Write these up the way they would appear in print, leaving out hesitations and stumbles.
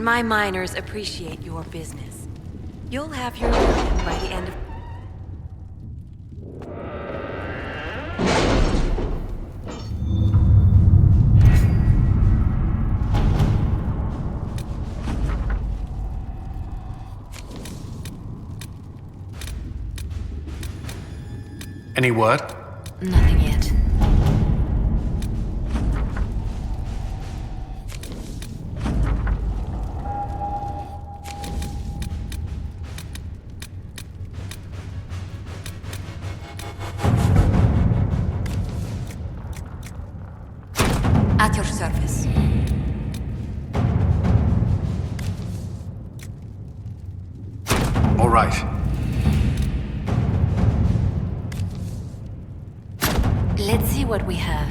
And my miners appreciate your business. You'll have your million by the end of... Any word? Nothing yet. At your service. All right. Let's see what we have.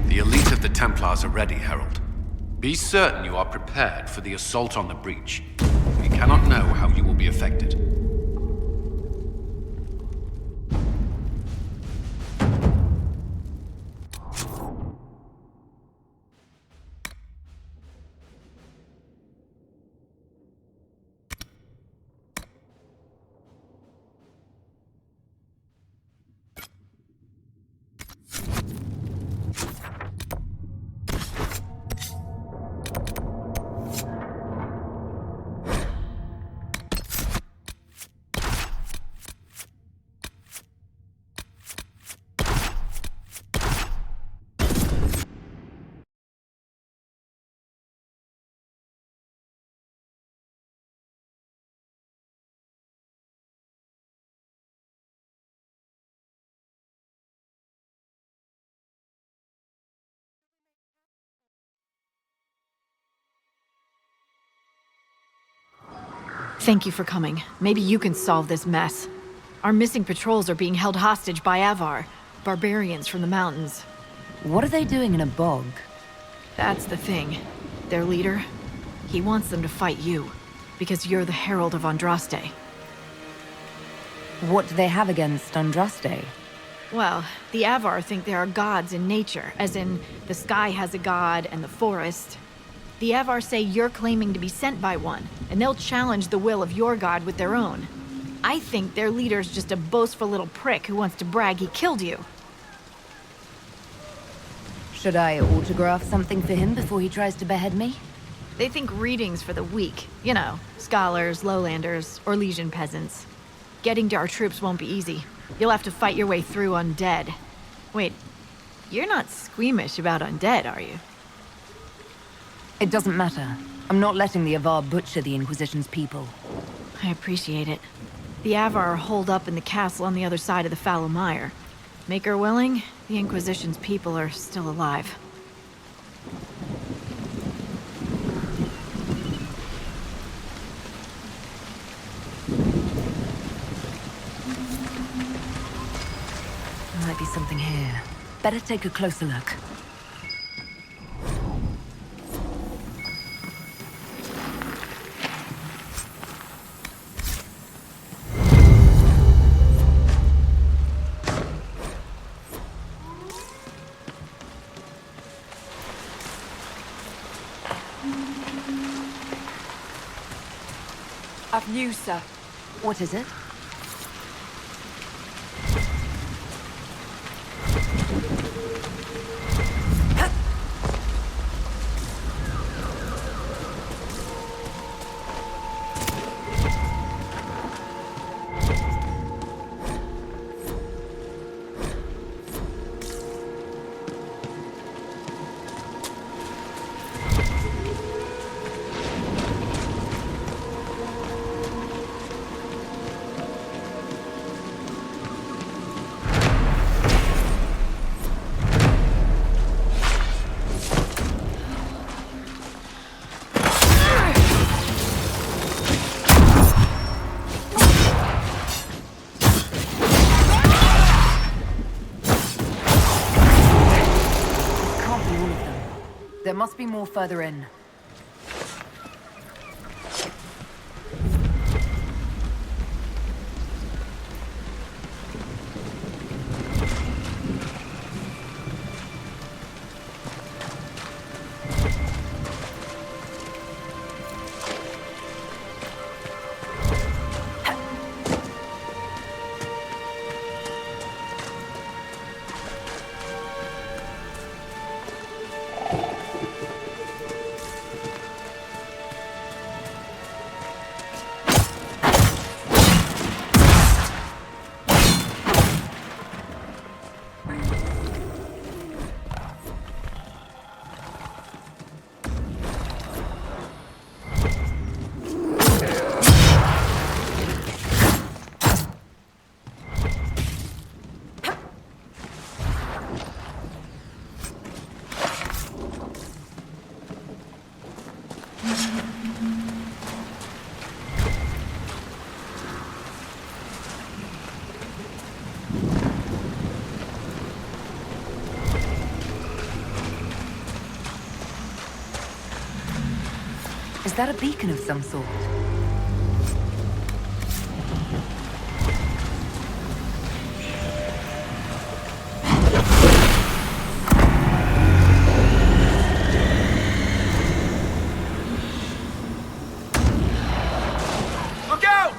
The elite of the Templars are ready, Herald. Be certain you are prepared for the assault on the breach. We cannot know how you will be affected. Thank you for coming. Maybe you can solve this mess. Our missing patrols are being held hostage by Avar, barbarians from the mountains. What are they doing in a bog? That's the thing. Their leader, he wants them to fight you, because you're the Herald of Andraste. What do they have against Andraste? Well, the Avar think there are gods in nature, as in the sky has a god and the forest. The Avar say you're claiming to be sent by one, and they'll challenge the will of your god with their own. I think their leader's just a boastful little prick who wants to brag he killed you. Should I autograph something for him before he tries to behead me? They think readings for the weak. You know, scholars, lowlanders, or Legion peasants. Getting to our troops won't be easy. You'll have to fight your way through undead. Wait, you're not squeamish about undead, are you? It doesn't matter. I'm not letting the Avar butcher the Inquisition's people. I appreciate it. The Avar are holed up in the castle on the other side of the fallow mire. Maker willing, the Inquisition's people are still alive. There might be something here. Better take a closer look. I've news, sir. What is it? There must be more further in. that a beacon of some sort? Look out!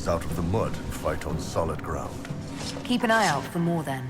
Out of the mud and fight on solid ground. Keep an eye out for more then.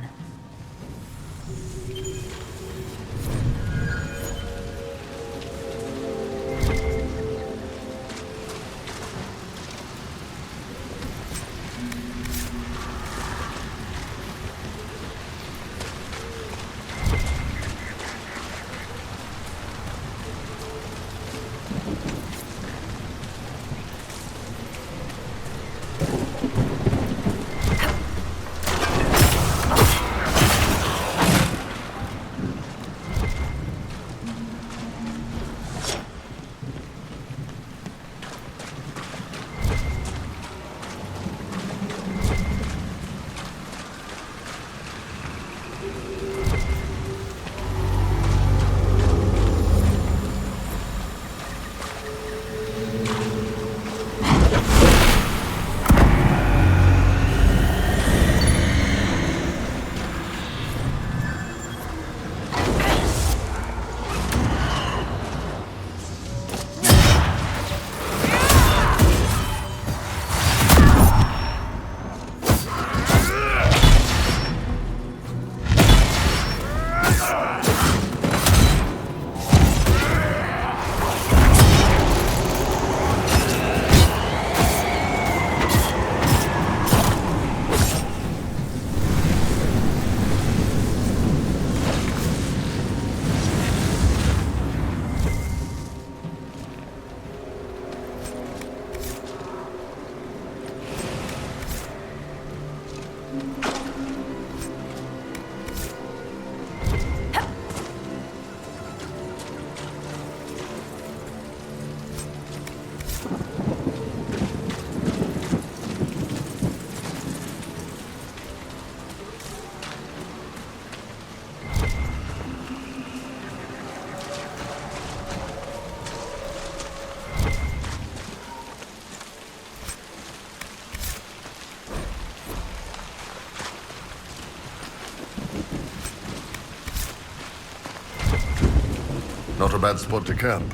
Not a bad spot to camp.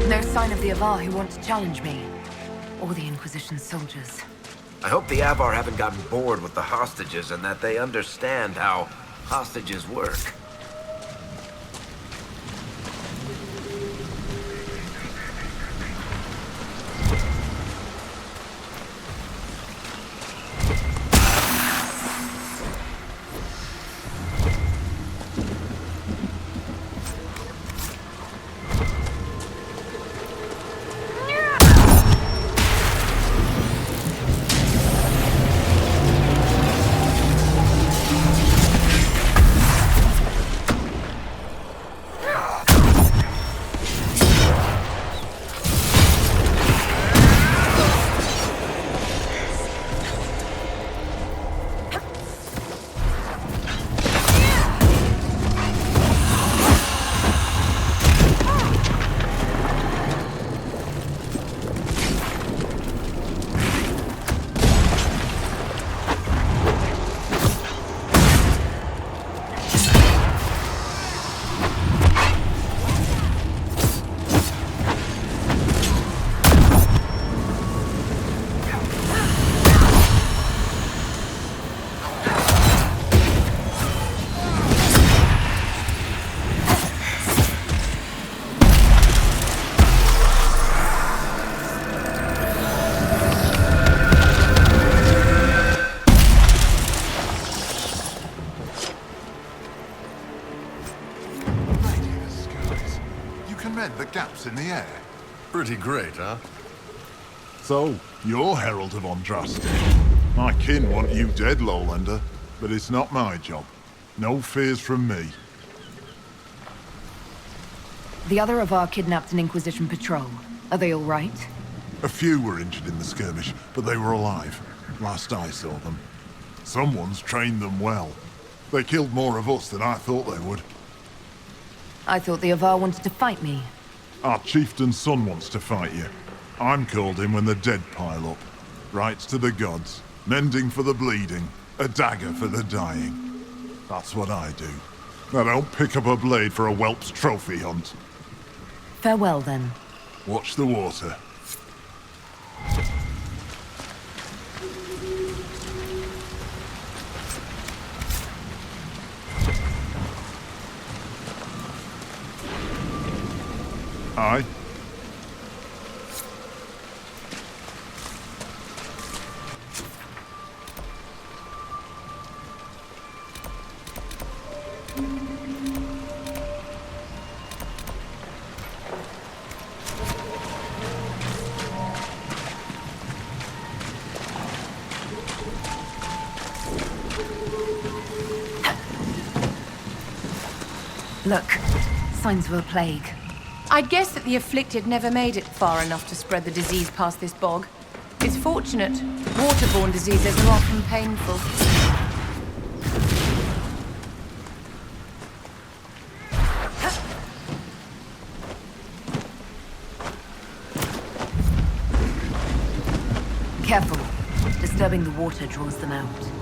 No sign of the Avar who want to challenge me. Or the Inquisition soldiers. I hope the Avar haven't gotten bored with the hostages and that they understand how hostages work. what's in the air. Pretty great, huh? So, you're Herald of Andraste. My kin want you dead, Lowlander, but it's not my job. No fears from me. The other Avar kidnapped an Inquisition patrol. Are they all right? A few were injured in the skirmish, but they were alive. Last I saw them. Someone's trained them well. They killed more of us than I thought they would. I thought the Avar wanted to fight me. Our chieftain's son wants to fight you. I'm called in when the dead pile up. Rites to the gods, mending for the bleeding, a dagger for the dying. That's what I do. I don't pick up a blade for a whelp's trophy hunt. Farewell, then. Watch the water. Aye. Look, signs of a plague. I'd guess that the afflicted never made it far enough to spread the disease past this bog. It's fortunate. Waterborne diseases are often painful. Careful. Disturbing the water draws them out.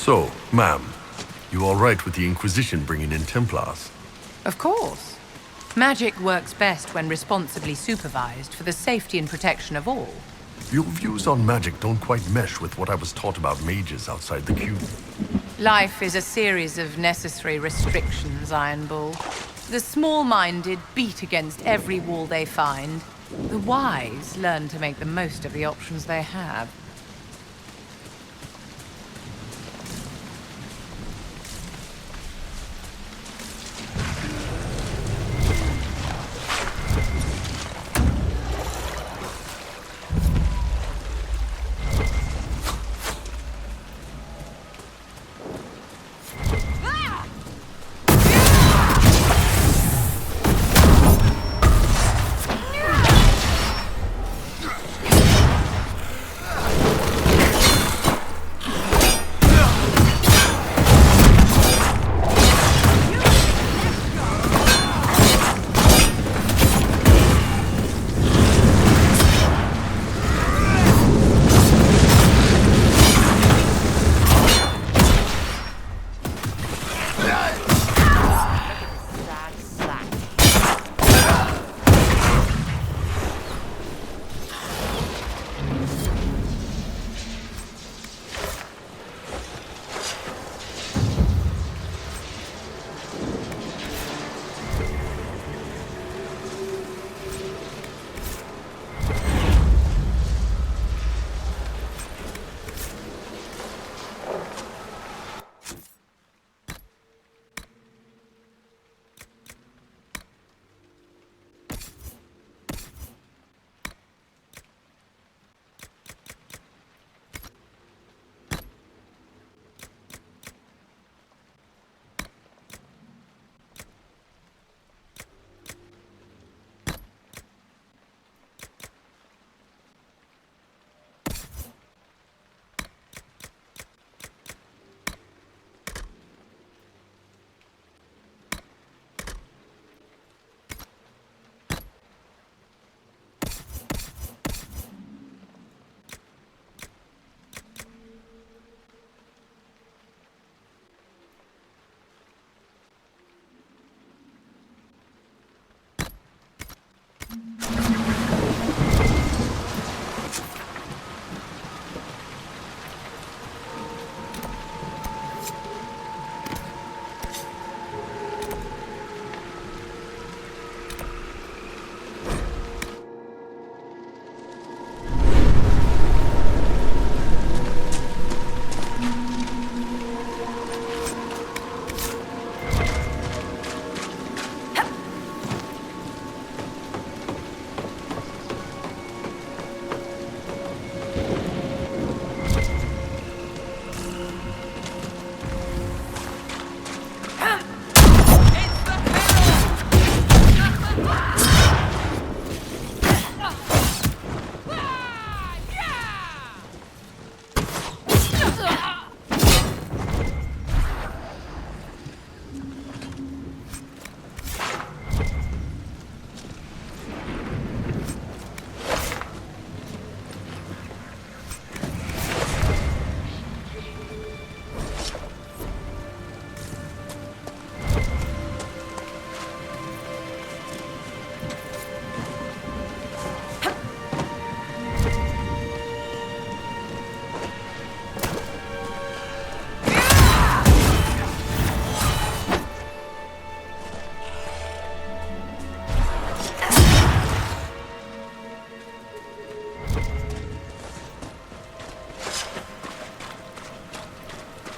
So, ma'am, you all right with the Inquisition bringing in Templars? Of course. Magic works best when responsibly supervised for the safety and protection of all. Your views on magic don't quite mesh with what I was taught about mages outside the cube. Life is a series of necessary restrictions, Iron Bull. The small-minded beat against every wall they find. The wise learn to make the most of the options they have.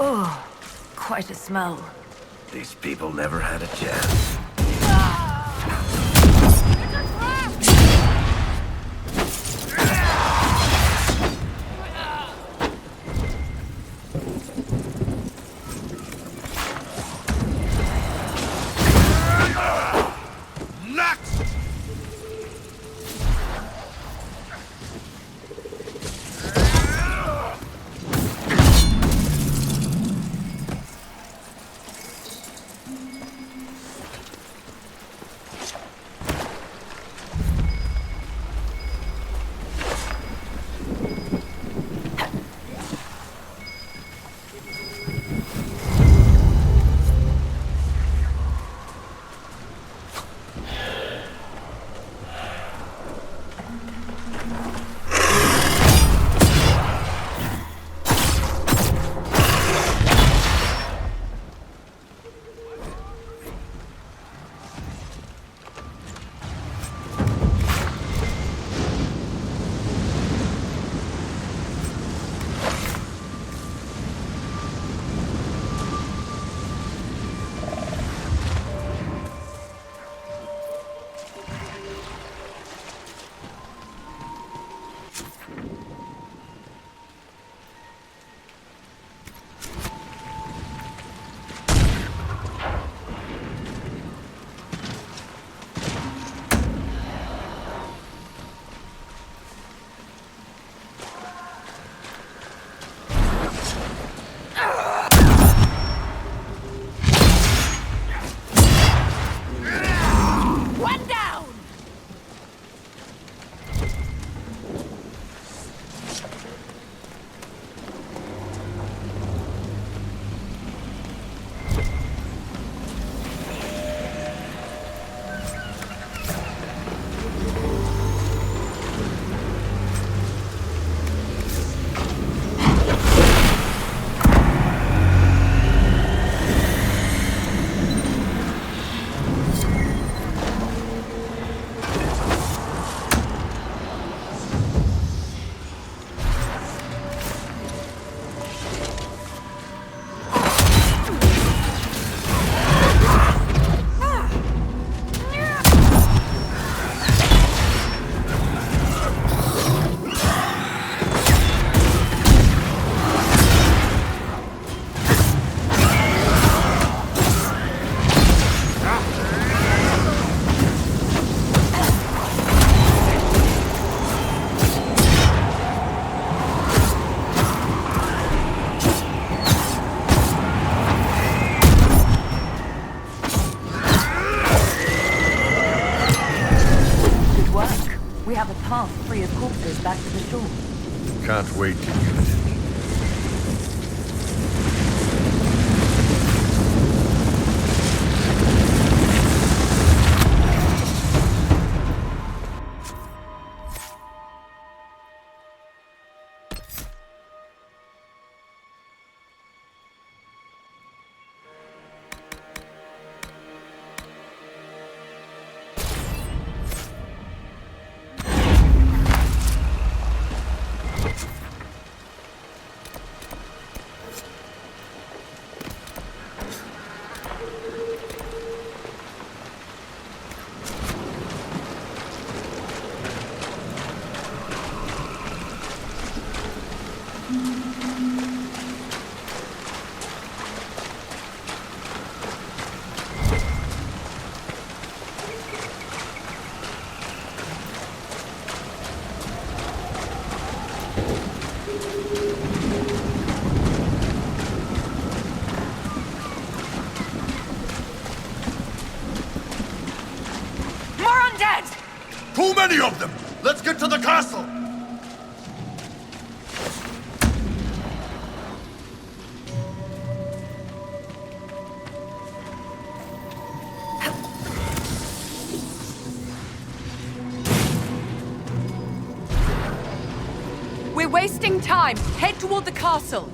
Oh, quite a smell. These people never had a chance. free of corpses back to the shore. Can't wait to use it. Too many of them! Let's get to the castle! We're wasting time. Head toward the castle.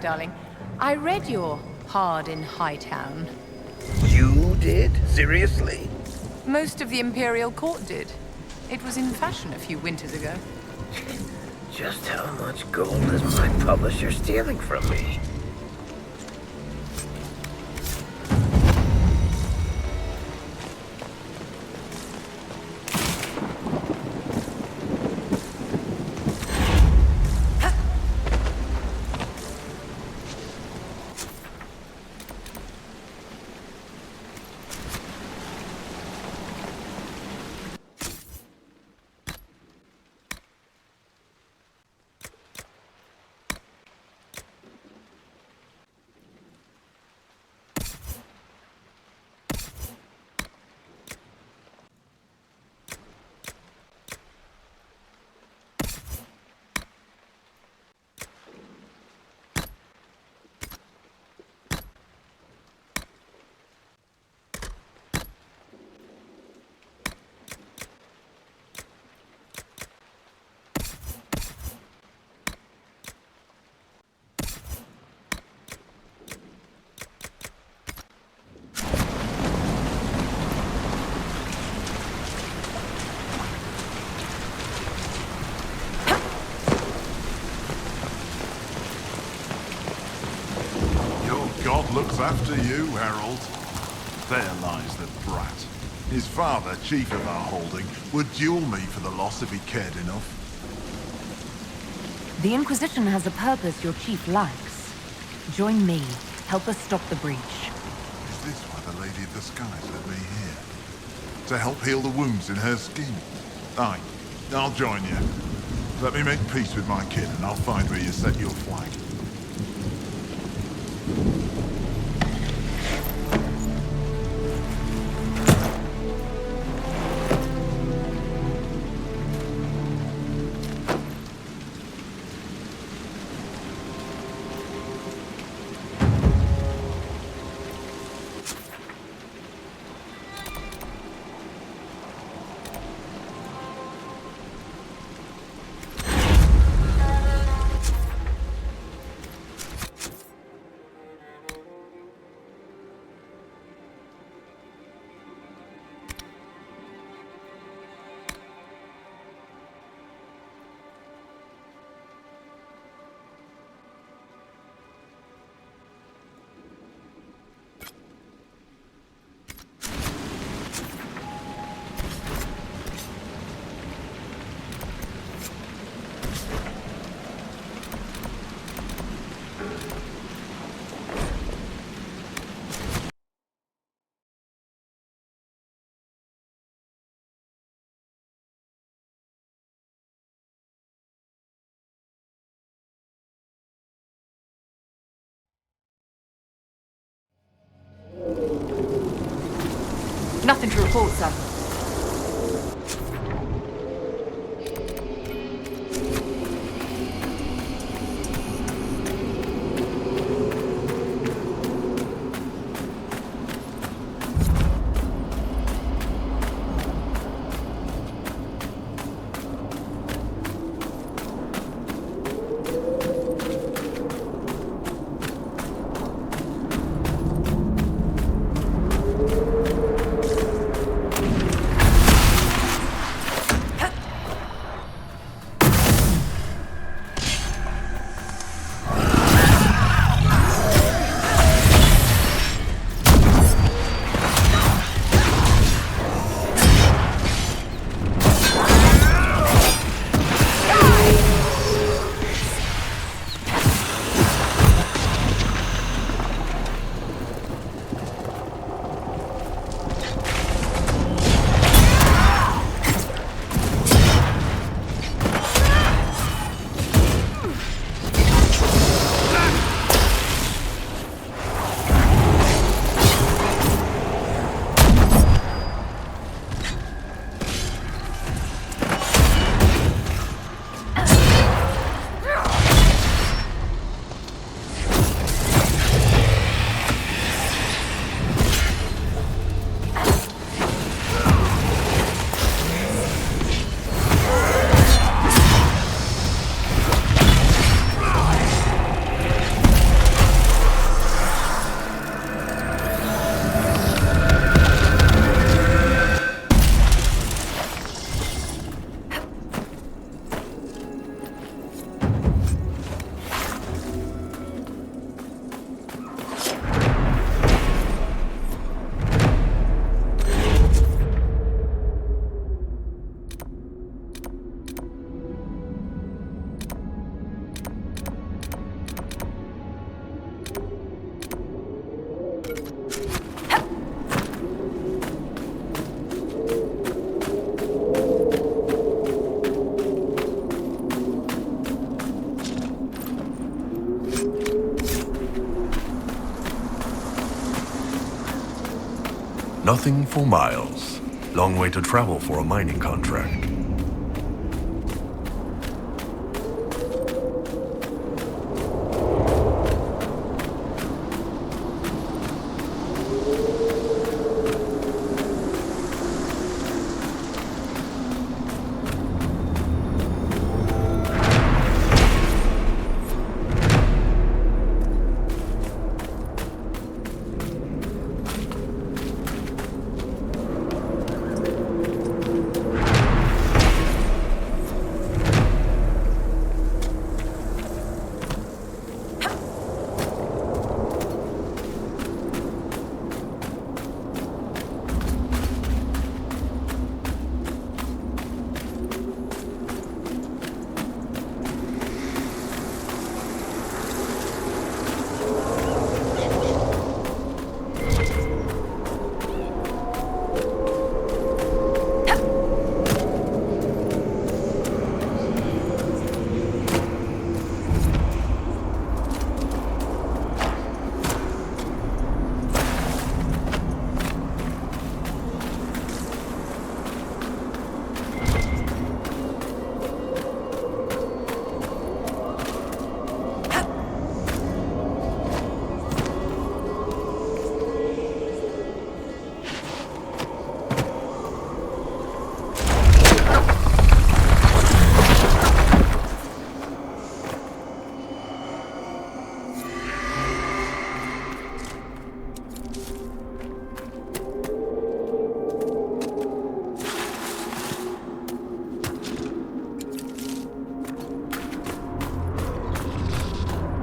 darling. I read your Hard in Hightown. You did? Seriously? Most of the Imperial Court did. It was in fashion a few winters ago. Just how much gold is my publisher stealing from me? God looks after you, Herald. There lies the brat. His father, chief of our holding, would duel me for the loss if he cared enough. The Inquisition has a purpose your chief likes. Join me. Help us stop the breach. Is this why the Lady of the Skies led me here? To help heal the wounds in her skin? Aye, I'll join you. Let me make peace with my kid and I'll find where you set your flag. Nothing to report, sir. Nothing for miles. Long way to travel for a mining contract.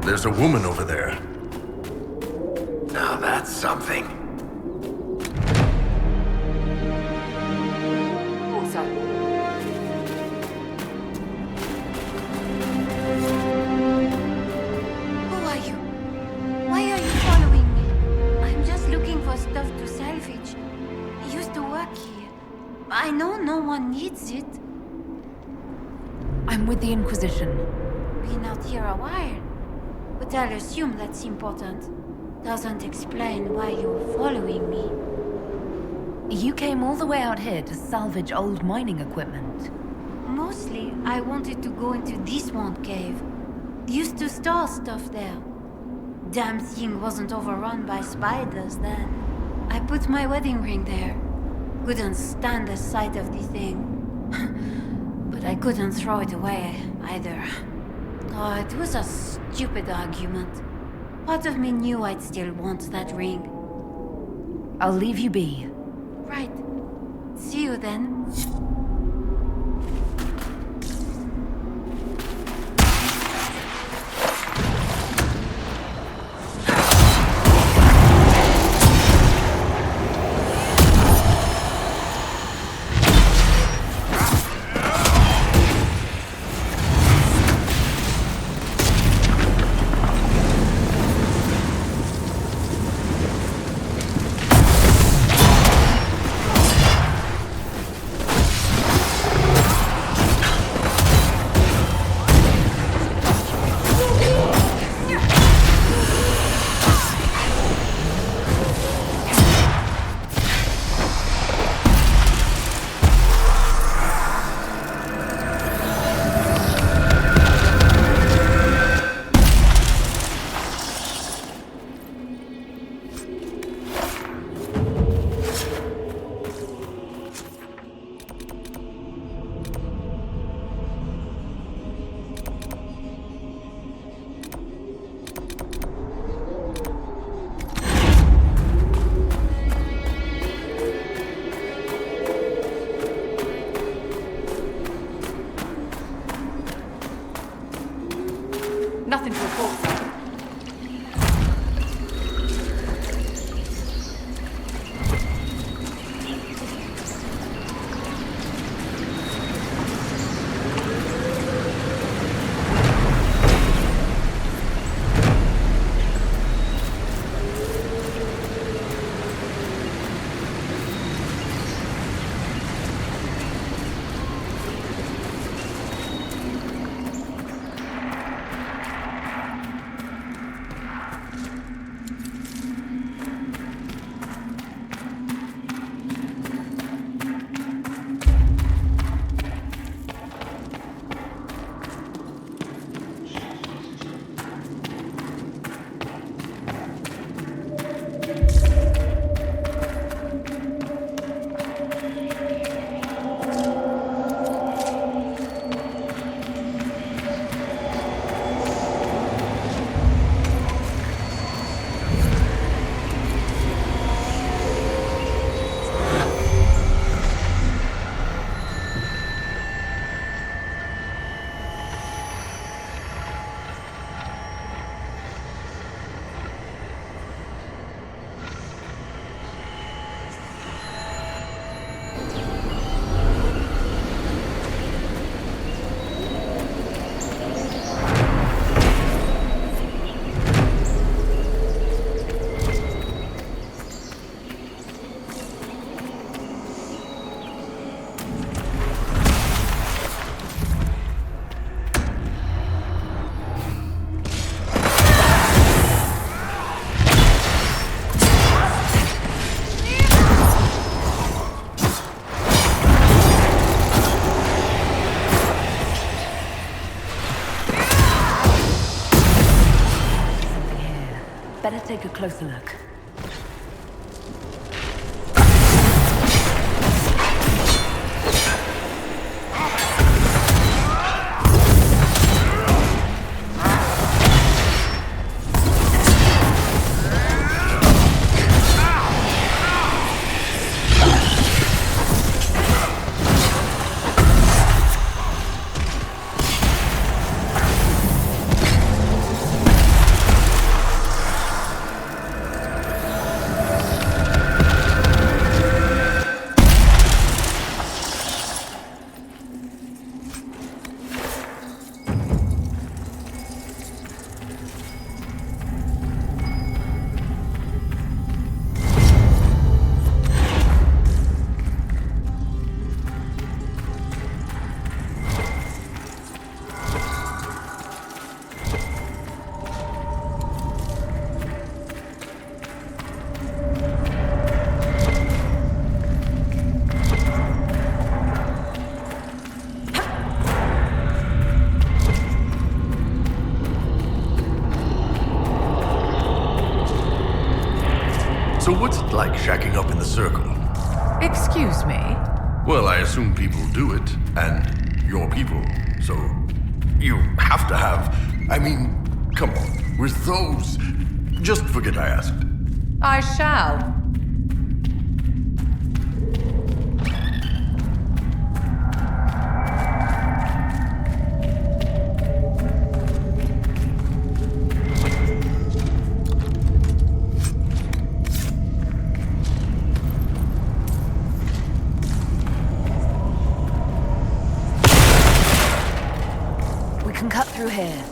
There's a woman over there. Now that's something. Who are you? Why are you following me? I'm just looking for stuff to salvage. I used to work here. I know no one needs it. I'm with the Inquisition. Been out here a while. But I'll assume that's important. Doesn't explain why you're following me. You came all the way out here to salvage old mining equipment. Mostly, I wanted to go into this one cave. Used to store stuff there. Damn thing wasn't overrun by spiders then. I put my wedding ring there. Couldn't stand the sight of the thing. But I couldn't throw it away, either. Oh, it was a stupid argument. Part of me knew I'd still want that ring. I'll leave you be. Right. See you then. Nothing to report. better take a closer look. So what's it like shacking up in the circle? Excuse me? Well, I assume people do it, and you're people, so you have to have... I mean, come on, with those... Just forget I asked. I shall. We can cut through here.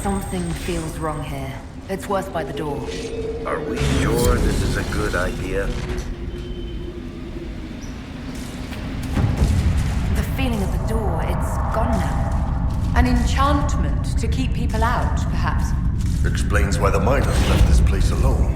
Something feels wrong here. It's worse by the door. Are we sure this is a good idea? The feeling of the door, it's gone now. An enchantment to keep people out, perhaps. Explains why the miners left this place alone.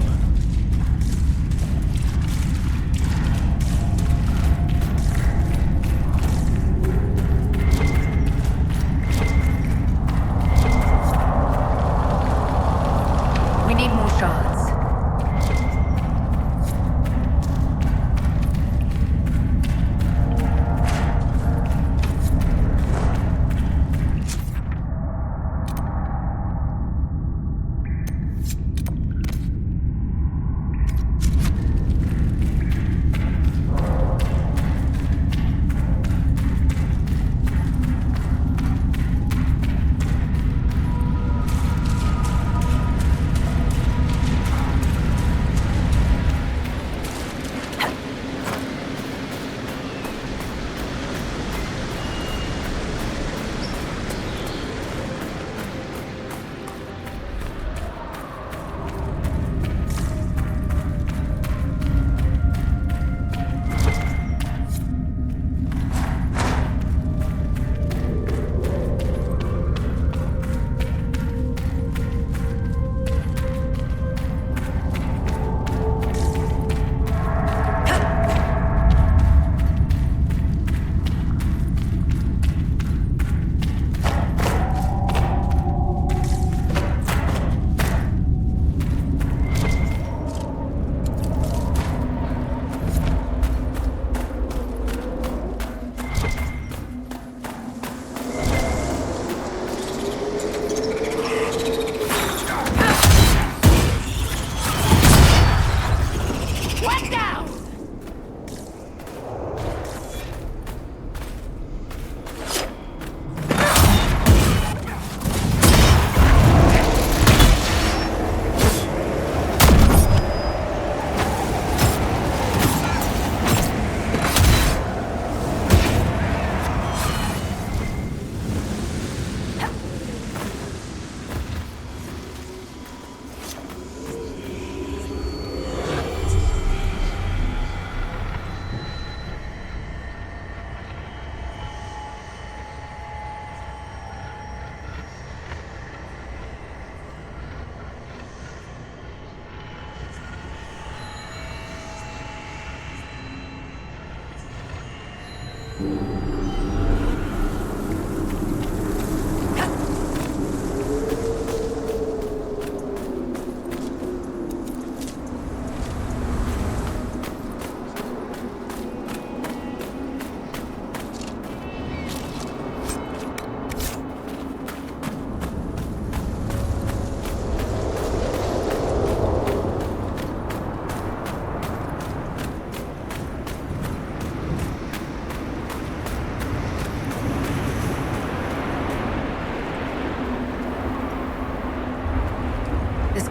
We need more shards.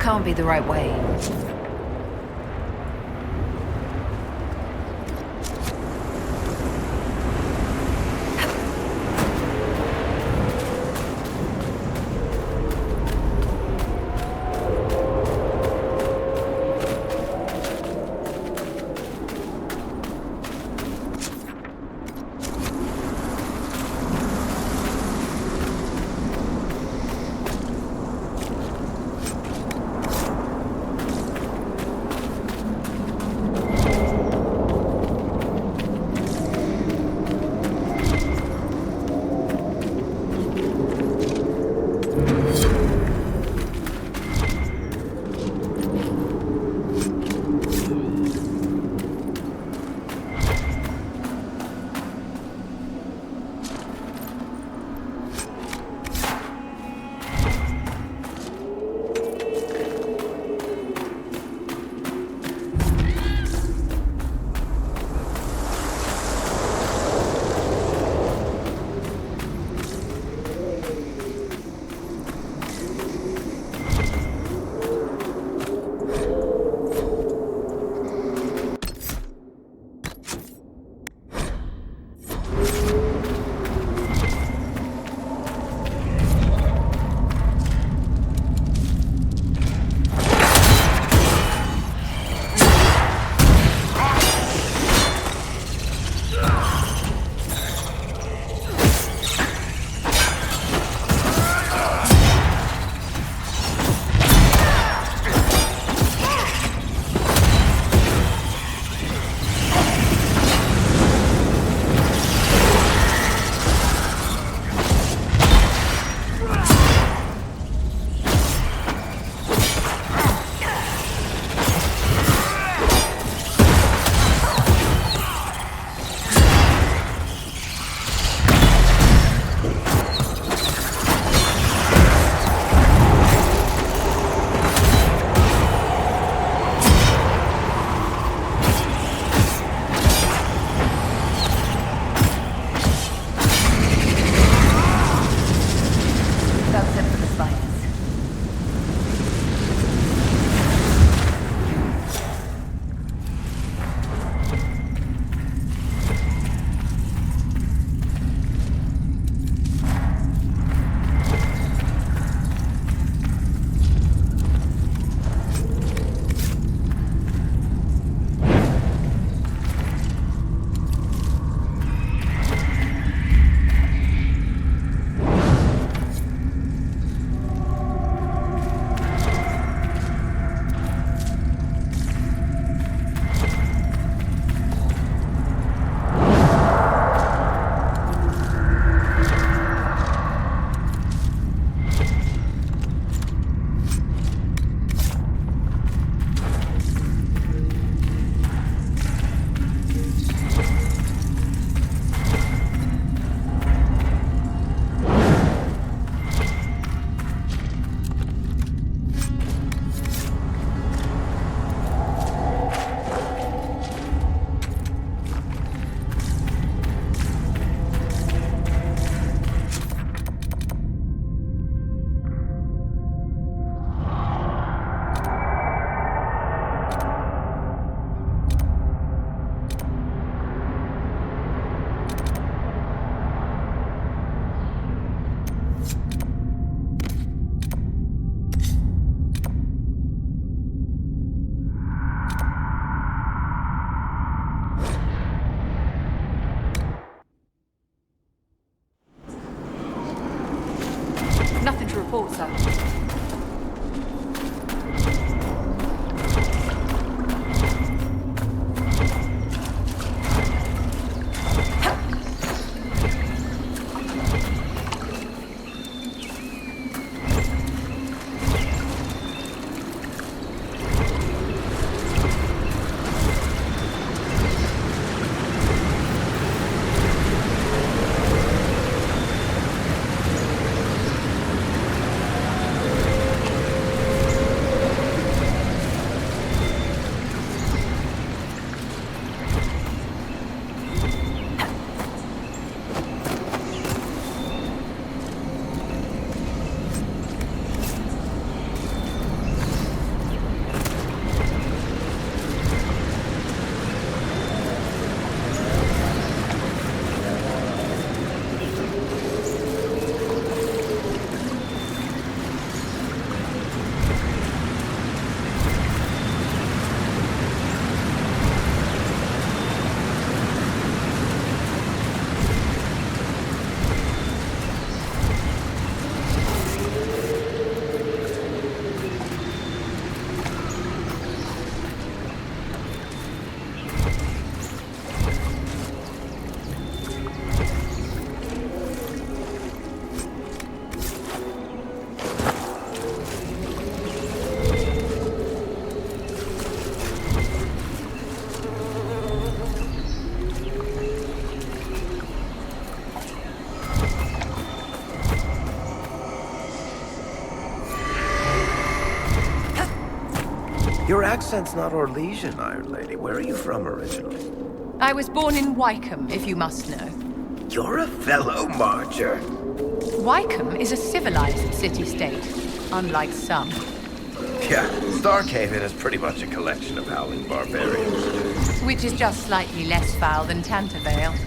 can't be the right way. Nothing to report, sir. Your accent's not Orlesian, Iron Lady. Where are you from originally? I was born in Wycombe, if you must know. You're a fellow marcher. Wycombe is a civilized city-state, unlike some. Yeah, Starhaven is pretty much a collection of howling barbarians. Which is just slightly less foul than Tantervale.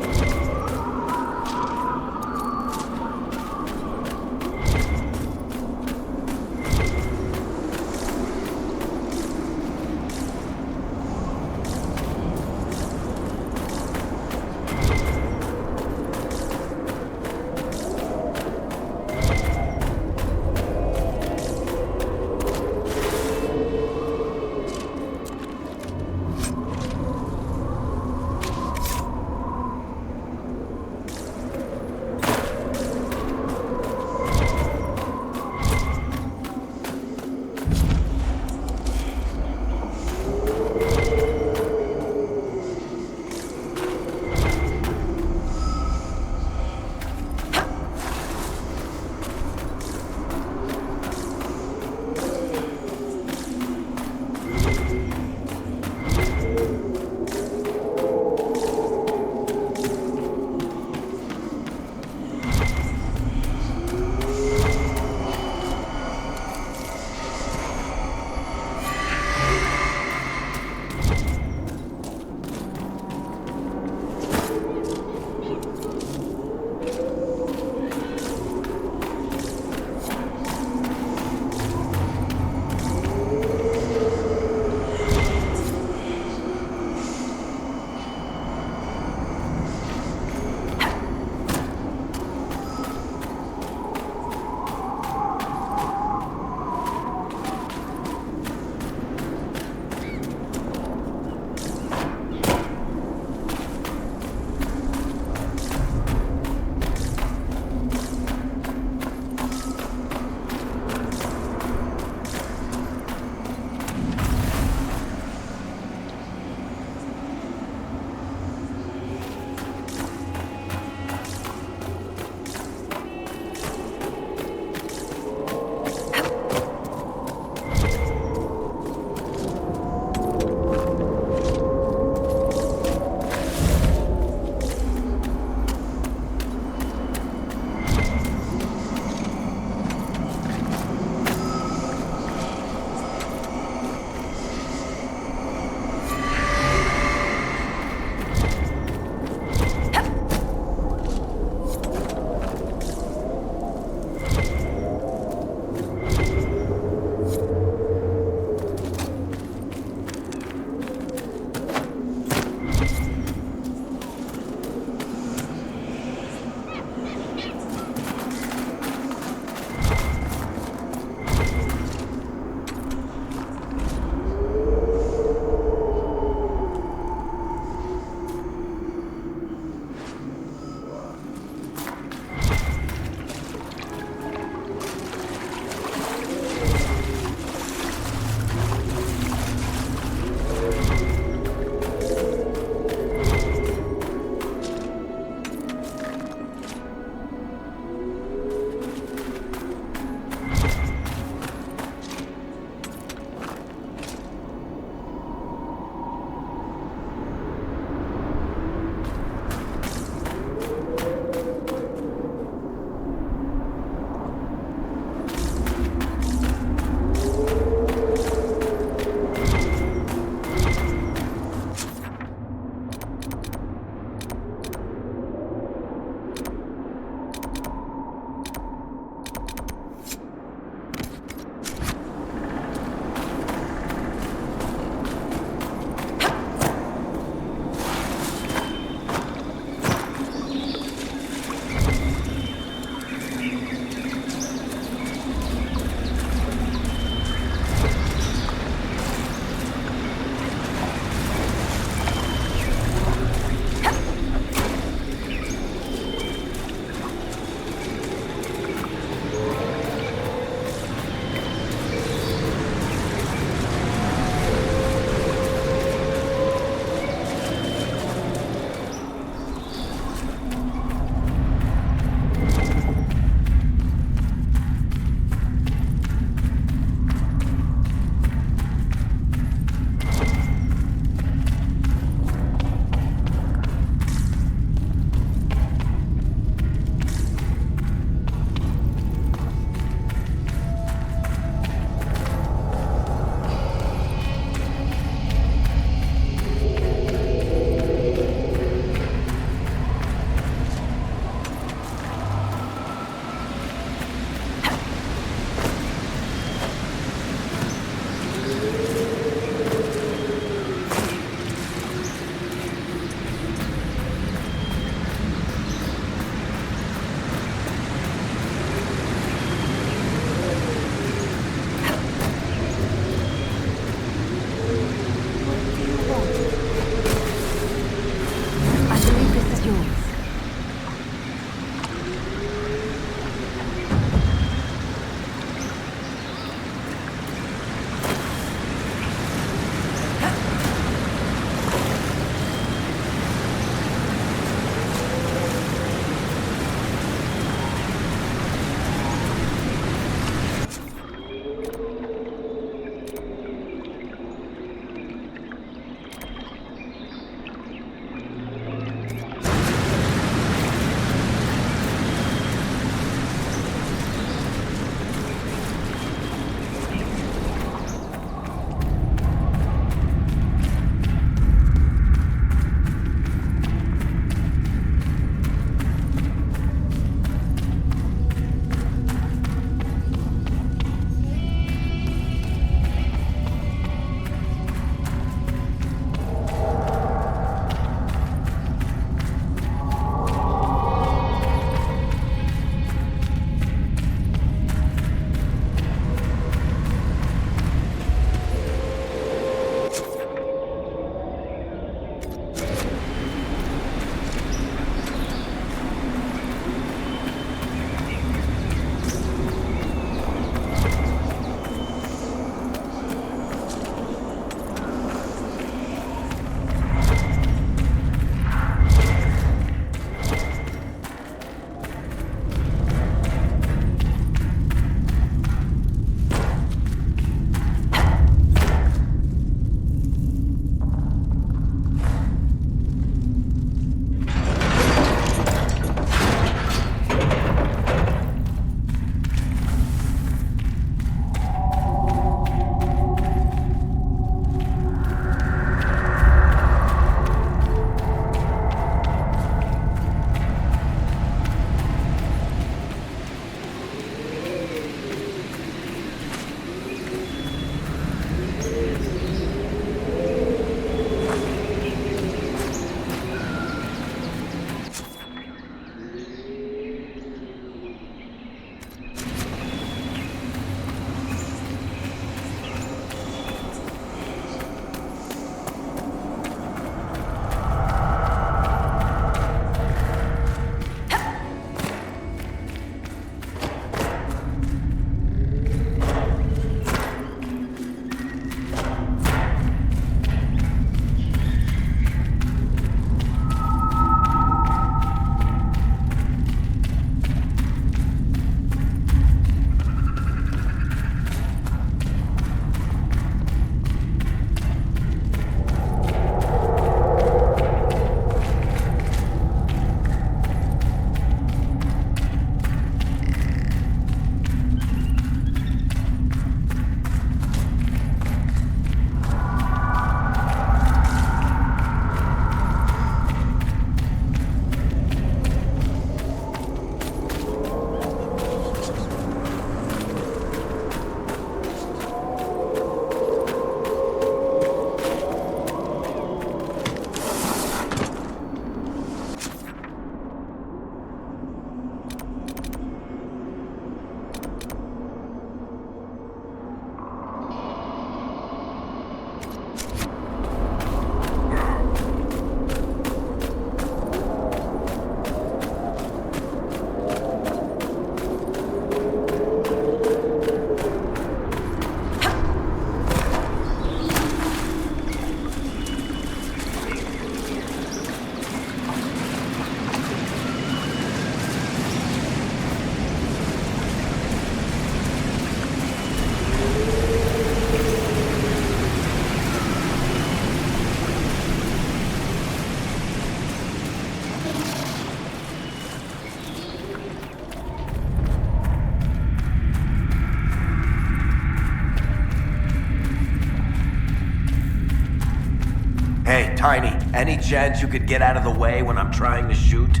Tiny, any chance you could get out of the way when I'm trying to shoot?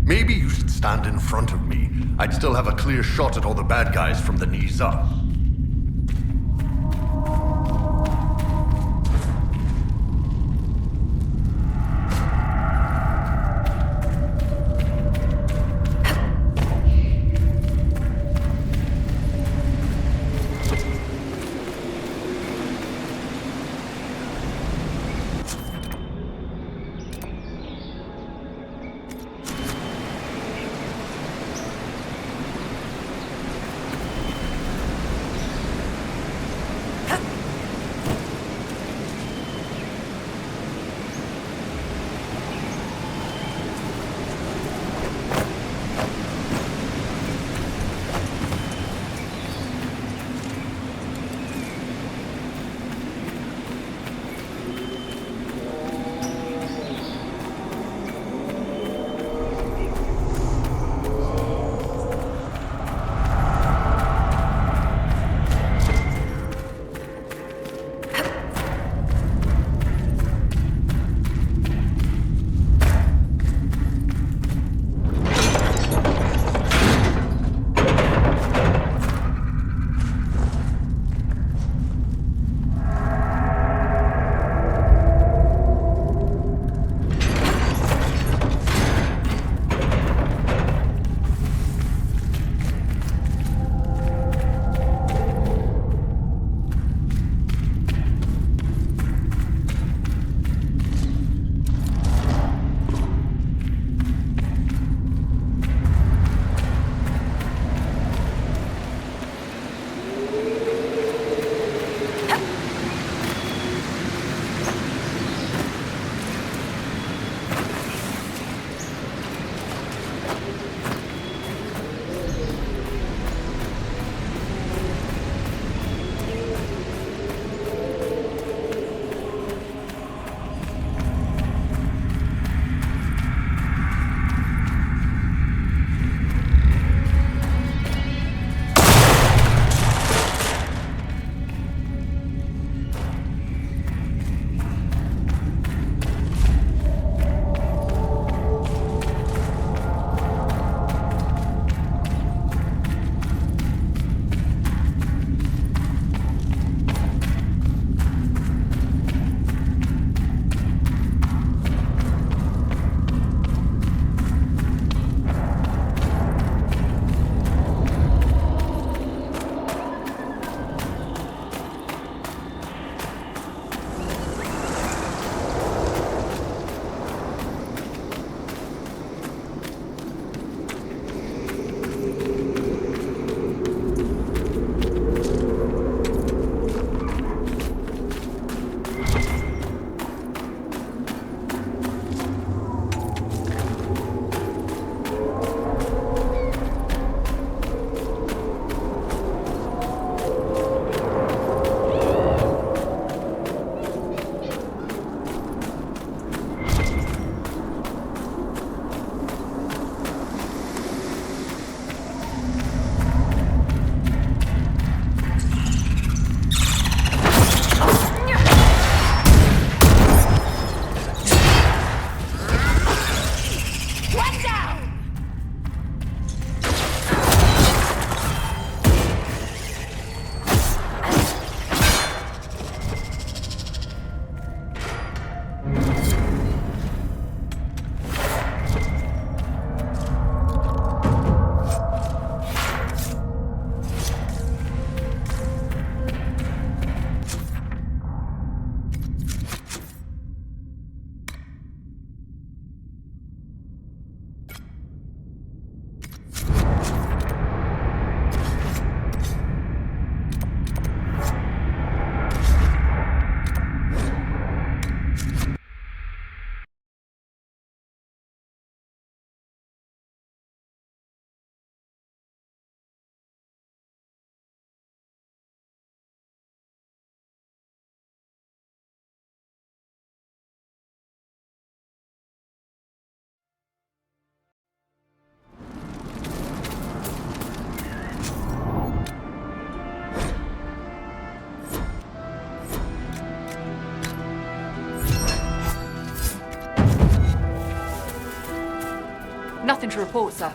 Maybe you should stand in front of me. I'd still have a clear shot at all the bad guys from the knees up. Nothing to report, sir.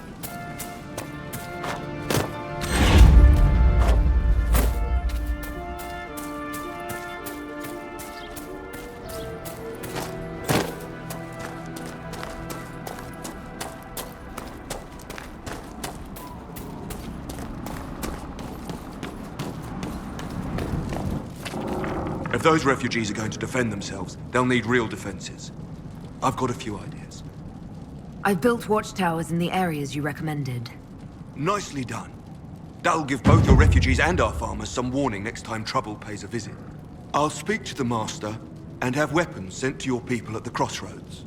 If those refugees are going to defend themselves, they'll need real defenses. I've got a few ideas. I've built watchtowers in the areas you recommended. Nicely done. That'll give both your refugees and our farmers some warning next time trouble pays a visit. I'll speak to the Master and have weapons sent to your people at the crossroads.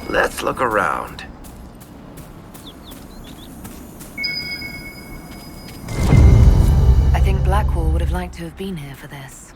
Let's look around. I think Blackwall would have liked to have been here for this.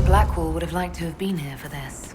Blackwall would have liked to have been here for this.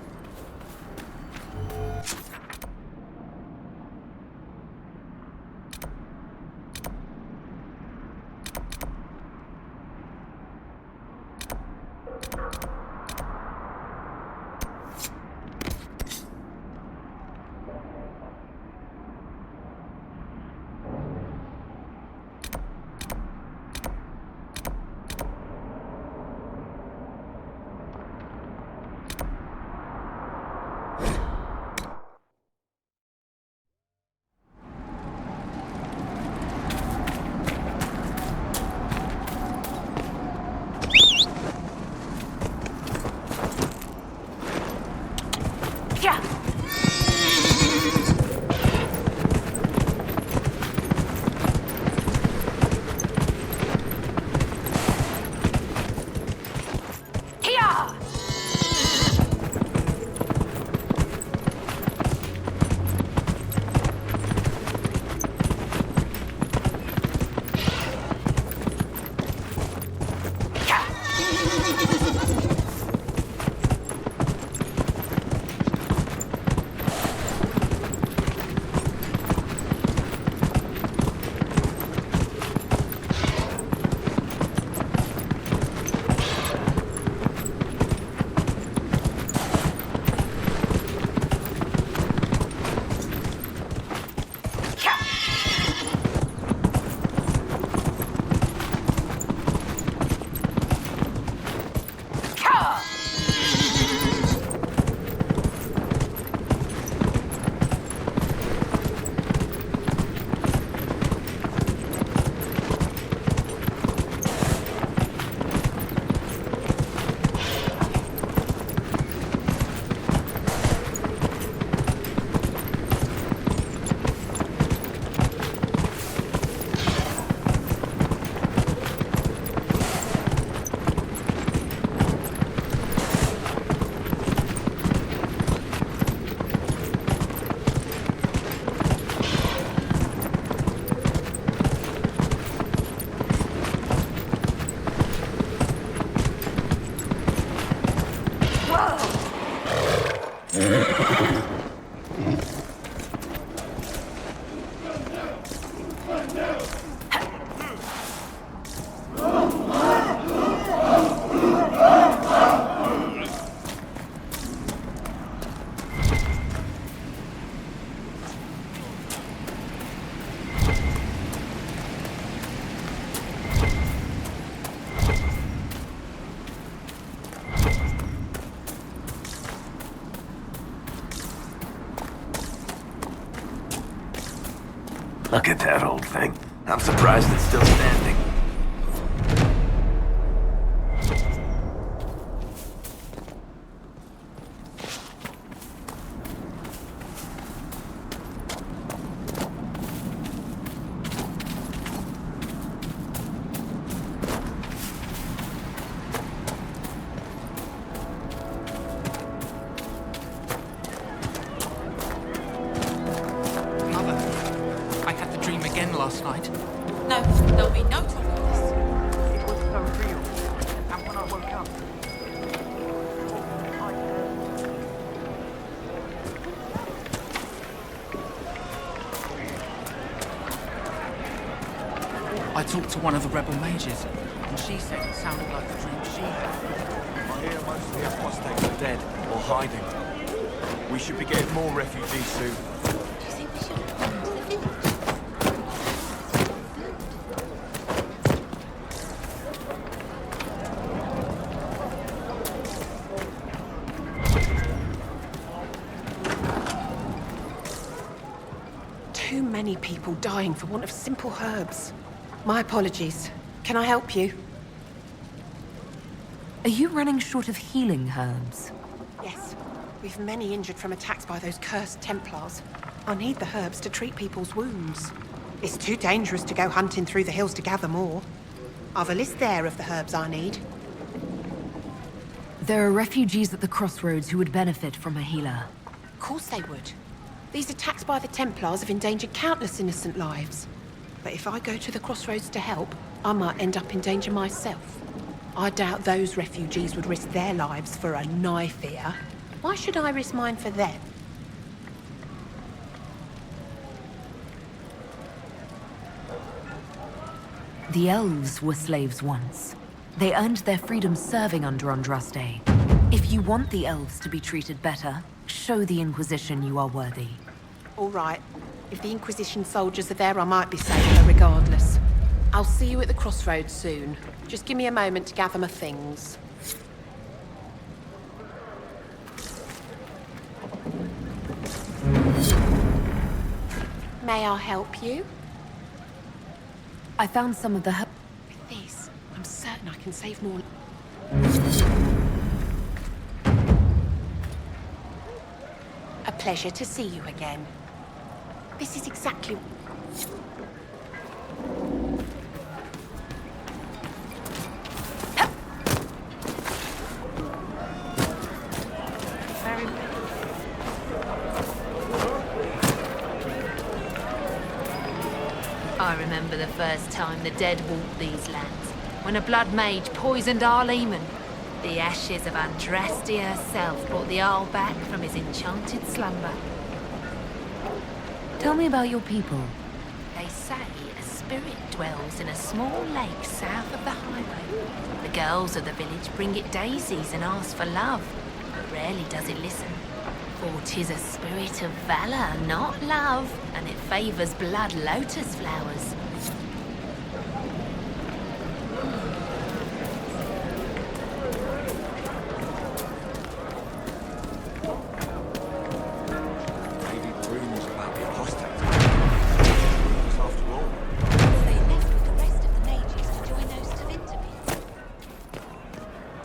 Look at that old thing. I'm surprised it's still standing. Last night. No, there'll be no talk of this. It was so real. And when I woke up, I talked to one of the rebel mages, and she said it sounded like the dream she had. I hear most of the apostates are dead or hiding. We should be getting more refugees soon. Do you think we should have gone to the village? Too many people dying for want of simple herbs. My apologies. Can I help you? Are you running short of healing herbs? Yes. We've many injured from attacks by those cursed Templars. I need the herbs to treat people's wounds. It's too dangerous to go hunting through the hills to gather more. I've a list there of the herbs I need. There are refugees at the crossroads who would benefit from a healer. Of course they would. These attacks by the Templars have endangered countless innocent lives. But if I go to the crossroads to help, I might end up in danger myself. I doubt those refugees would risk their lives for a knife here. Why should I risk mine for them? The elves were slaves once. They earned their freedom serving under Andraste. If you want the elves to be treated better, show the Inquisition you are worthy. All right. If the Inquisition soldiers are there, I might be safer regardless. I'll see you at the crossroads soon. Just give me a moment to gather my things. May I help you? I found some of the herbs. With this, I'm certain I can save more. A pleasure to see you again. This is exactly... I remember the first time the dead walked these lands, when a blood mage poisoned our leman. The ashes of Andraste herself brought the Jarl back from his enchanted slumber. Tell me about your people. They say a spirit dwells in a small lake south of the highway. The girls of the village bring it daisies and ask for love, but rarely does it listen. For 'tis a spirit of valor, not love, and it favors blood lotus flowers.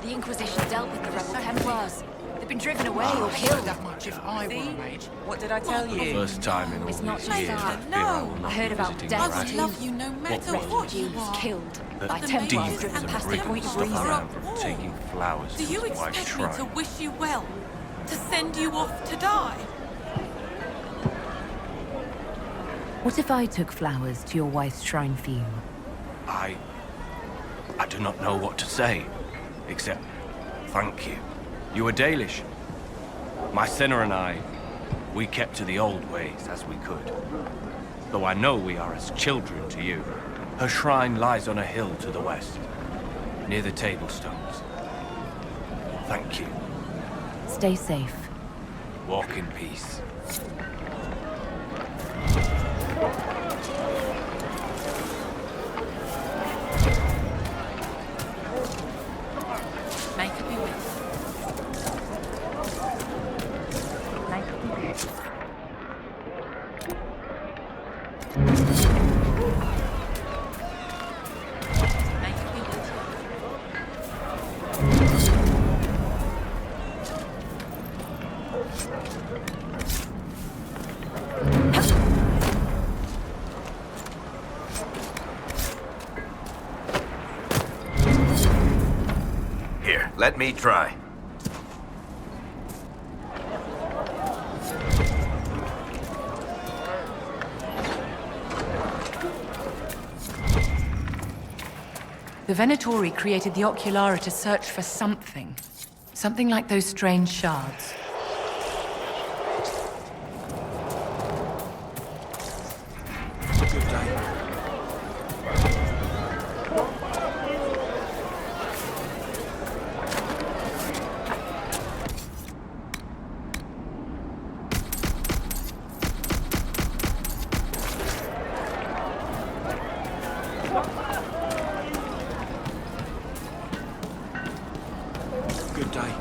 The Inquisition dealt with the rebel Templars. They've been driven away or killed. That much if I were a mage. What did I tell you? First time in all It's not these just years that. I fear I will I not heard be about visiting death right. too. Love you no matter what you Refugees are. killed But by the Templars mages driven and past the point of stop reason. around from taking flowers Do you to his wife's expect me to shrine. wish you well? To send you off to die? What if I took flowers to your wife's shrine for you? I do not know what to say, except thank you. You were Dalish. My sinner and I, we kept to the old ways as we could. Though I know we are as children to you. Her shrine lies on a hill to the west, near the tablstones. Thank you. Stay safe. Walk in peace. Make it be with. Make it be. Let me try. The Venatori created the Oculara to search for something. Something like those strange shards. Good day. Good day.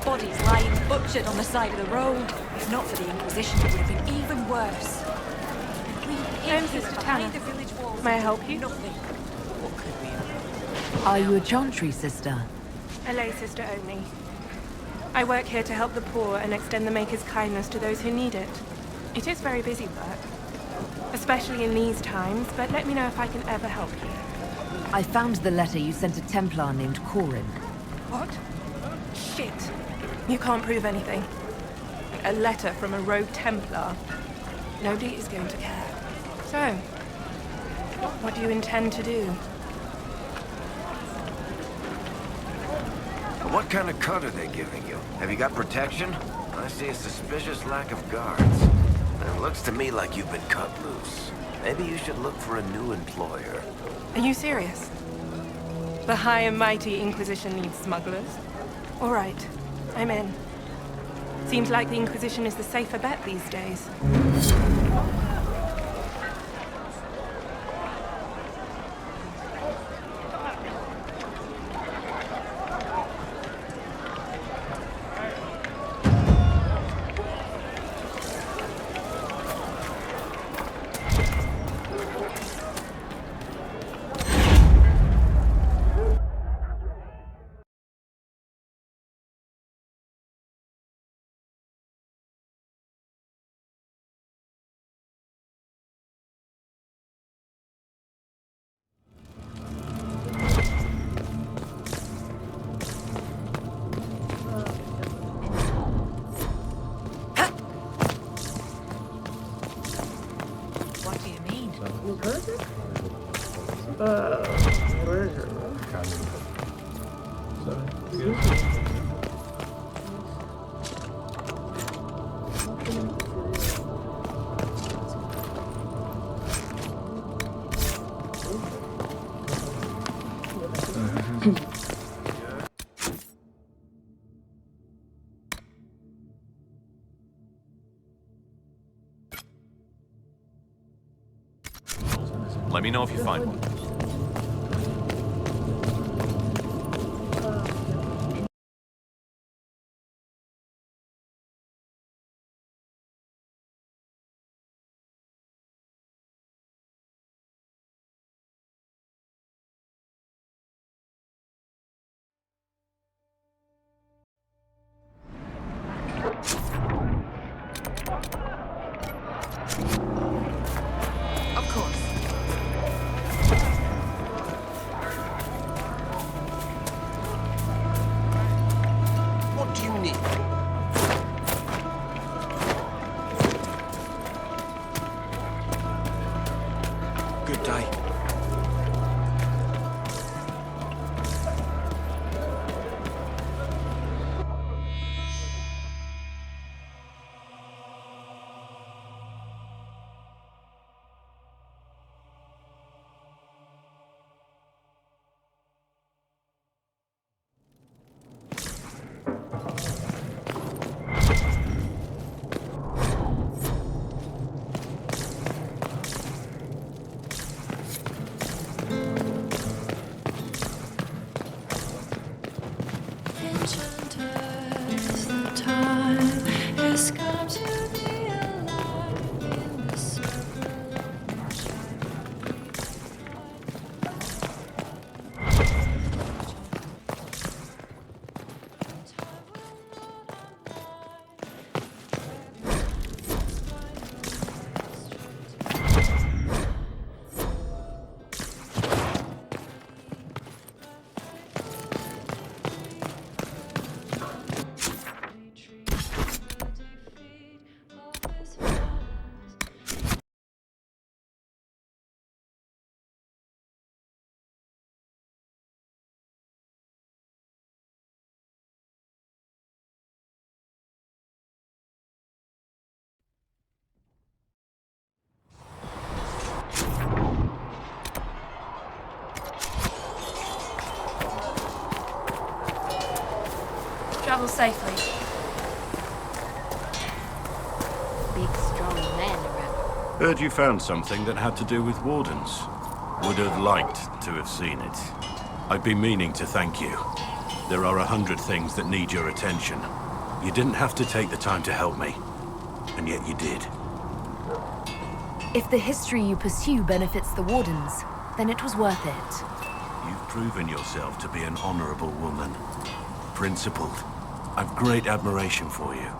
Bodies lying butchered on the side of the road. If not for the Inquisition, it would have been even worse. I'm Sister Tanner. May I help you? Are you a chantry sister? A lay sister only. I work here to help the poor and extend the Maker's kindness to those who need it. It is very busy work, especially in these times, but let me know if I can ever help you. I found the letter you sent a Templar named Corin. What? Shit. You can't prove anything. A letter from a rogue Templar. Nobody is going to care. So, what do you intend to do? What kind of cut are they giving you? Have you got protection? I see a suspicious lack of guards. It looks to me like you've been cut loose. Maybe you should look for a new employer. Are you serious? The high and mighty Inquisition needs smugglers? All right, I'm in. Seems like the Inquisition is the safer bet these days. Let me know if you find one. Of course. Travel safely. Big, strong man around. Heard you found something that had to do with wardens. Would have liked to have seen it. I've been meaning to thank you. There are 100 things that need your attention. You didn't have to take the time to help me, and yet you did. If the history you pursue benefits the Wardens, then it was worth it. You've proven yourself to be an honorable woman. Principled. I've great admiration for you,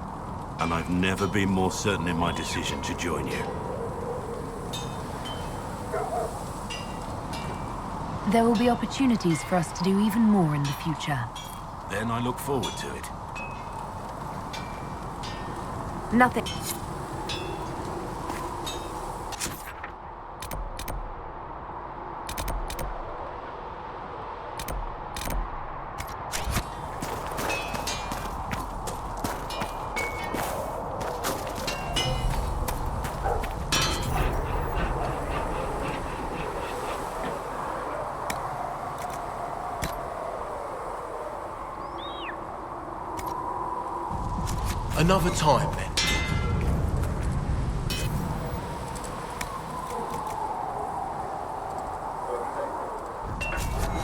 and I've never been more certain in my decision to join you. There will be opportunities for us to do even more in the future. Then I look forward to it. Nothing. Another time, then.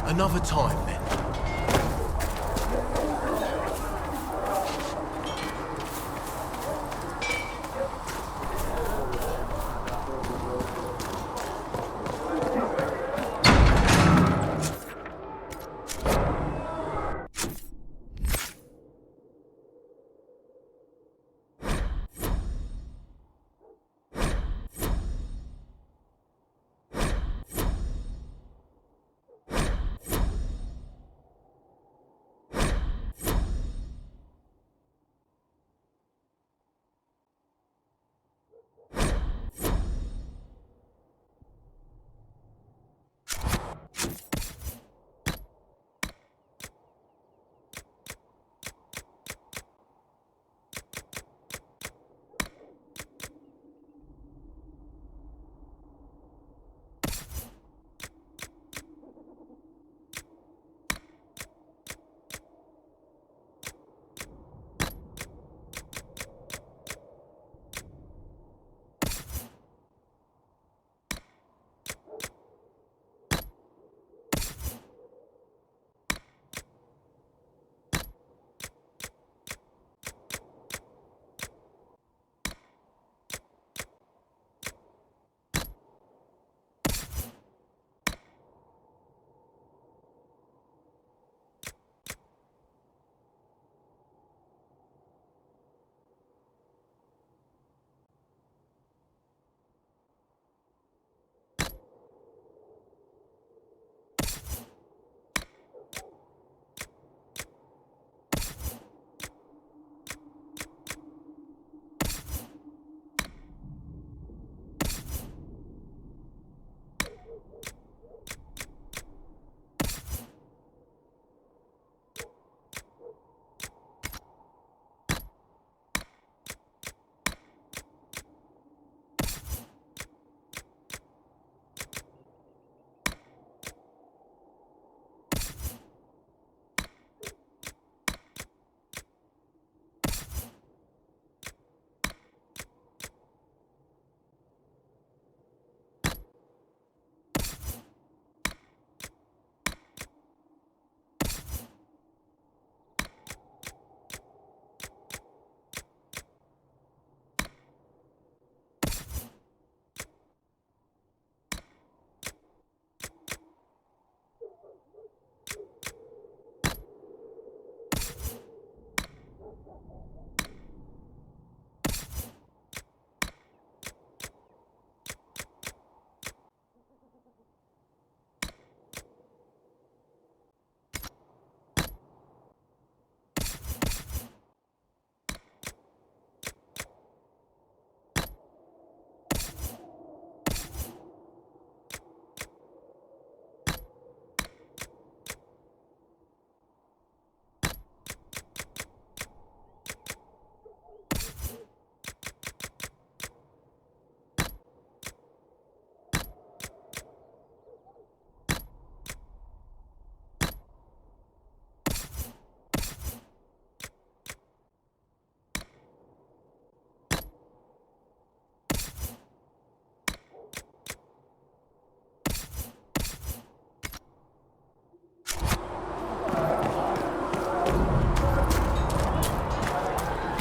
Another time, then.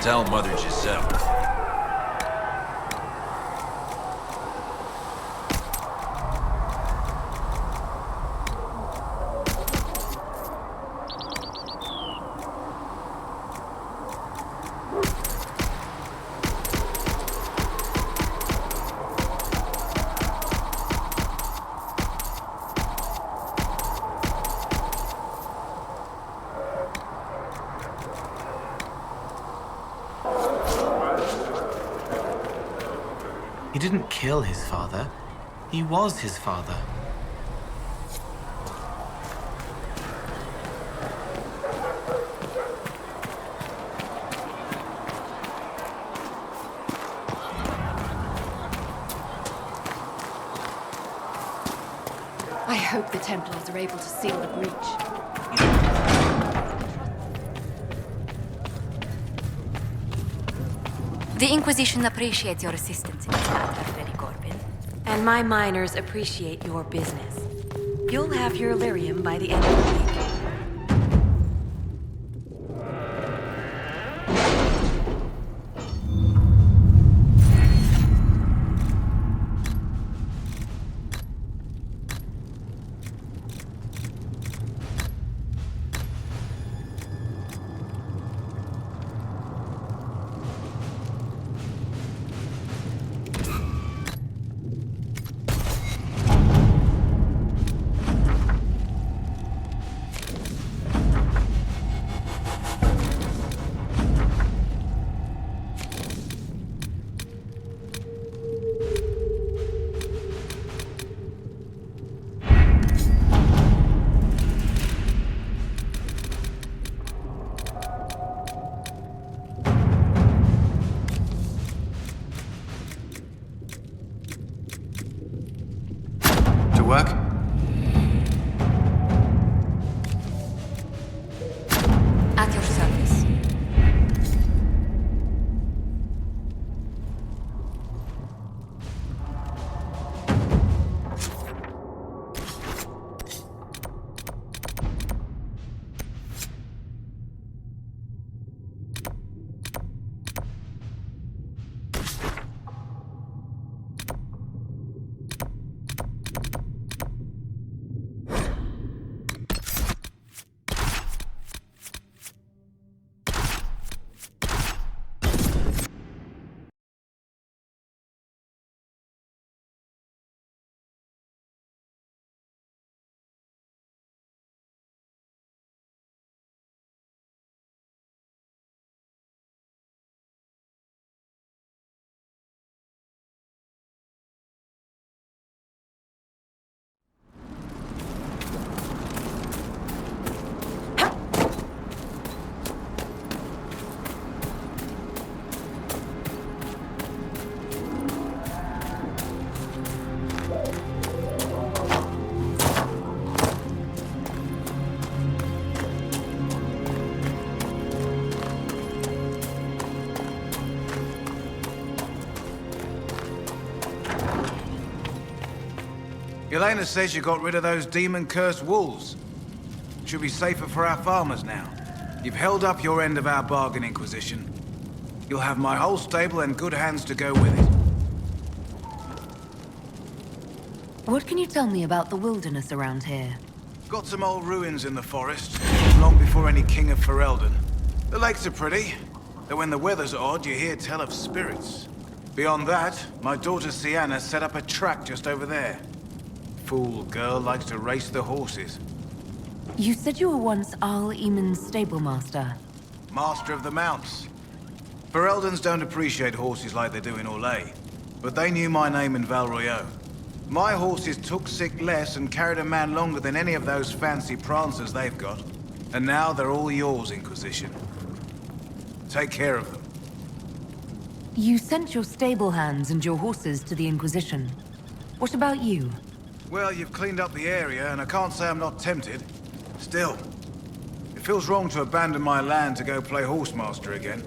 Tell Mother Giselle. He didn't kill his father. He was his father. I hope the Templars are able to seal the breach. The Inquisition appreciates your assistance in this matter, Lady Corbin. And my miners appreciate your business. You'll have your lyrium by the end of the week. Work? At your service. Elena says you got rid of those demon-cursed wolves. Should be safer for our farmers now. You've held up your end of our bargain, Inquisition. You'll have my whole stable and good hands to go with it. What can you tell me about the wilderness around here? Got some old ruins in the forest, long before any king of Ferelden. The lakes are pretty, though when the weather's odd, you hear tell of spirits. Beyond that, my daughter Sienna set up a track just over there. Fool girl likes to race the horses. You said you were once Al Eamon's stable master. Master of the mounts. Fereldans don't appreciate horses like they do in Orlais, but they knew my name in Val Royeaux. My horses took sick less and carried a man longer than any of those fancy prancers they've got. And now they're all yours, Inquisition. Take care of them. You sent your stable hands and your horses to the Inquisition. What about you? Well, you've cleaned up the area, and I can't say I'm not tempted. Still, it feels wrong to abandon my land to go play horsemaster again.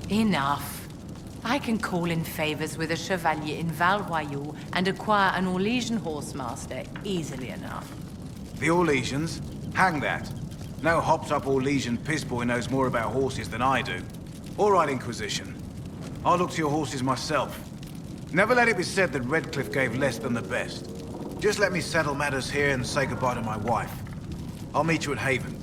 Enough. I can call in favors with a chevalier in Val Royeaux and acquire an Orlesian horsemaster easily enough. The Orlesians? Hang that. No hopped-up Orlesian pissboy knows more about horses than I do. All right, Inquisition. I'll look to your horses myself. Never let it be said that Redcliffe gave less than the best. Just let me settle matters here and say goodbye to my wife. I'll meet you at Haven.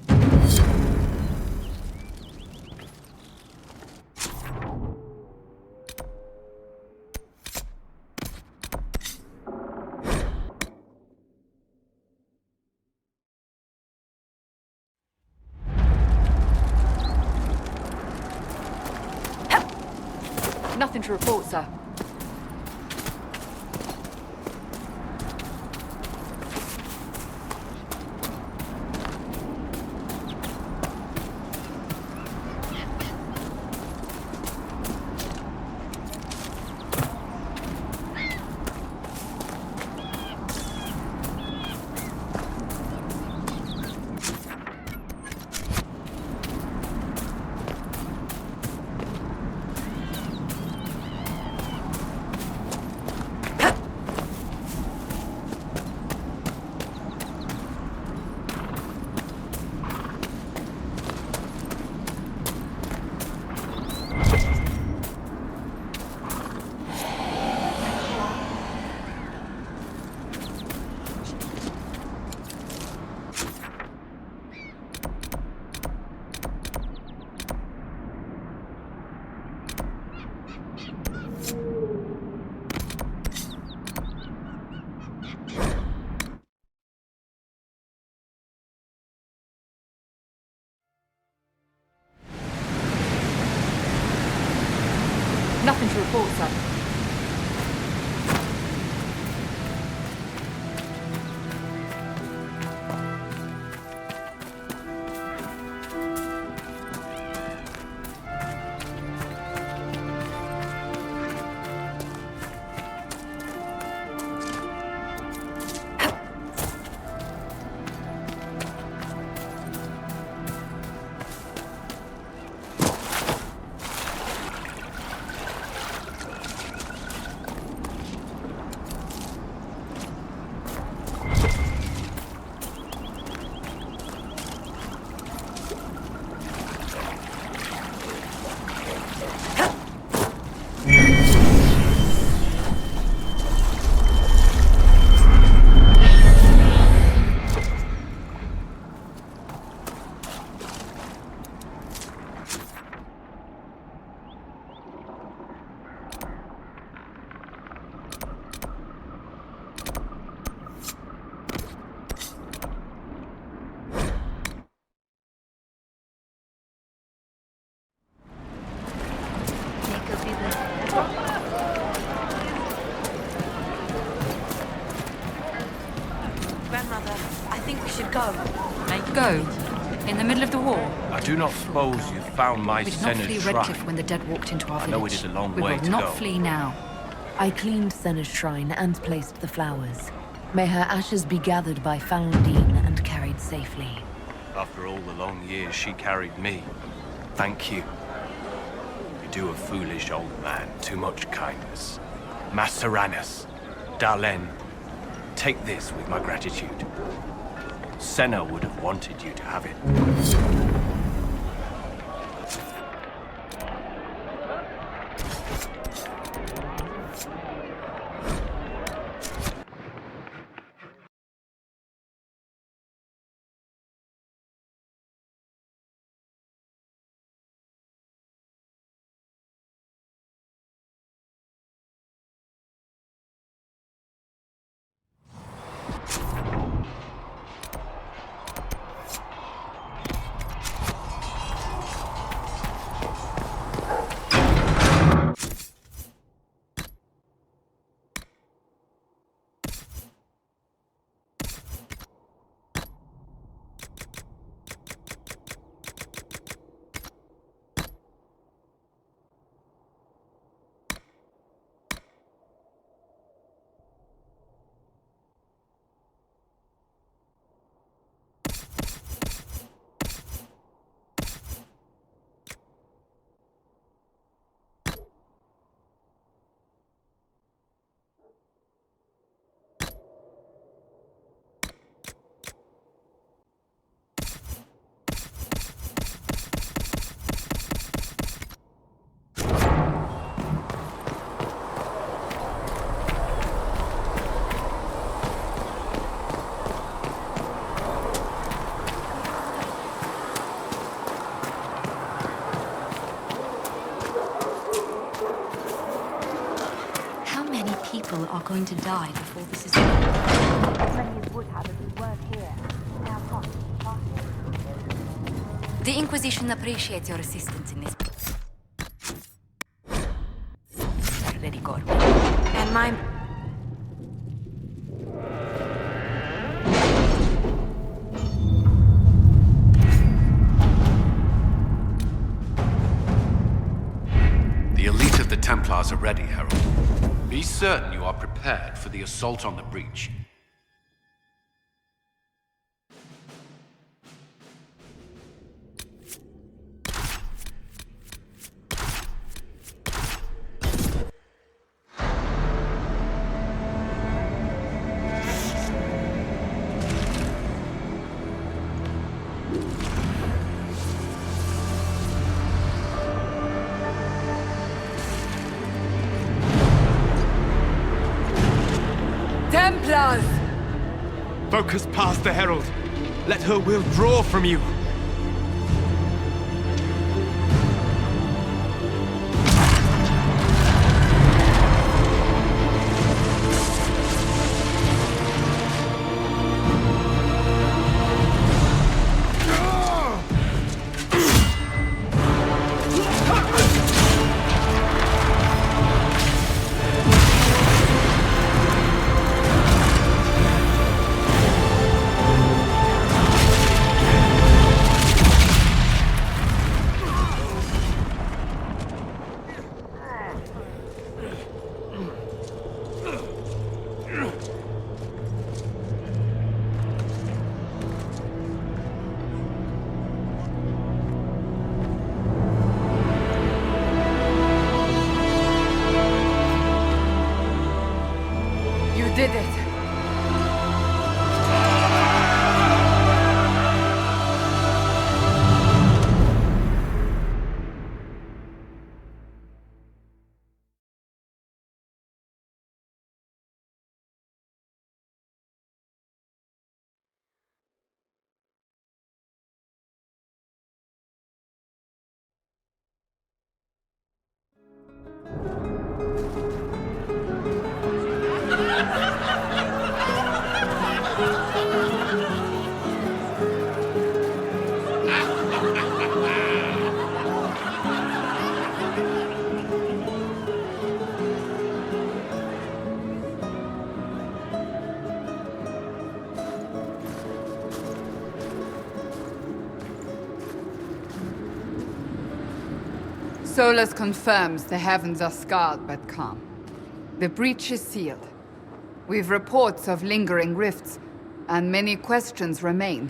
Nothing to report, sir. Nothing to report, sir. Grandmother, I think we should go. Go? In the middle of the war? I do not suppose you found my We did not Senna's flee shrine. Redcliffe when the dead walked into our I village. know it is a long we way will to not go. flee now. I cleaned Senna's shrine and placed the flowers. May her ashes be gathered by Foundine and carried safely. After all the long years she carried me, thank you. You do a foolish old man too much kindness. Masteranus, Darlen, take this with my gratitude. Senna would have wanted you to have it. are going to die before this is over. Many as would have if we weren't here. Now costs far. The Inquisition appreciates your assistance in this. Ready, Corbin. And my... The elite of the Templars are ready, Herald. Be certain you are prepared for the assault on the breach. Templars! Focus past the Herald. Let her will draw from you. Did it. Solus confirms the heavens are scarred but calm. The breach is sealed. We've reports of lingering rifts, and many questions remain.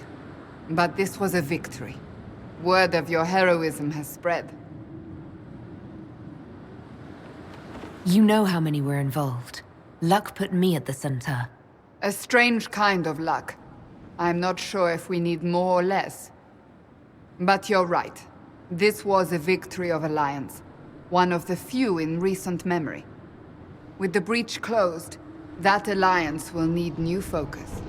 But this was a victory. Word of your heroism has spread. You know how many were involved. Luck put me at the center. A strange kind of luck. I'm not sure if we need more or less. But you're right. This was a victory of Alliance. One of the few in recent memory. With the breach closed, that alliance will need new focus.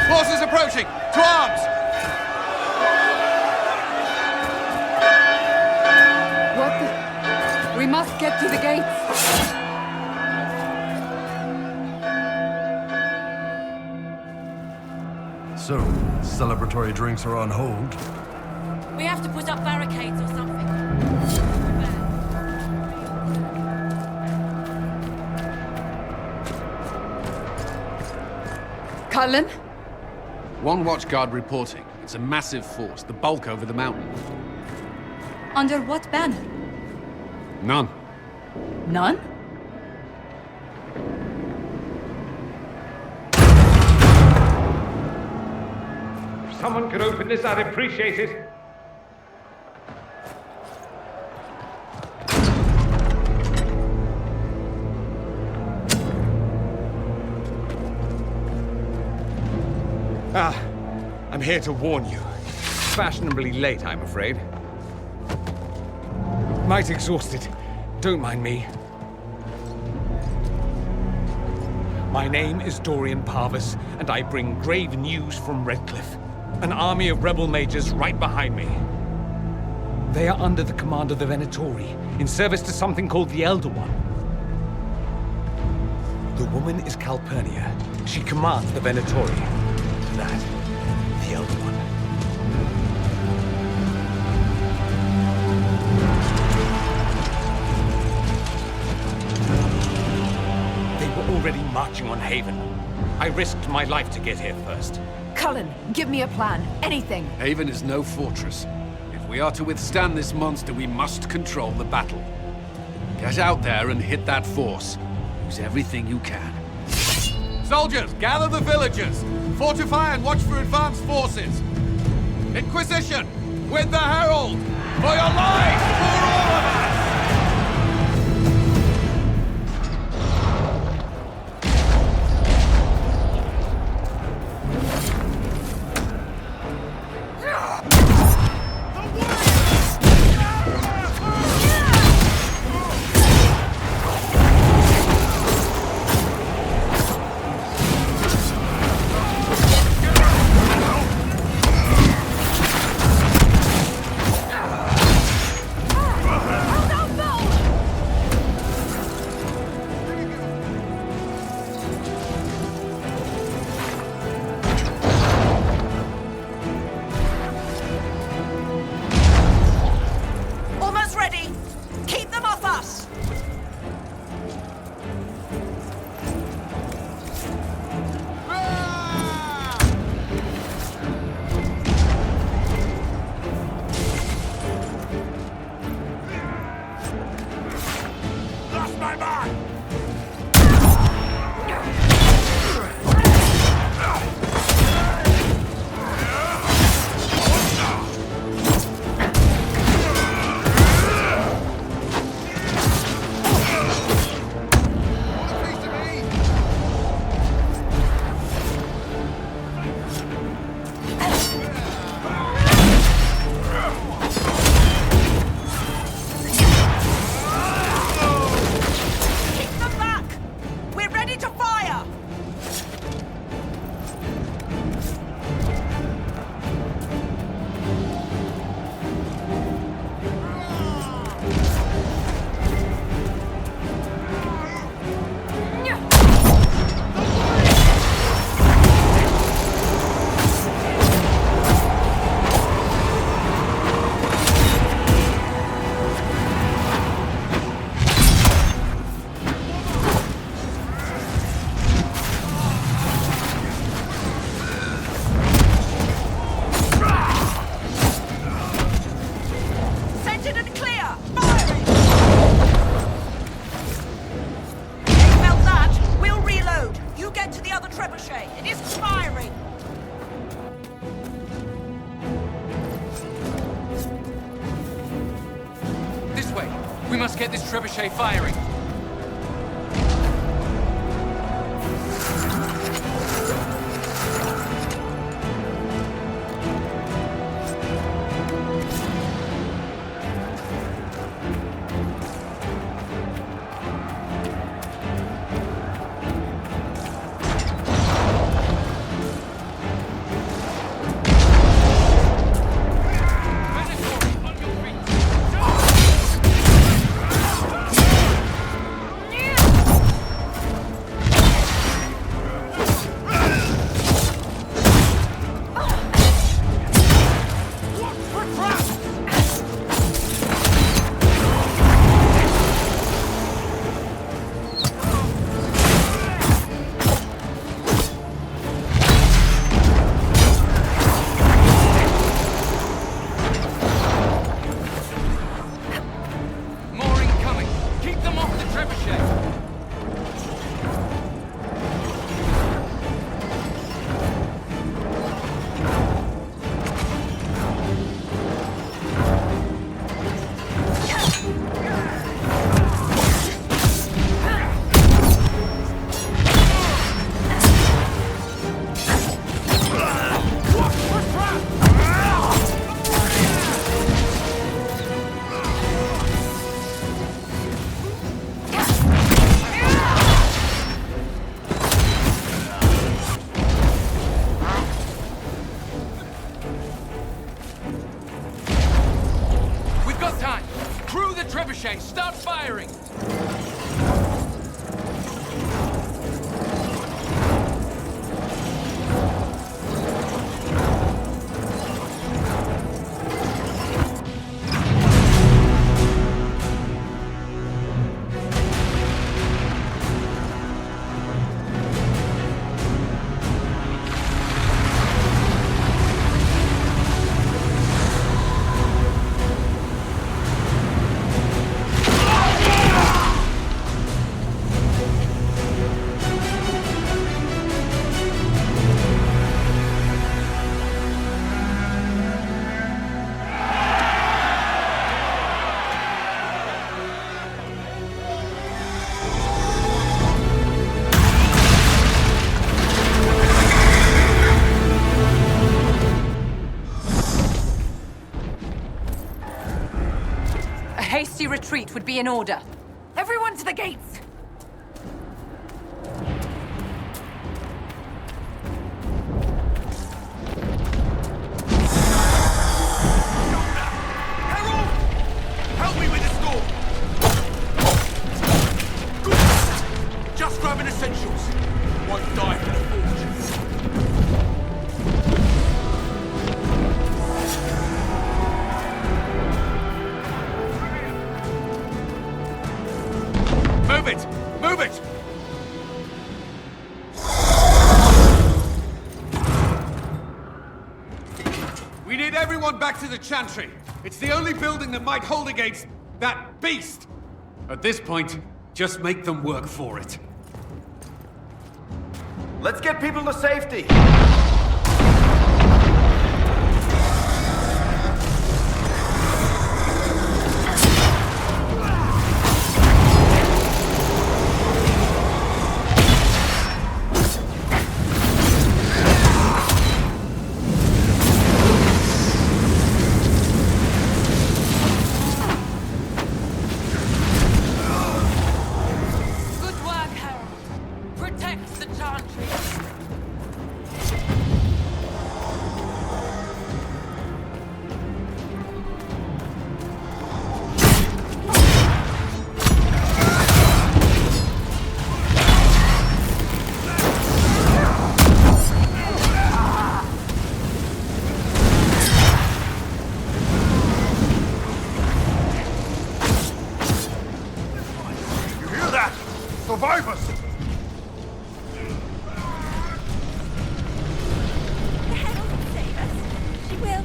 Forces approaching! To arms! What the... We must get to the gates! So, celebratory drinks are on hold. We have to put up barricades or something. Cullen? One watchguard reporting. It's a massive force, the bulk over the mountain. Under what banner? None. None? If someone could open this, I'd appreciate it. I'm here to warn you. Fashionably late, I'm afraid. Might exhausted. Don't mind me. My name is Dorian Parvis, and I bring grave news from Redcliffe. An army of rebel mages right behind me. They are under the command of the Venatori, in service to something called the Elder One. The woman is Calpurnia. She commands the Venatori. That, the Elder One. They were already marching on Haven. I risked my life to get here first. Cullen, give me a plan. Anything. Haven is no fortress. If we are to withstand this monster, we must control the battle. Get out there and hit that force. Use everything you can. Soldiers, gather the villagers! Fortify and watch for advanced forces! Inquisition, with the Herald! For your lives! For all of us! We must get this trebuchet firing. trebuchet! Start firing! Hasty retreat would be in order. Everyone to the gates! Help me with this door! Just grabbing essentials. Won't die for the forge. Move it! Move it! We need everyone back to the Chantry. It's the only building that might hold against that beast. At this point, just make them work for it. Let's get people to safety! Survivors! She will.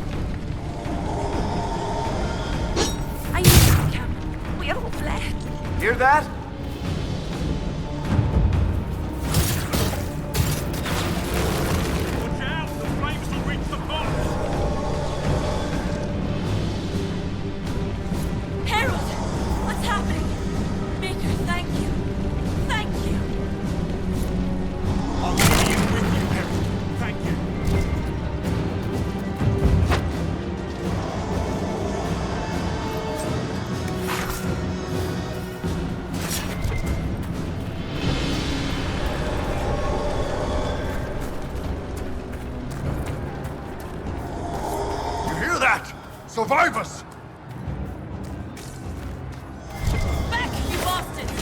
I need to camp. We are all left. Hear that? Watch out! The flames will reach the box! Harold! What's happening? Maker, thank you. Thank you. I'll be with you, Harold. Thank you. You hear that? Survivors! Back, you bastards!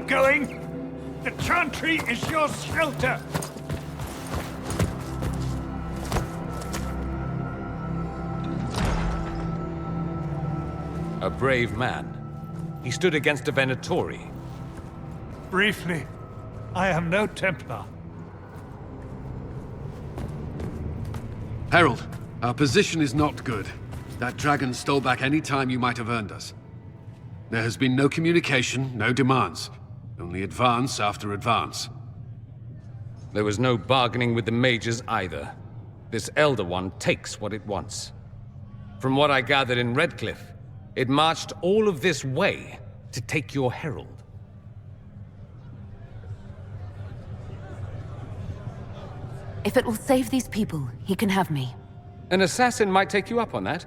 not going. The chantry is your shelter. A brave man. He stood against a Venatori. Briefly, I am no Templar. Herald, our position is not good. That dragon stole back any time you might have earned us. There has been no communication, no demands. Only advance after advance. There was no bargaining with the mages either. This Elder One takes what it wants. From what I gathered in Redcliffe, it marched all of this way to take your herald. If it will save these people, he can have me. An assassin might take you up on that,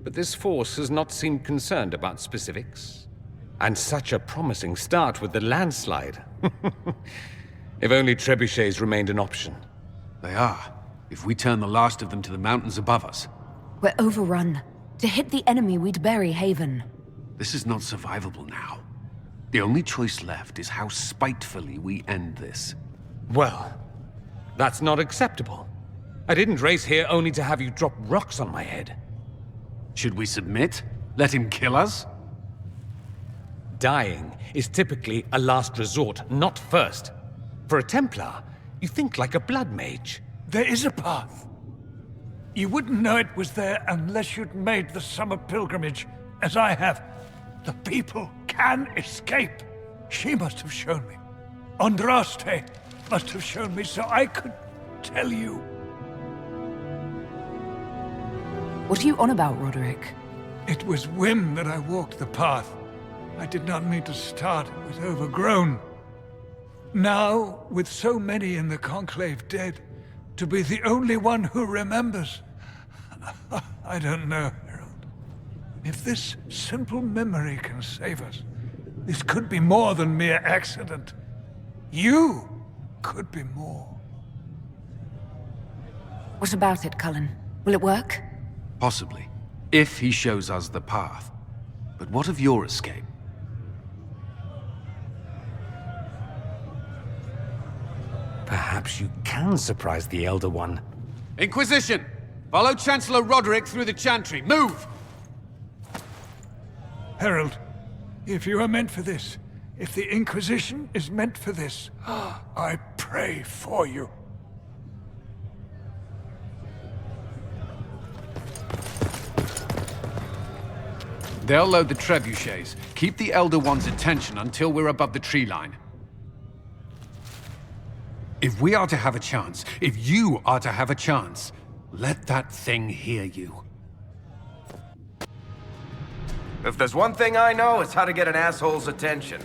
but this force has not seemed concerned about specifics. And such a promising start with the landslide. If only trebuchets remained an option. They are, if we turn the last of them to the mountains above us. We're overrun. To hit the enemy, we'd bury Haven. This is not survivable now. The only choice left is how spitefully we end this. Well, that's not acceptable. I didn't race here only to have you drop rocks on my head. Should we submit? Let him kill us? Dying is typically a last resort, not first. For a Templar, you think like a blood mage. There is a path. You wouldn't know it was there unless you'd made the summer pilgrimage, as I have. The people can escape. She must have shown me. Andraste must have shown me so I could tell you. What are you on about, Roderick? It was whim that I walked the path. I did not mean to start. It was overgrown. Now, with so many in the Conclave dead, to be the only one who remembers. I don't know, Herald. If this simple memory can save us, this could be more than mere accident. You could be more. What about it, Cullen? Will it work? Possibly, if he shows us the path. But what of your escape? Perhaps you can surprise the Elder One. Inquisition! Follow Chancellor Roderick through the Chantry. Move! Herald, if you are meant for this, if the Inquisition is meant for this, I pray for you. They'll load the trebuchets. Keep the Elder One's attention until we're above the tree line. If we are to have a chance, if you are to have a chance, let that thing hear you. If there's one thing I know, it's how to get an asshole's attention.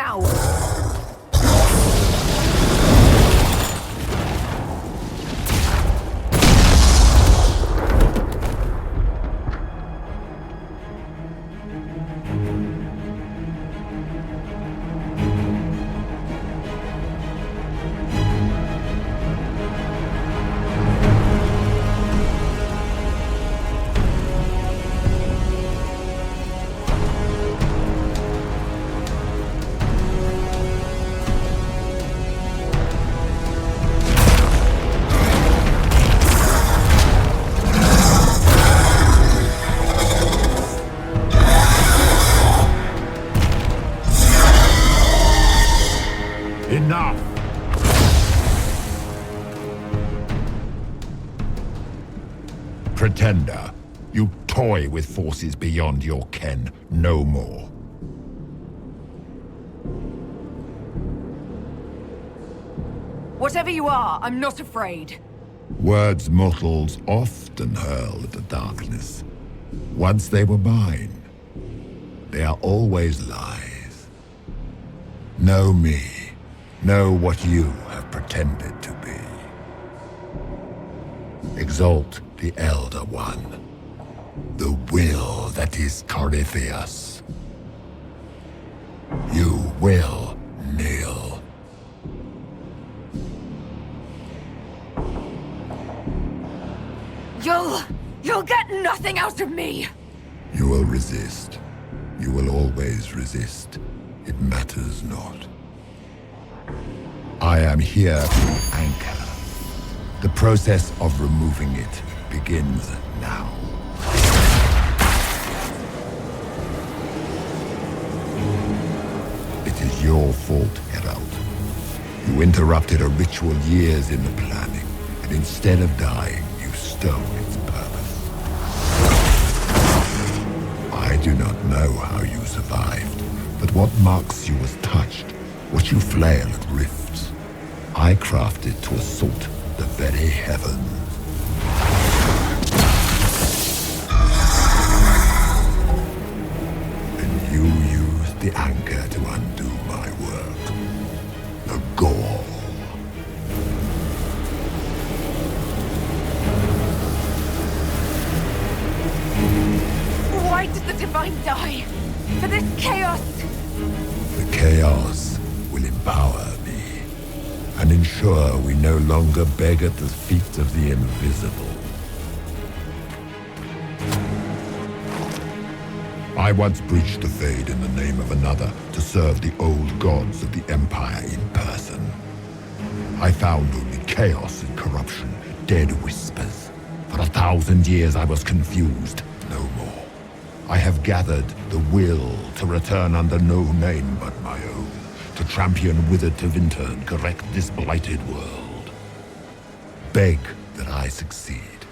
now! Enough! Pretender, you toy with forces beyond your ken, no more. Whatever you are, I'm not afraid. Words mortals often hurl at the darkness. Once they were mine, they are always lies. Know me. Know what you have pretended to be. Exalt the Elder One. The will that is Corypheus. You will kneel. You'll get nothing out of me! You will resist. You will always resist. It matters not. I am here to anchor. The process of removing it begins now. It is your fault, Herald. You interrupted a ritual years in the planning, and instead of dying, you stole its purpose. I do not know how you survived, but what marks you as touched, what you flail at rifts, I crafted to assault the very heavens. And you used the anchor to undo my work. The gall. Why did the Divine die? For this chaos? The chaos will empower me and ensure we no longer beg at the feet of the invisible. I once breached the Fade in the name of another to serve the old gods of the Empire in person. I found only chaos and corruption, dead whispers. For 1,000 years I was confused, no more. I have gathered the will to return under no name but my own, to champion withered to winter and correct this blighted world. Beg that I succeed,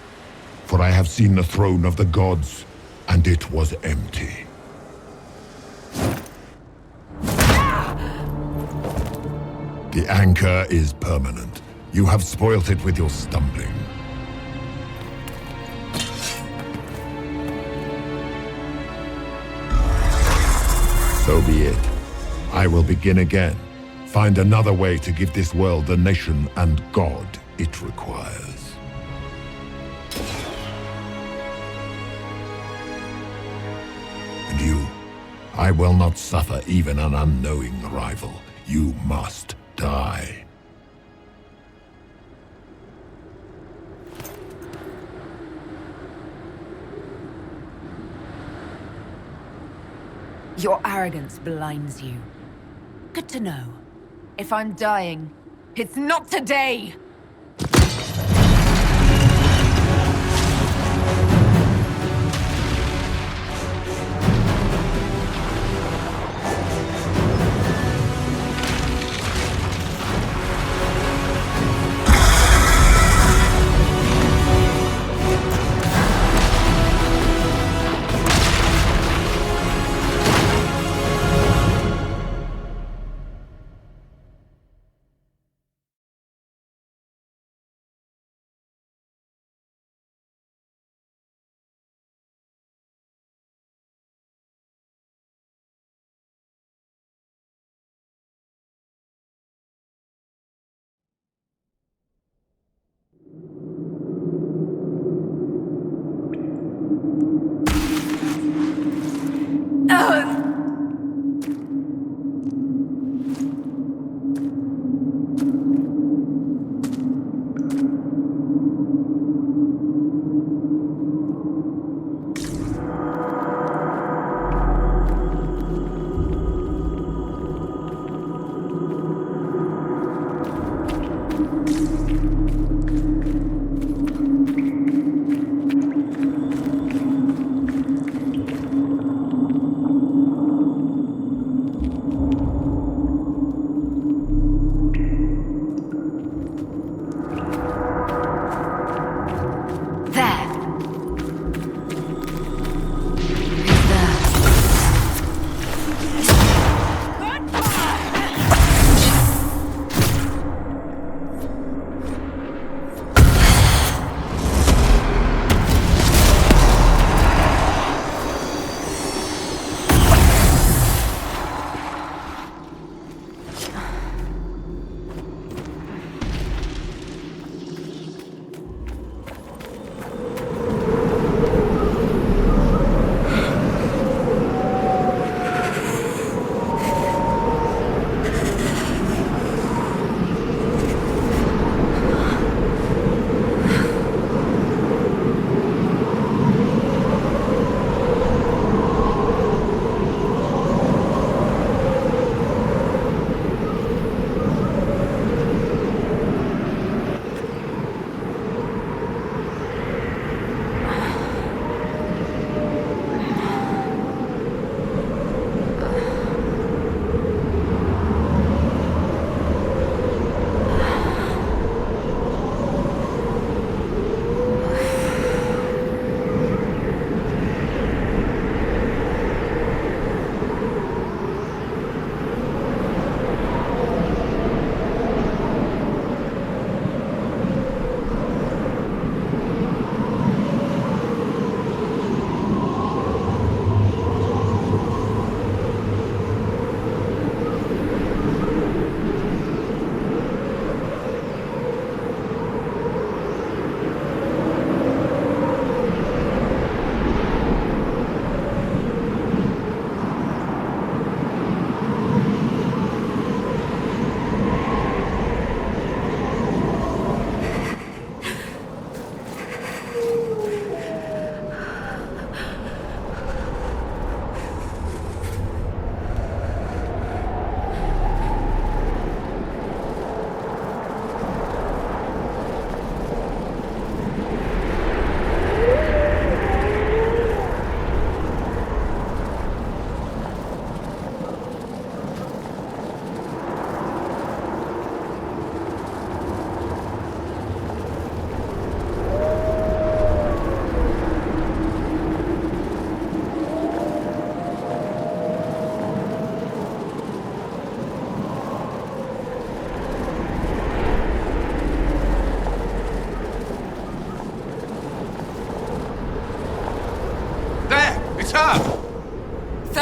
for I have seen the throne of the gods, and it was empty. The anchor is permanent. You have spoilt it with your stumbling. So be it. I will begin again. Find another way to give this world the nation and God it requires. And you, I will not suffer even an unknowing rival. You must die. Your arrogance blinds you. Good to know. If I'm dying, it's not today!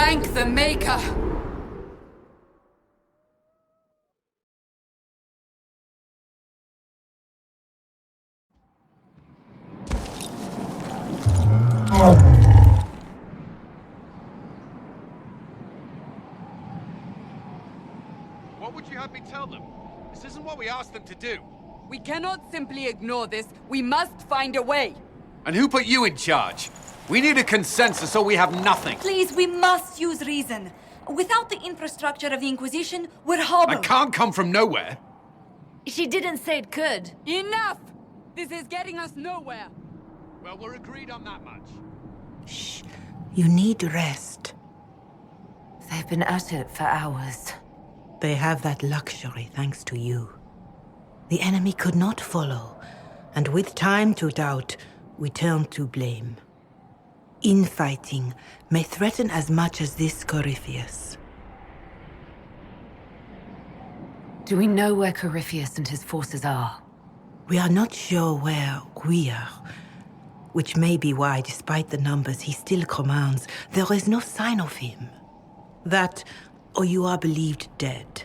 Thank the Maker! What would you have me tell them? This isn't what we asked them to do. We cannot simply ignore this. We must find a way. And who put you in charge? We need a consensus or we have nothing. Please, we must use reason. Without the infrastructure of the Inquisition, we're hobbled. It can't come from nowhere. She didn't say it could. Enough! This is getting us nowhere. Well, we're agreed on that much. Shh. You need rest. They've been at it for hours. They have that luxury thanks to you. The enemy could not follow, and with time to doubt, we turn to blame. Infighting may threaten as much as this Corypheus. Do we know where Corypheus and his forces are? We are not sure where we are, which may be why, despite the numbers he still commands, there is no sign of him. That, or you are believed dead.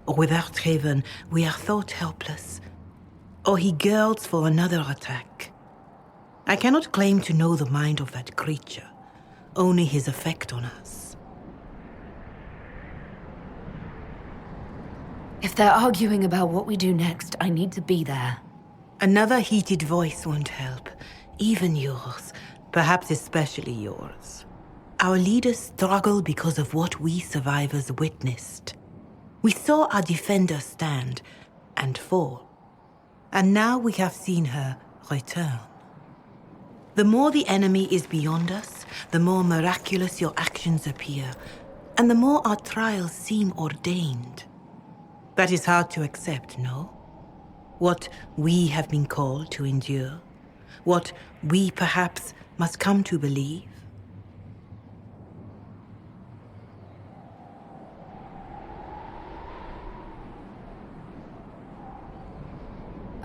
Or without Raven, we are thought helpless. Or he girds for another attack. I cannot claim to know the mind of that creature, only his effect on us. If they're arguing about what we do next, I need to be there. Another heated voice won't help. Even yours, perhaps especially yours. Our leaders struggle because of what we survivors witnessed. We saw our defenders stand and fall, And now we have seen her return. The more the enemy is beyond us, the more miraculous your actions appear, and the more our trials seem ordained. That is hard to accept, no? What we have been called to endure, what we perhaps must come to believe.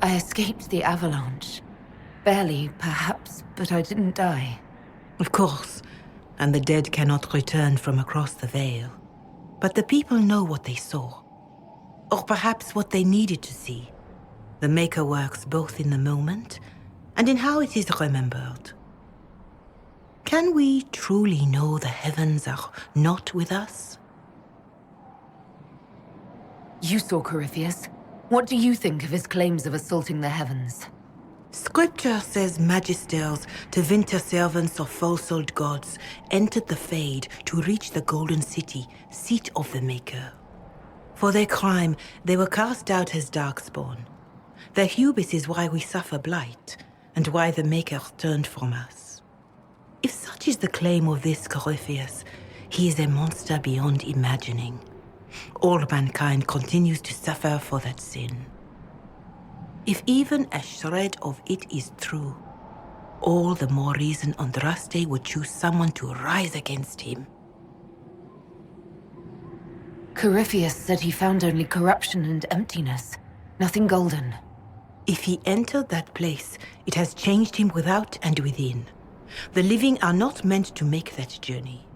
I escaped the avalanche. Barely, perhaps, but I didn't die. Of course, and the dead cannot return from across the veil. But the people know what they saw, or perhaps what they needed to see. The Maker works both in the moment and in how it is remembered. Can we truly know the heavens are not with us? You saw Corypheus. What do you think of his claims of assaulting the heavens? Scripture says magisters, Tevinter servants of false-old gods, entered the Fade to reach the Golden City, seat of the Maker. For their crime, they were cast out as darkspawn. Their hubris is why we suffer blight, and why the Maker turned from us. If such is the claim of this Corypheus, he is a monster beyond imagining. All mankind continues to suffer for that sin. If even a shred of it is true, all the more reason Andraste would choose someone to rise against him. Corypheus said he found only corruption and emptiness, nothing golden. If he entered that place, it has changed him without and within. The living are not meant to make that journey.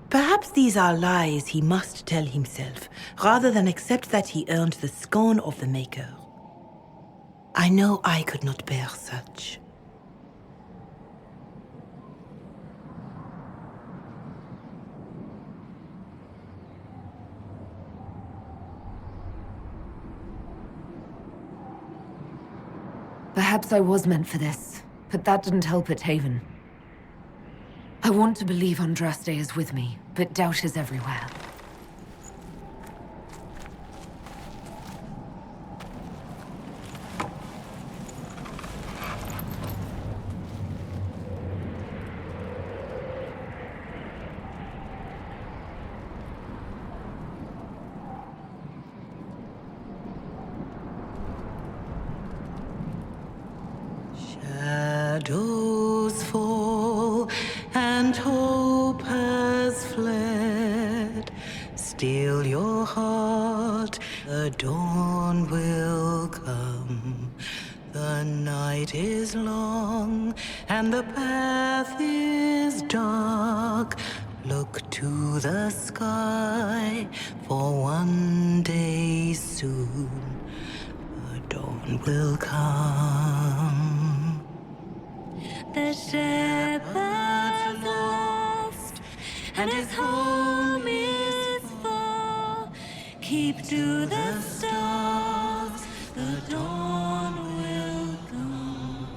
Perhaps these are lies he must tell himself, rather than accept that he earned the scorn of the Maker. I know I could not bear such. Perhaps I was meant for this, but that didn't help at Haven. I want to believe Andraste is with me, but doubt is everywhere. Shadows fall and hope has fled. Still your heart, the dawn will come. The night is long and the path is dark. Look to the sky, for one day soon the dawn will come. The shepherd's lost, and his home is far. Keep to the stars, the dawn will come.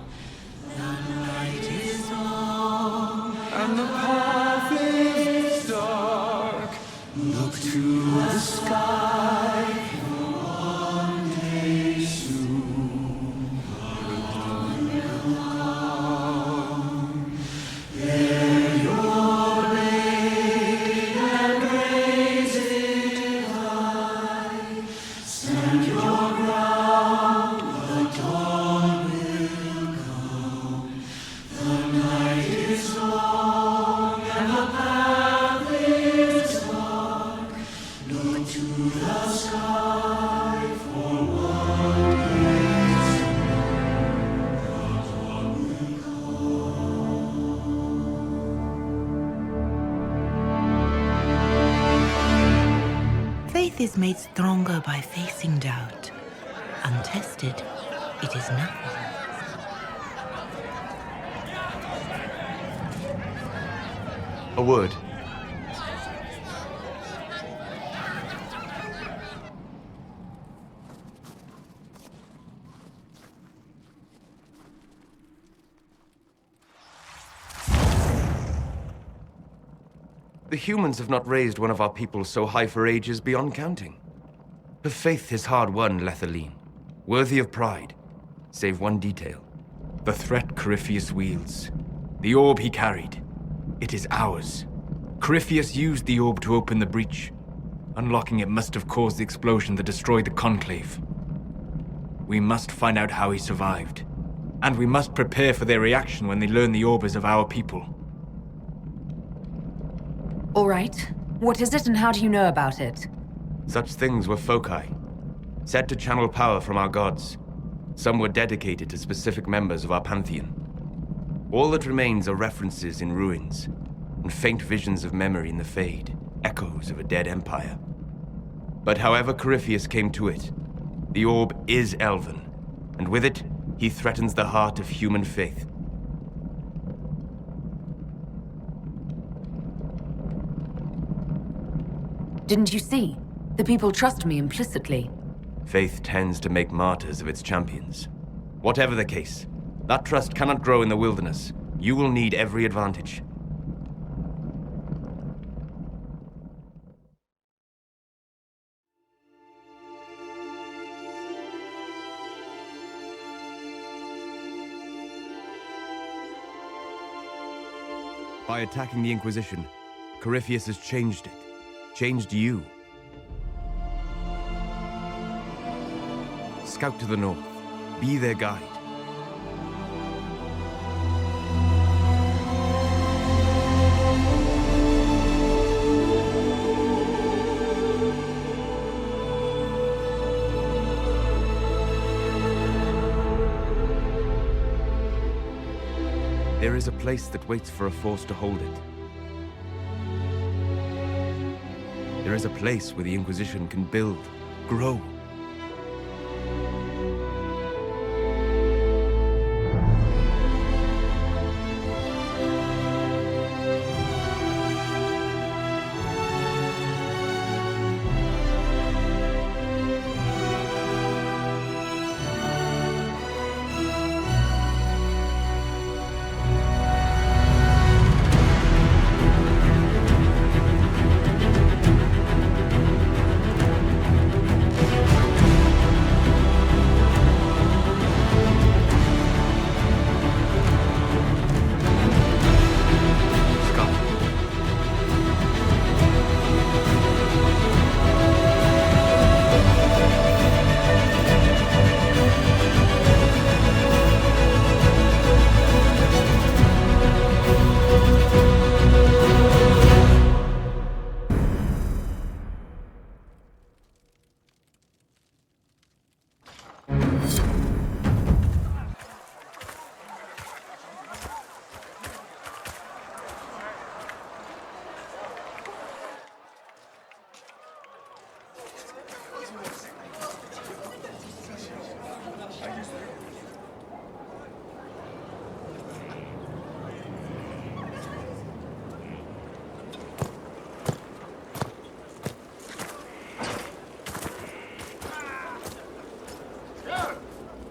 The night is long, and the path is dark. Look to the sky, for one day soon the dawn will come. Bear your blade and raise it high. Stand your ground, the dawn will come. The night is long and the path is dark. Look to the sky, for one day soon the dawn will come. Faith is made stronger by facing doubt. Untested, it is nothing. A word. The humans have not raised one of our people so high for ages beyond counting. Her faith is hard-won, Lethaline, worthy of pride. save one detail. The threat Corypheus wields. The orb he carried. It is ours. Corypheus used the orb to open the breach. Unlocking it must have caused the explosion that destroyed the Conclave. We must find out how he survived. And we must prepare for their reaction when they learn the orb is of our people. All right. What is it and how do you know about it? Such things were foci, said to channel power from our gods. Some were dedicated to specific members of our pantheon. All that remains are references in ruins, and faint visions of memory in the Fade, echoes of a dead empire. But however Corypheus came to it, the orb is elven, and with it, he threatens the heart of human faith. Didn't you see? The people trust me implicitly. Faith tends to make martyrs of its champions. Whatever the case, that trust cannot grow in the wilderness. You will need every advantage. By attacking the Inquisition, Corypheus has changed it. Changed you. Scout to the north. Be their guide. There is a place that waits for a force to hold it. There is a place where the Inquisition can build, grow.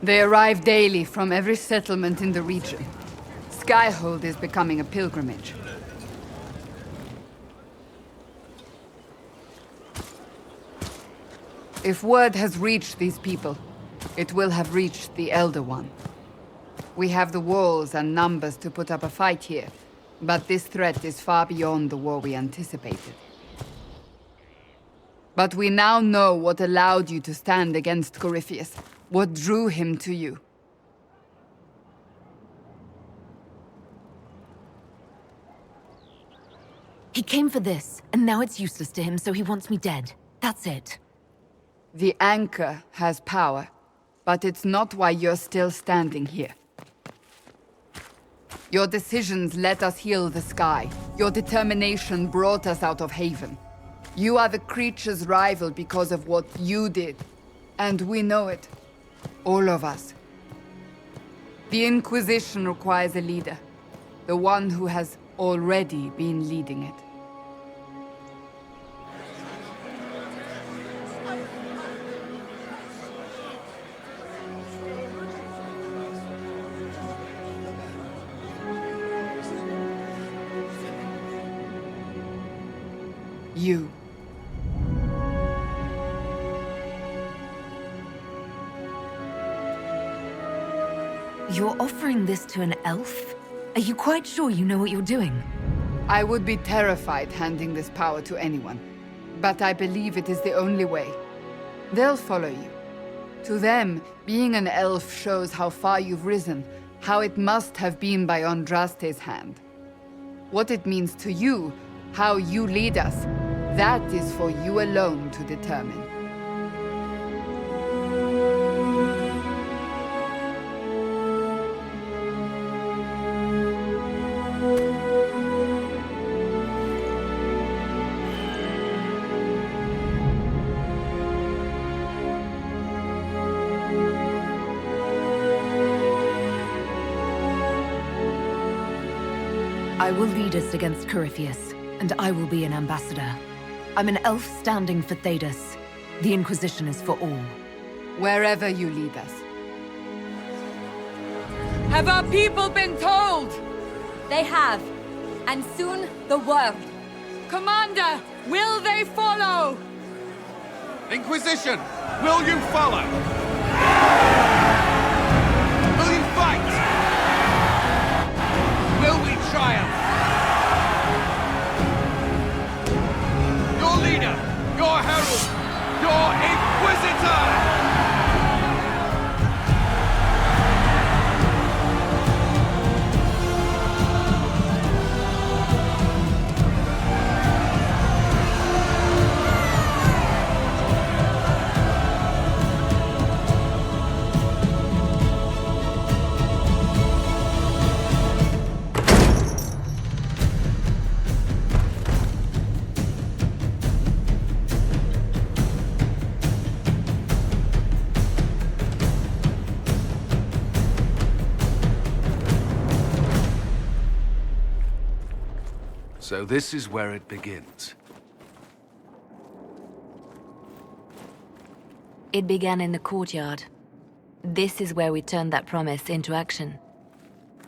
They arrive daily from every settlement in the region. Skyhold is becoming a pilgrimage. If word has reached these people, it will have reached the Elder One. We have the walls and numbers to put up a fight here, but this threat is far beyond the war we anticipated. But we now know what allowed you to stand against Corypheus, what drew him to you. He came for this, and now it's useless to him, so he wants me dead. That's it. The anchor has power, but it's not why you're still standing here. Your decisions let us heal the sky. Your determination brought us out of Haven. You are the creature's rival because of what you did. And we know it. All of us. The Inquisition requires a leader. The one who has already been leading it. You. You're offering this to an elf? Are you quite sure you know what you're doing? I would be terrified handing this power to anyone, but I believe it is the only way. They'll follow you. To them, being an elf shows how far you've risen, how it must have been by Andraste's hand. What it means to you, how you lead us, that is for you alone to determine. I will lead us against Corypheus, and I will be an ambassador. I'm an elf standing for Thedas. The Inquisition is for all. Wherever you lead us. Have our people been told? They have. And soon, the world. Commander, will they follow? Inquisition, will you follow? Will you fight? Will we triumph? Your leader, your herald, your Inquisitor! So this is where it begins. It began in the courtyard. This is where we turned that promise into action.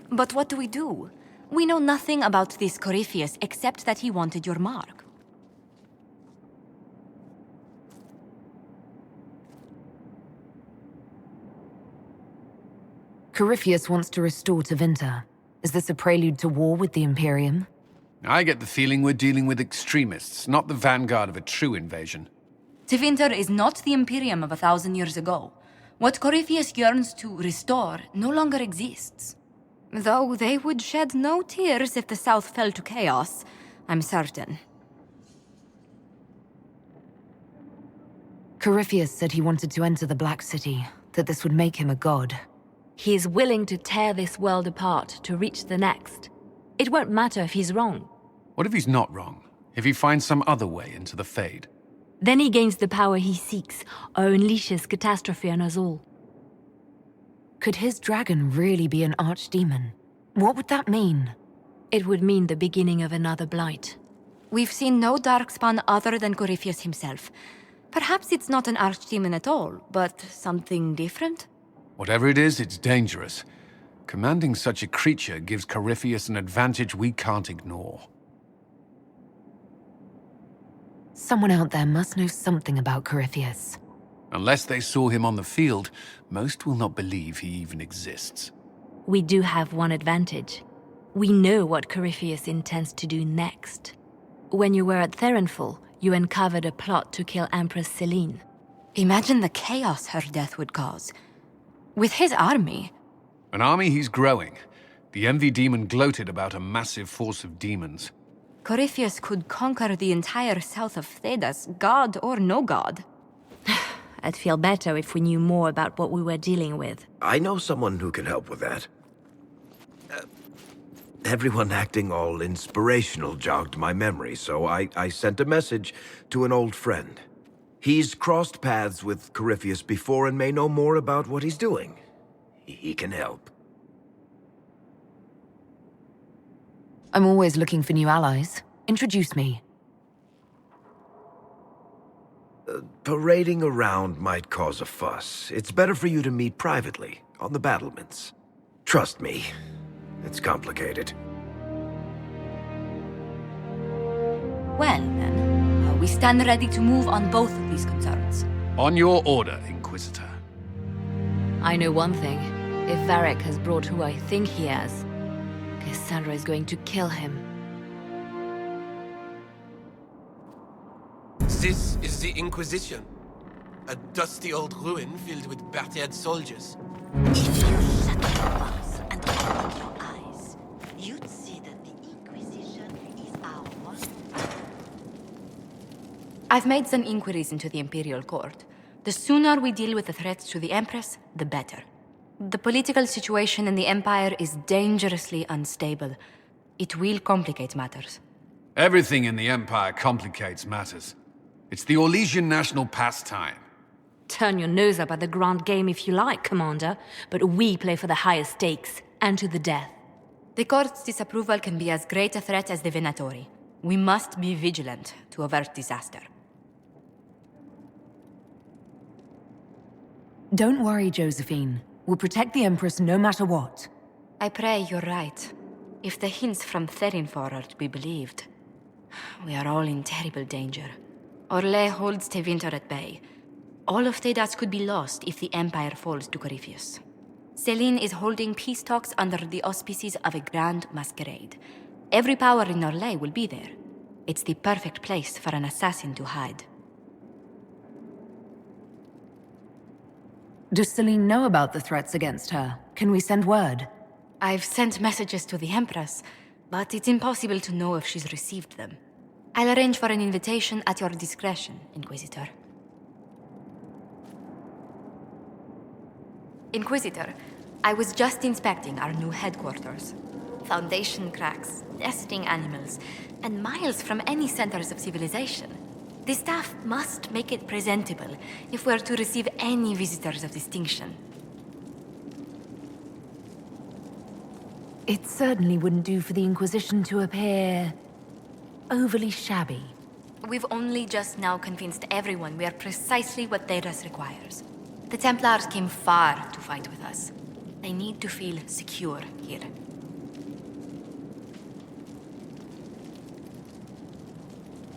But what do we do? We know nothing about this Corypheus except that he wanted your mark. Corypheus wants to restore Tevinter. Is this a prelude to war with the Imperium? I get the feeling we're dealing with extremists, not the vanguard of a true invasion. Tevinter is not the Imperium of 1,000 years ago. What Corypheus yearns to restore no longer exists. Though they would shed no tears if the South fell to chaos, I'm certain. Corypheus said he wanted to enter the Black City, that this would make him a god. He is willing to tear this world apart to reach the next. It won't matter if he's wrong. What if he's not wrong? If he finds some other way into the Fade? Then he gains the power he seeks, or unleashes catastrophe on us all. Could his dragon really be an archdemon? What would that mean? It would mean the beginning of another blight. We've seen no darkspawn other than Corypheus himself. Perhaps it's not an archdemon at all, but something different? Whatever it is, it's dangerous. Commanding such a creature gives Corypheus an advantage we can't ignore. Someone out there must know something about Corypheus. Unless they saw him on the field, most will not believe he even exists. We do have one advantage. We know what Corypheus intends to do next. When you were at Therenfall, you uncovered a plot to kill Empress Selene. Imagine the chaos her death would cause. With his army. An army he's growing. The Envy Demon gloated about a massive force of demons. Corypheus could conquer the entire south of Thedas, god or no god. I'd feel better if we knew more about what we were dealing with. I know someone who can help with that. Everyone acting all inspirational jogged my memory, so I sent a message to an old friend. He's crossed paths with Corypheus before and may know more about what he's doing. He can help. I'm always looking for new allies. Introduce me. Parading around might cause a fuss. It's better for you to meet privately, on the battlements. Trust me, it's complicated. Well, then, we stand ready to move on both of these concerns. On your order, Inquisitor. I know one thing. If Varric has brought who I think he has, Cassandra is going to kill him. This is the Inquisition. A dusty old ruin filled with battered soldiers. If you shut your mouth and open your eyes, you'd see that the Inquisition is our one. I've made some inquiries into the Imperial Court. The sooner we deal with the threats to the Empress, the better. The political situation in the Empire is dangerously unstable. It will complicate matters. Everything in the Empire complicates matters. It's the Orlesian national pastime. Turn your nose up at the grand game if you like, Commander, but we play for the highest stakes, and to the death. The Court's disapproval can be as great a threat as the Venatori. We must be vigilant to avert disaster. Don't worry, Josephine. We'll protect the Empress no matter what. I pray you're right. If the hints from Therinfor are to be believed, we are all in terrible danger. Orlais holds Tevinter at bay. All of Thedas could be lost if the Empire falls to Corypheus. Selene is holding peace talks under the auspices of a grand masquerade. Every power in Orlais will be there. It's the perfect place for an assassin to hide. Does Selene know about the threats against her? Can we send word? I've sent messages to the Empress, but it's impossible to know if she's received them. I'll arrange for an invitation at your discretion, Inquisitor. Inquisitor, I was just inspecting our new headquarters. Foundation cracks, nesting animals, and miles from any centers of civilization. The staff must make it presentable if we're to receive any visitors of distinction. It certainly wouldn't do for the Inquisition to appear overly shabby. We've only just now convinced everyone we are precisely what Thedas requires. The Templars came far to fight with us. They need to feel secure here.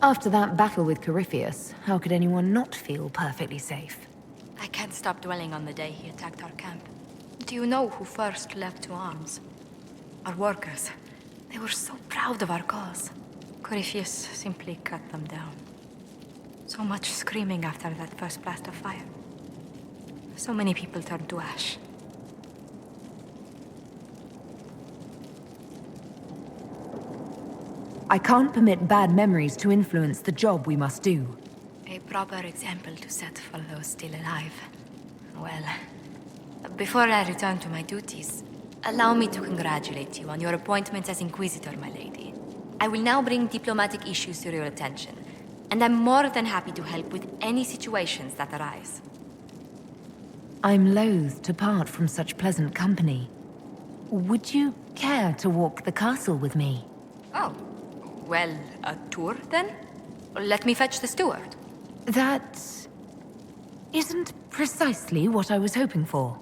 After that battle with Corypheus, how could anyone not feel perfectly safe? I can't stop dwelling on the day he attacked our camp. Do you know who first leapt to arms? Our workers. They were so proud of our cause. Corypheus simply cut them down. So much screaming after that first blast of fire. So many people turned to ash. I can't permit bad memories to influence the job we must do. A proper example to set for those still alive. Well, before I return to my duties, allow me to congratulate you on your appointment as Inquisitor, my lady. I will now bring diplomatic issues to your attention, and I'm more than happy to help with any situations that arise. I'm loath to part from such pleasant company. Would you care to walk the castle with me? Oh, well, a tour then? Let me fetch the steward. That isn't precisely what I was hoping for.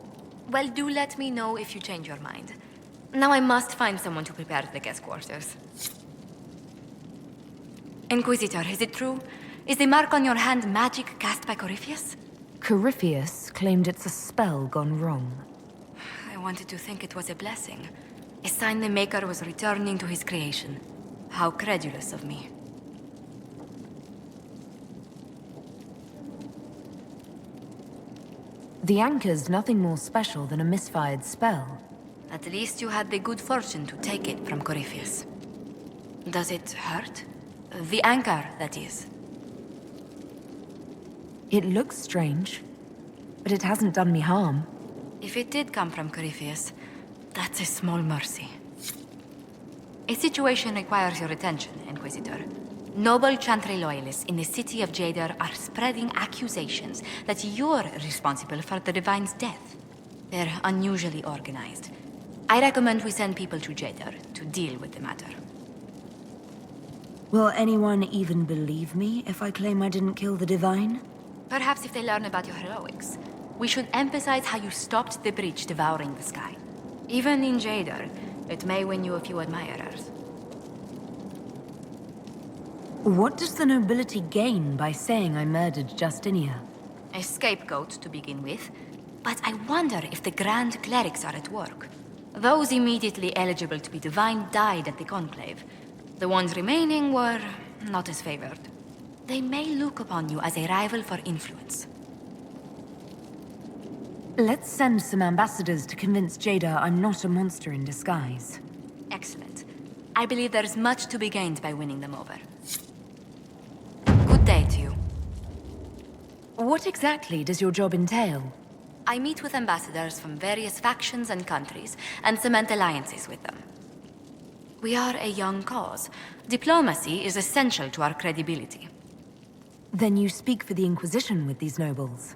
Well, do let me know if you change your mind. Now I must find someone to prepare the guest quarters. Inquisitor, is it true? Is the mark on your hand magic cast by Corypheus? Corypheus claimed it's a spell gone wrong. I wanted to think it was a blessing. A sign the Maker was returning to his creation. How credulous of me. The anchor's nothing more special than a misfired spell. At least you had the good fortune to take it from Corypheus. Does it hurt? The anchor, that is. It looks strange, but it hasn't done me harm. If it did come from Corypheus, that's a small mercy. A situation requires your attention, Inquisitor. Noble Chantry loyalists in the city of Jadar are spreading accusations that you're responsible for the Divine's death. They're unusually organized. I recommend we send people to Jadar to deal with the matter. Will anyone even believe me if I claim I didn't kill the Divine? Perhaps if they learn about your heroics. We should emphasize how you stopped the breach devouring the sky. Even in Jadar, it may win you a few admirers. What does the nobility gain by saying I murdered Justinia? A scapegoat, to begin with. But I wonder if the Grand Clerics are at work. Those immediately eligible to be divine died at the Conclave. The ones remaining were not as favored. They may look upon you as a rival for influence. Let's send some ambassadors to convince Jada I'm not a monster in disguise. Excellent. I believe there's much to be gained by winning them over. Good day to you. What exactly does your job entail? I meet with ambassadors from various factions and countries and cement alliances with them. We are a young cause. Diplomacy is essential to our credibility. Then you speak for the Inquisition with these nobles.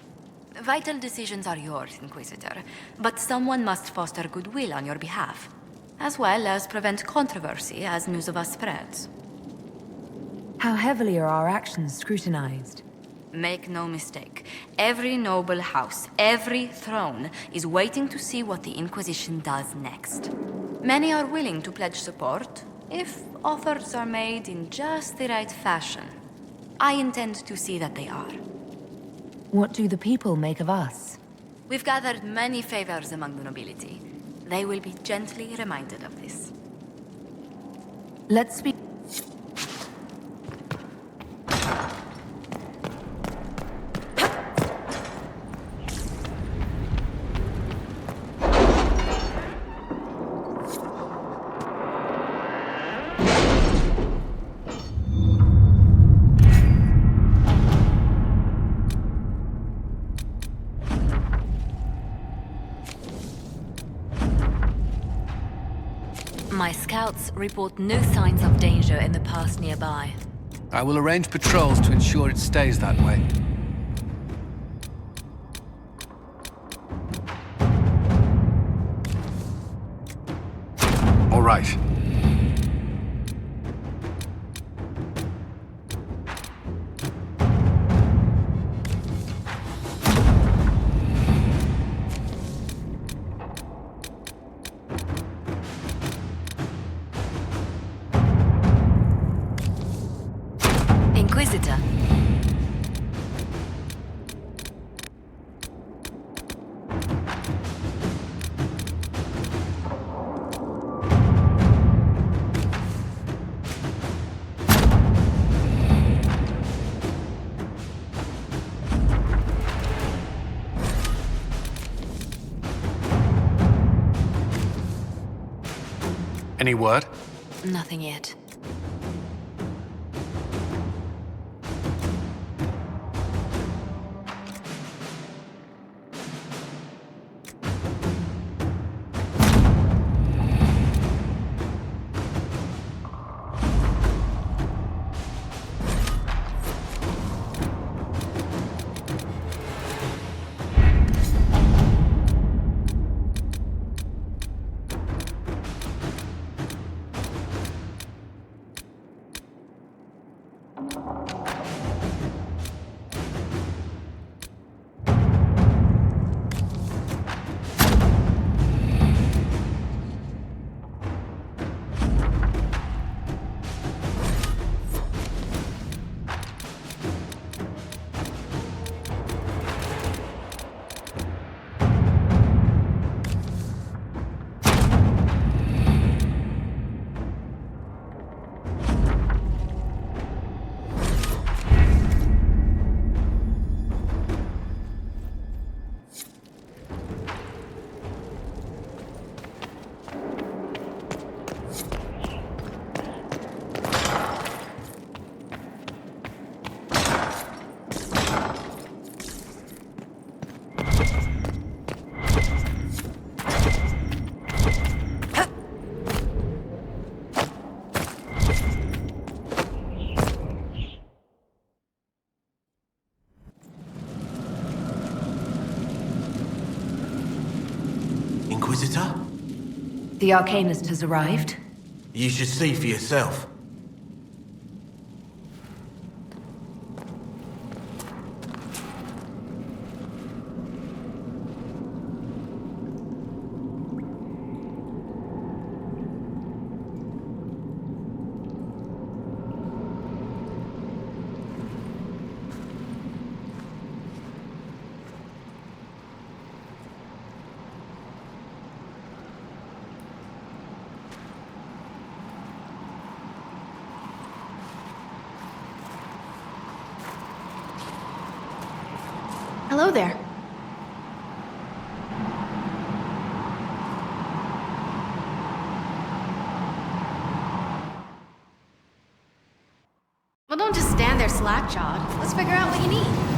Vital decisions are yours, Inquisitor, but someone must foster goodwill on your behalf, as well as prevent controversy as news of us spreads. How heavily are our actions scrutinized? Make no mistake, every noble house, every throne is waiting to see what the Inquisition does next. Many are willing to pledge support, if offers are made in just the right fashion. I intend to see that they are. What do the people make of us? We've gathered many favors among the nobility. They will be gently reminded of this. Let's speak. My scouts report no signs of danger in the pass nearby. I will arrange patrols to ensure it stays that way. All right. Inquisitor. Any word? Nothing yet. Inquisitor? The Arcanist has arrived. You should see for yourself. Hello there. Well, don't just stand there slack-jawed. Let's figure out what you need.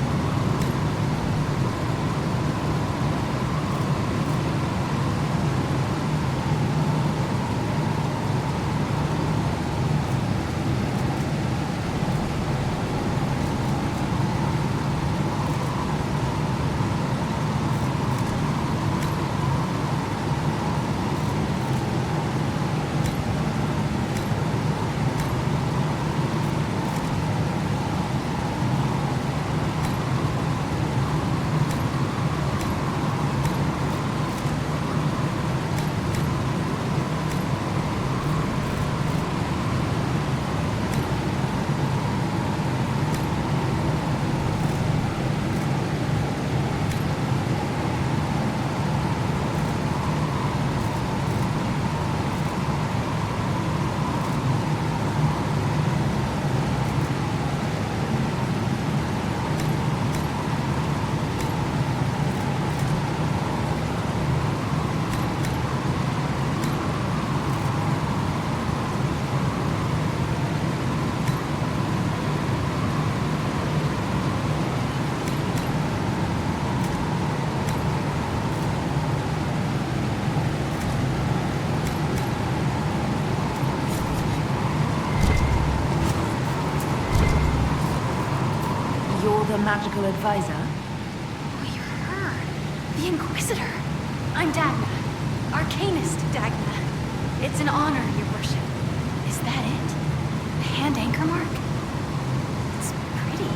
The magical advisor? Oh, you're her. The Inquisitor. I'm Dagna. Arcanist Dagna. It's an honor, your worship. Is that it? The hand anchor mark? It's pretty.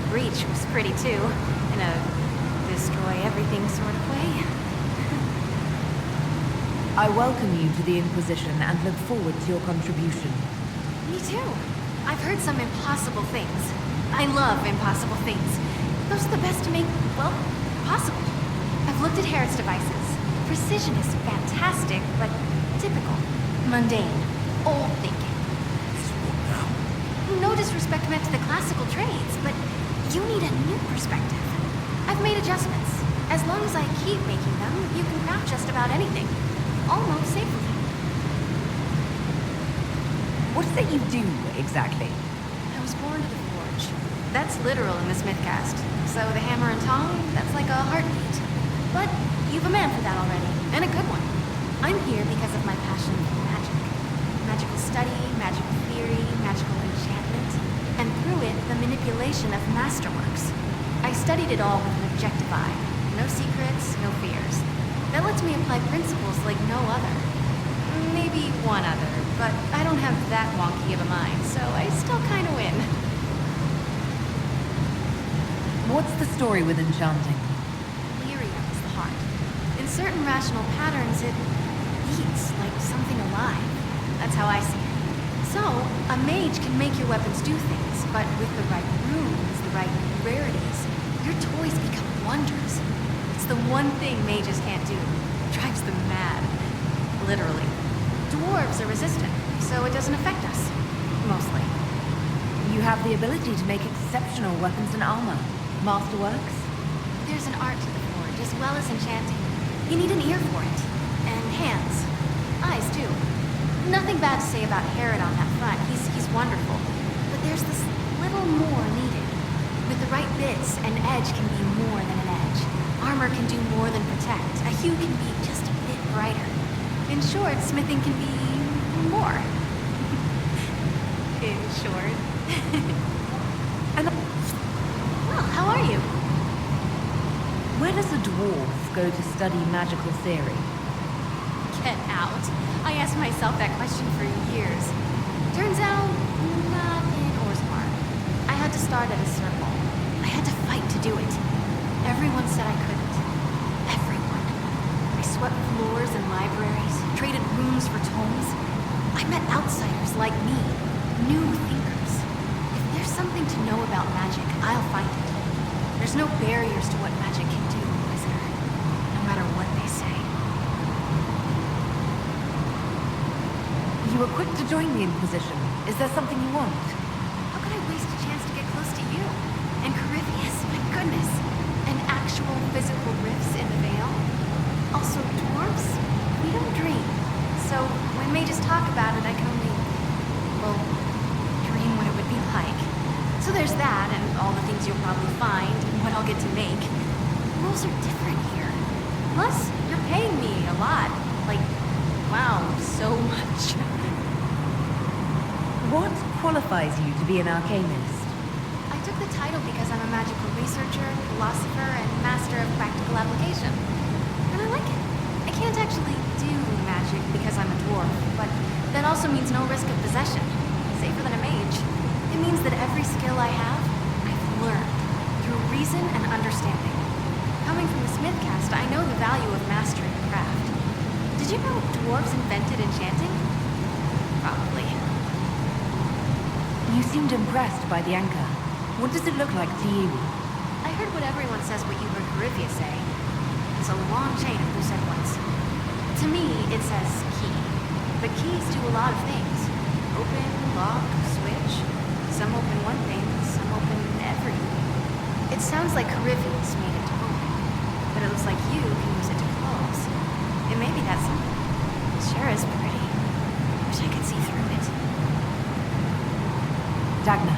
Breach was pretty too. In a destroy everything sort of way. I welcome you to the Inquisition and look forward to your contribution. Me too. I've heard some impossible things. I love impossible things. Those are the best to make, well, possible. I've looked at Herod's devices. Precision is fantastic, but typical. Mundane. Old thinking. No disrespect meant to the classical trades, but you need a new perspective. I've made adjustments. As long as I keep making them, you can craft just about anything. Almost safely. What is it you do, exactly? I was born to the forge. That's literal in this mythcast. So the hammer and tong, that's like a heartbeat. But you've a man for that already, and a good one. I'm here because of my passion for magic. Magical study, magical theory, magical enchantment, and through it, the manipulation of masterworks. I studied it all with an objective eye. No secrets, no fears. That lets me apply principles like no other. Maybe one other, but I don't have that wonky of a mind, so I still kind of win. What's the story with enchanting? Lyria is the heart. In certain rational patterns, it beats like something alive. That's how I see it. So, a mage can make your weapons do things, but with the right runes, the right rarities, your toys become wonders. It's the one thing mages can't do. It drives them mad. Literally. Dwarves are resistant, so it doesn't affect us. Mostly. You have the ability to make exceptional weapons and armor. Masterworks? There's an art to the forge, as well as enchanting. You need an ear for it. And hands. Eyes, too. Nothing bad to say about Herod on that front. He's wonderful. But there's this little more needed. With the right bits, an edge can be more than an edge. Armor can do more than protect. A hue can be just a bit brighter. In short, smithing can be more. In short. Well, how are you? Where does a dwarf go to study magical theory? Get out. I asked myself that question for years. Turns out, not in Orzammar. I had to start at a circle. I had to fight to do it. Everyone said I couldn't. Everyone. I swept floors and libraries, traded rooms for tomes. I met outsiders like me, new thinkers. If there's something to know about magic, I'll find it. There's no barriers to what magic can do, Inquisitor. No matter what they say. You were quick to join the Inquisition. Is there something you want? How could I waste a chance to get close to you? And Corypheus, my goodness. probably find and what I'll get to make. Rules are different here. Plus, you're paying me a lot. Like, wow, so much. What qualifies you to be an arcanist? I took the title because I'm a magical researcher, philosopher, and master of practical application. And I like it. I can't actually do magic because I'm a dwarf, but that also means no risk of possession. Safer than a mage. It means that every skill I have, I've learned through reason and understanding. Coming from the smith caste, I know the value of mastering a craft. Did you know dwarves invented enchanting? Probably. You seemed impressed by the anchor. What does it look like to you? I heard what everyone says what you heard Coryphia say. It's a long chain of loose ends. To me, it says key. But keys do a lot of things. Open, lock, switch. Some open one thing, some open everything. It sounds like Coryphia's made it to open. But it looks like you can use it to close. It may be that simple. It sure is pretty. Wish I could see through it. Dagna,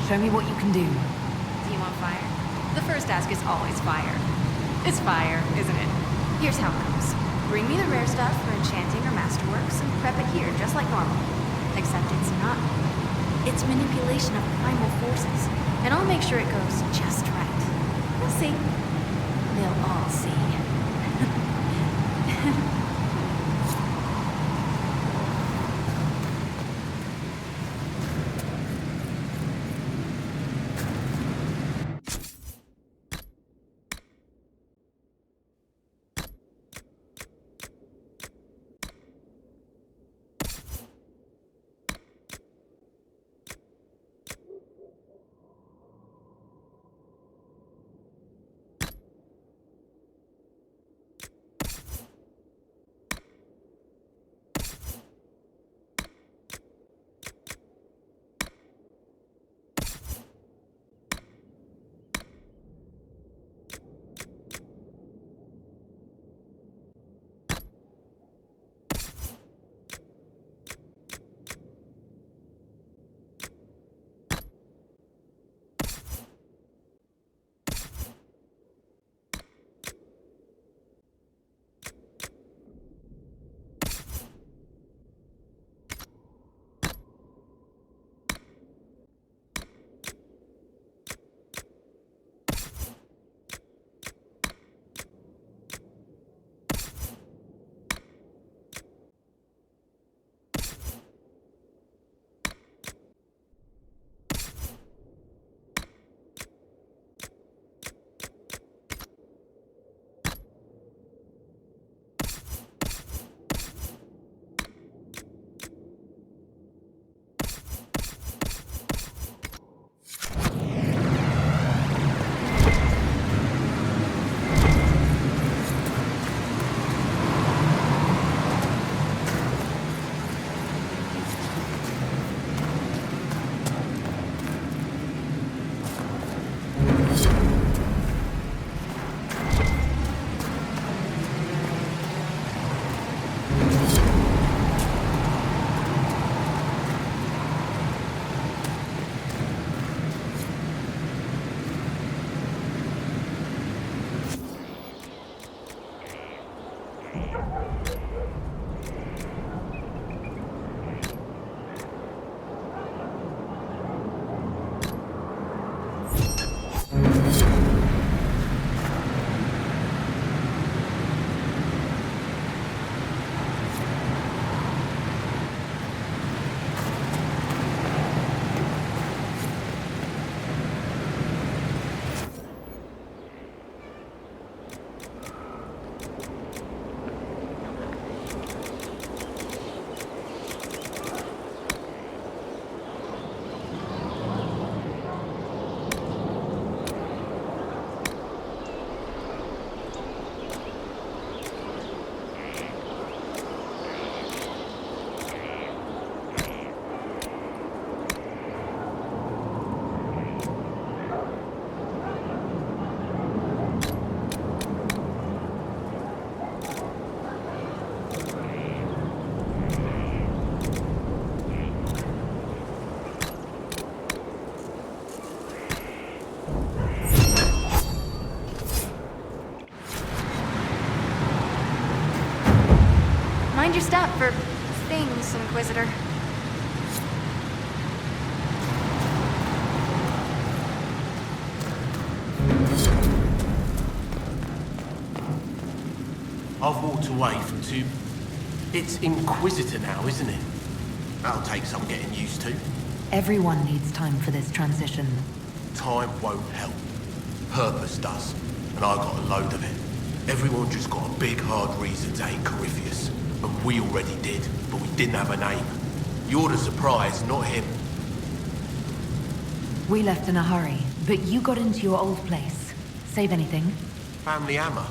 show me what you can do. Do you want fire? The first ask is always fire. It's fire, isn't it? Here's how it goes. Bring me the rare stuff for enchanting or masterworks and prep it here just like normal. Except it's not. It's manipulation of primal forces. And I'll make sure it goes just right. We'll see. They'll all see. Mind your step for things, Inquisitor. I've walked away from two... It's Inquisitor now, isn't it? That'll take some getting used to. Everyone needs time for this transition. Time won't help. Purpose does. And I got a load of it. Everyone just got a big hard reason to hate Corypheus. And we already did, but we didn't have a name. You're the surprise, not him. We left in a hurry, but you got into your old place. Save anything? Family hammer.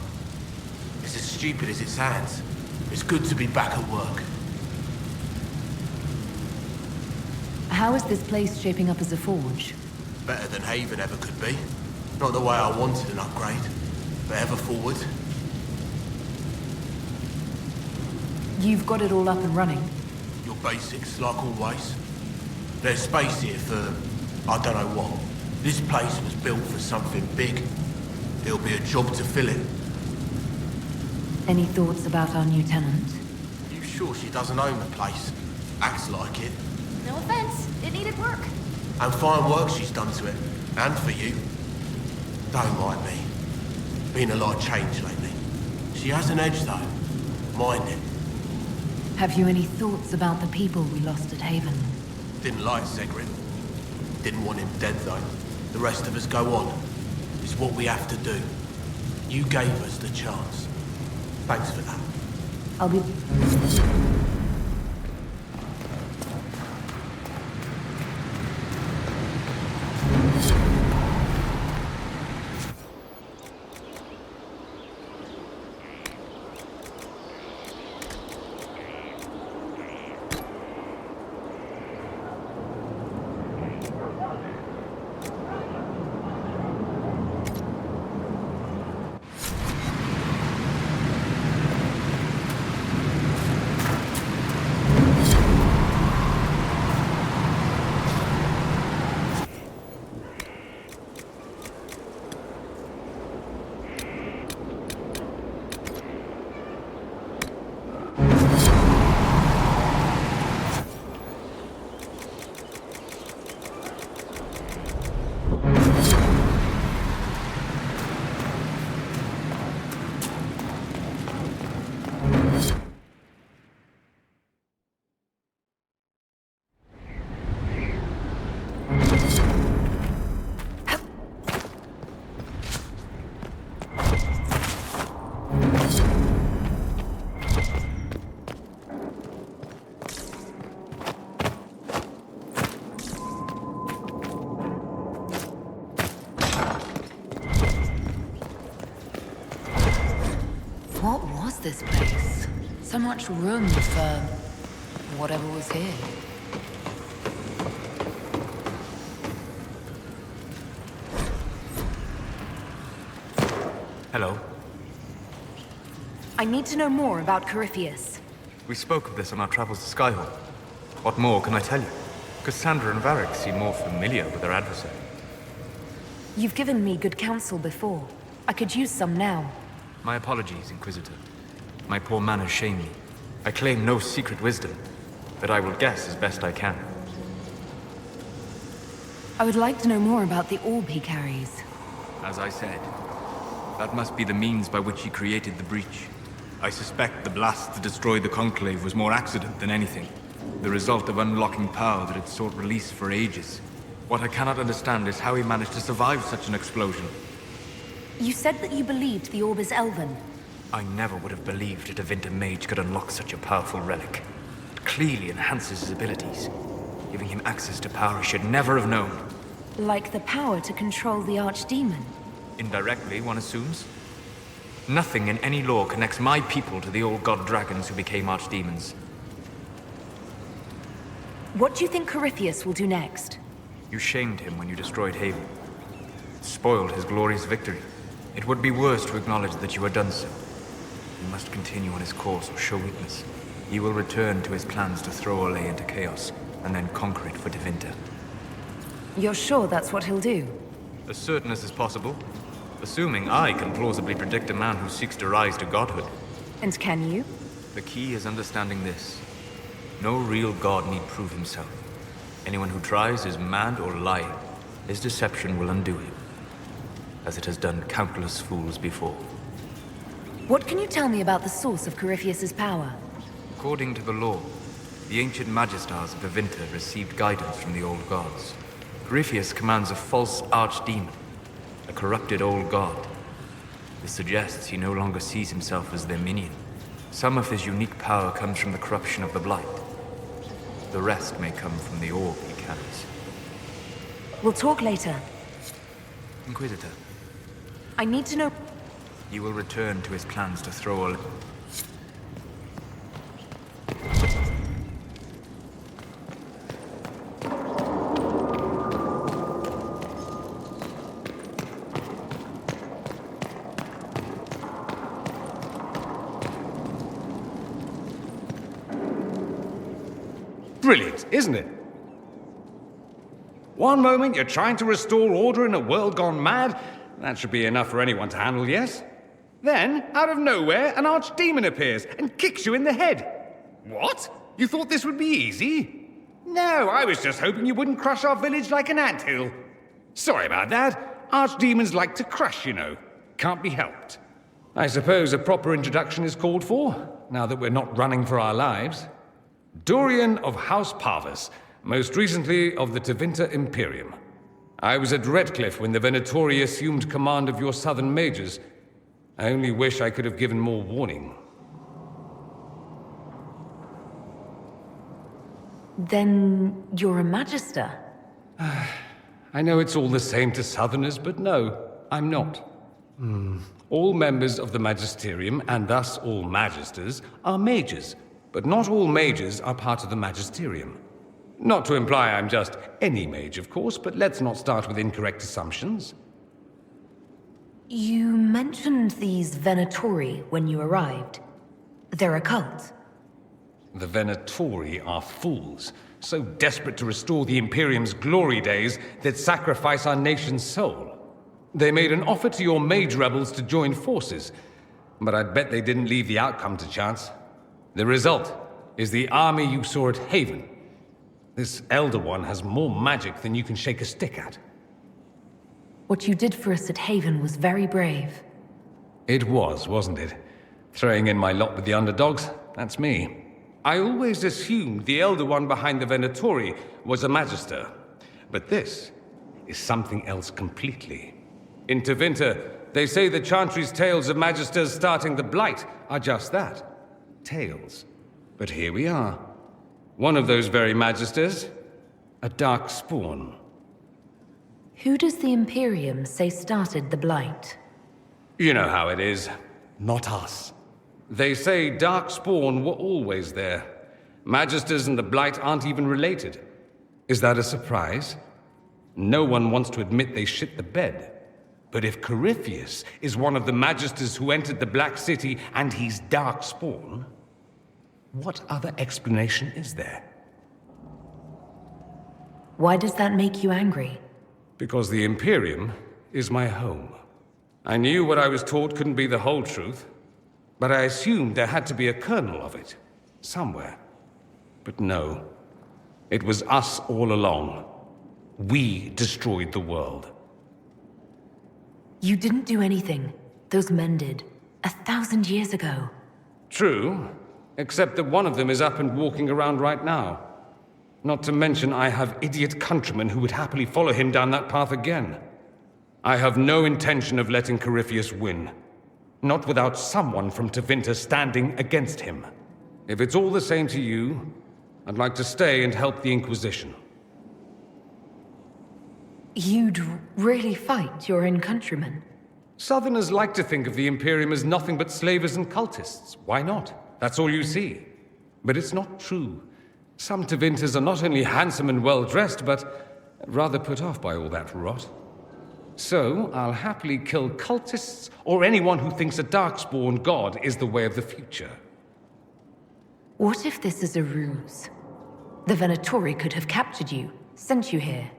It's as stupid as it sounds. It's good to be back at work. How is this place shaping up as a forge? Better than Haven ever could be. Not the way I wanted an upgrade, but ever forward. You've got it all up and running? Your basics, like always. There's space here for... I don't know what. This place was built for something big. There'll be a job to fill it. Any thoughts about our new tenant? You sure she doesn't own the place? Acts like it. No offense, it needed work. And fine work she's done to it. And for you. Don't mind me. Been a lot of change lately. She has an edge though. Mind it. Have you any thoughts about the people we lost at Haven? Didn't like Zegrin. Didn't want him dead though. The rest of us go on. It's what we have to do. You gave us the chance. Thanks for that. I'll be... What was this place? So much room for whatever was here. Hello. I need to know more about Corypheus. We spoke of this on our travels to Skyhawk. What more can I tell you? Cassandra and Varric seem more familiar with their adversary. You've given me good counsel before. I could use some now. My apologies, Inquisitor. My poor manners shame me. I claim no secret wisdom, but I will guess as best I can. I would like to know more about the orb he carries. As I said, that must be the means by which he created the breach. I suspect the blast to destroy the Conclave was more accident than anything. The result of unlocking power that had sought release for ages. What I cannot understand is how he managed to survive such an explosion. You said that you believed the orb is elven. I never would have believed a Tevinter mage could unlock such a powerful relic. It clearly enhances his abilities, giving him access to power he should never have known. Like the power to control the archdemon. Indirectly, one assumes. Nothing in any lore connects my people to the old god dragons who became archdemons. What do you think Corypheus will do next? You shamed him when you destroyed Haven. It spoiled his glorious victory. It would be worse to acknowledge that you had done so. He must continue on his course or show weakness. He will return to his plans to throw Olay into chaos, and then conquer it for Tevinter. You're sure that's what he'll do? As certain as is possible. Assuming I can plausibly predict a man who seeks to rise to godhood. And can you? The key is understanding this. No real god need prove himself. Anyone who tries is mad or lying. His deception will undo him, as it has done countless fools before. What can you tell me about the source of Corypheus's power? According to the law, the ancient magistars of Tevinter received guidance from the old gods. Corypheus commands a false archdemon, a corrupted old god. This suggests he no longer sees himself as their minion. Some of his unique power comes from the corruption of the blight. The rest may come from the orb he carries. We'll talk later. Inquisitor, I need to know... you will return to his plans to throw all... Brilliant, isn't it? One moment you're trying to restore order in a world gone mad. That should be enough for anyone to handle, yes? Then, out of nowhere, an archdemon appears and kicks you in the head. What? You thought this would be easy? No, I was just hoping you wouldn't crush our village like an anthill. Sorry about that. Archdemons like to crush, you know. Can't be helped. I suppose a proper introduction is called for, now that we're not running for our lives. Dorian of House Parvus, most recently of the Tevinter Imperium. I was at Redcliffe when the Venatori assumed command of your southern mages. I only wish I could have given more warning. Then you're a Magister? I know it's all the same to Southerners, but no, I'm not. All members of the Magisterium, and thus all Magisters, are mages, but not all mages are part of the Magisterium. Not to imply I'm just any mage, of course, but let's not start with incorrect assumptions. You mentioned these Venatori when you arrived. They're a cult. The Venatori are fools, so desperate to restore the Imperium's glory days that sacrifice our nation's soul. They made an offer to your mage rebels to join forces, but I'd bet they didn't leave the outcome to chance. The result is the army you saw at Haven. This Elder One has more magic than you can shake a stick at. What you did for us at Haven was very brave. It was, wasn't it? Throwing in my lot with the underdogs, that's me. I always assumed the Elder One behind the Venatori was a Magister. But this is something else completely. In Tevinter, they say the Chantry's tales of Magisters starting the Blight are just that. Tales. But here we are. One of those very Magisters, a dark spawn. Who does the Imperium say started the Blight? You know how it is. Not us. They say Darkspawn were always there. Magisters and the Blight aren't even related. Is that a surprise? No one wants to admit they shit the bed. But if Corypheus is one of the Magisters who entered the Black City and he's Darkspawn, what other explanation is there? Why does that make you angry? Because the Imperium is my home. I knew what I was taught couldn't be the whole truth, but I assumed there had to be a kernel of it, somewhere. But no, it was us all along. We destroyed the world. You didn't do anything. Those men did. 1,000 years ago. True, except that one of them is up and walking around right now. Not to mention I have idiot countrymen who would happily follow him down that path again. I have no intention of letting Corypheus win. Not without someone from Tevinter standing against him. If it's all the same to you, I'd like to stay and help the Inquisition. You'd really fight your own countrymen? Southerners like to think of the Imperium as nothing but slavers and cultists. Why not? That's all you see. But it's not true. Some Tevinters are not only handsome and well-dressed, but rather put off by all that rot. So, I'll happily kill cultists or anyone who thinks a Darkspawn god is the way of the future. What if this is a ruse? The Venatori could have captured you, sent you here.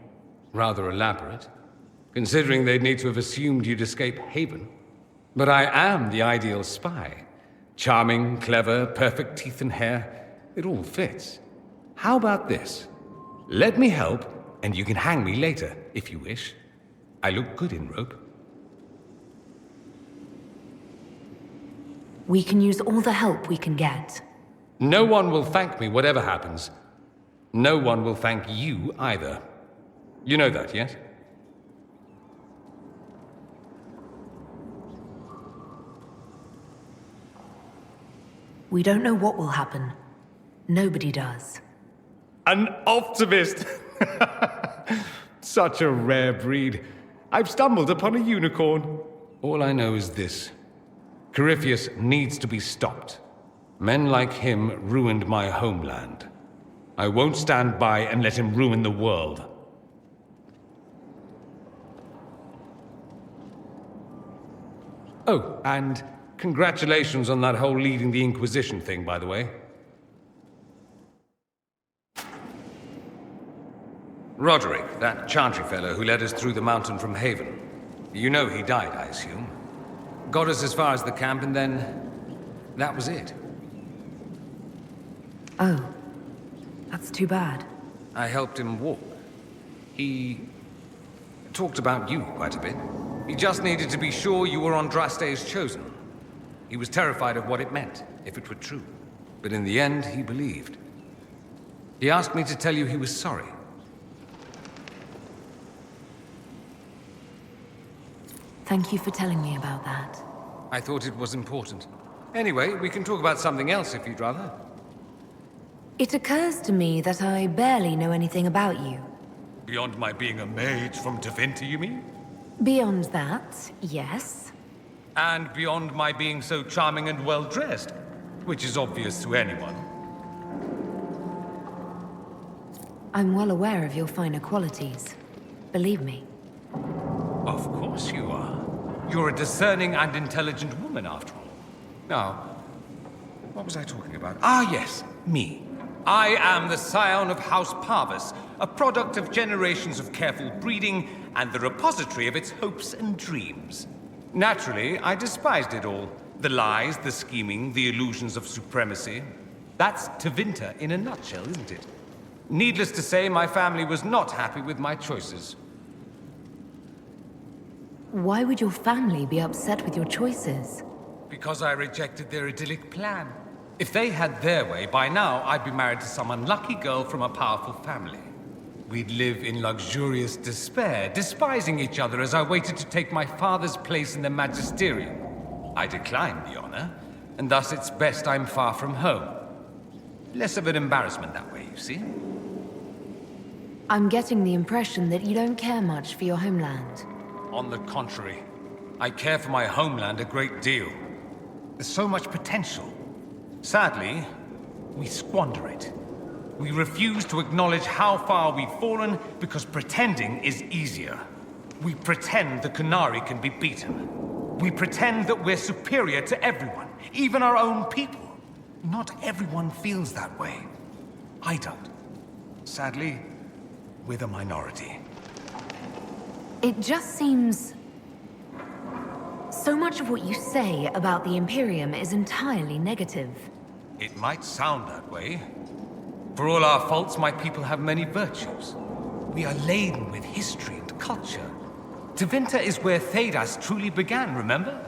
Rather elaborate, considering they'd need to have assumed you'd escape Haven. But I am the ideal spy. Charming, clever, perfect teeth and hair. It all fits. How about this? Let me help, and you can hang me later, if you wish. I look good in rope. We can use all the help we can get. No one will thank me, whatever happens. No one will thank you either. You know that, yes? We don't know what will happen. Nobody does. An optimist! Such a rare breed. I've stumbled upon a unicorn. All I know is this. Corypheus needs to be stopped. Men like him ruined my homeland. I won't stand by and let him ruin the world. Oh, and congratulations on that whole leading the Inquisition thing, by the way. Roderick, that chantry fellow who led us through the mountain from Haven. You know he died, I assume. Got us as far as the camp, and then that was it. Oh, that's too bad. I helped him walk. He talked about you quite a bit. He just needed to be sure you were Andraste's chosen. He was terrified of what it meant, if it were true. But in the end, he believed. He asked me to tell you he was sorry. Thank you for telling me about that. I thought it was important. Anyway, we can talk about something else if you'd rather. It occurs to me that I barely know anything about you. Beyond my being a mage from Tevinter, you mean? Beyond that, yes. And beyond my being so charming and well-dressed, which is obvious to anyone. I'm well aware of your finer qualities. Believe me. Of course you are. You're a discerning and intelligent woman, after all. Now, what was I talking about? Ah, yes, me. I am the scion of House Parvis, a product of generations of careful breeding and the repository of its hopes and dreams. Naturally, I despised it all. The lies, the scheming, the illusions of supremacy. That's Tevinter in a nutshell, isn't it? Needless to say, my family was not happy with my choices. Why would your family be upset with your choices? Because I rejected their idyllic plan. If they had their way, by now I'd be married to some unlucky girl from a powerful family. We'd live in luxurious despair, despising each other as I waited to take my father's place in the magisterium. I declined the honor, and thus it's best I'm far from home. Less of an embarrassment that way, you see? I'm getting the impression that you don't care much for your homeland. On the contrary, I care for my homeland a great deal. There's so much potential. Sadly, we squander it. We refuse to acknowledge how far we've fallen because pretending is easier. We pretend the Qunari can be beaten. We pretend that we're superior to everyone, even our own people. Not everyone feels that way. I don't. Sadly, we're the minority. It just seems... So much of what you say about the Imperium is entirely negative. It might sound that way. For all our faults, my people have many virtues. We are laden with history and culture. Tevinter is where Thedas truly began, remember?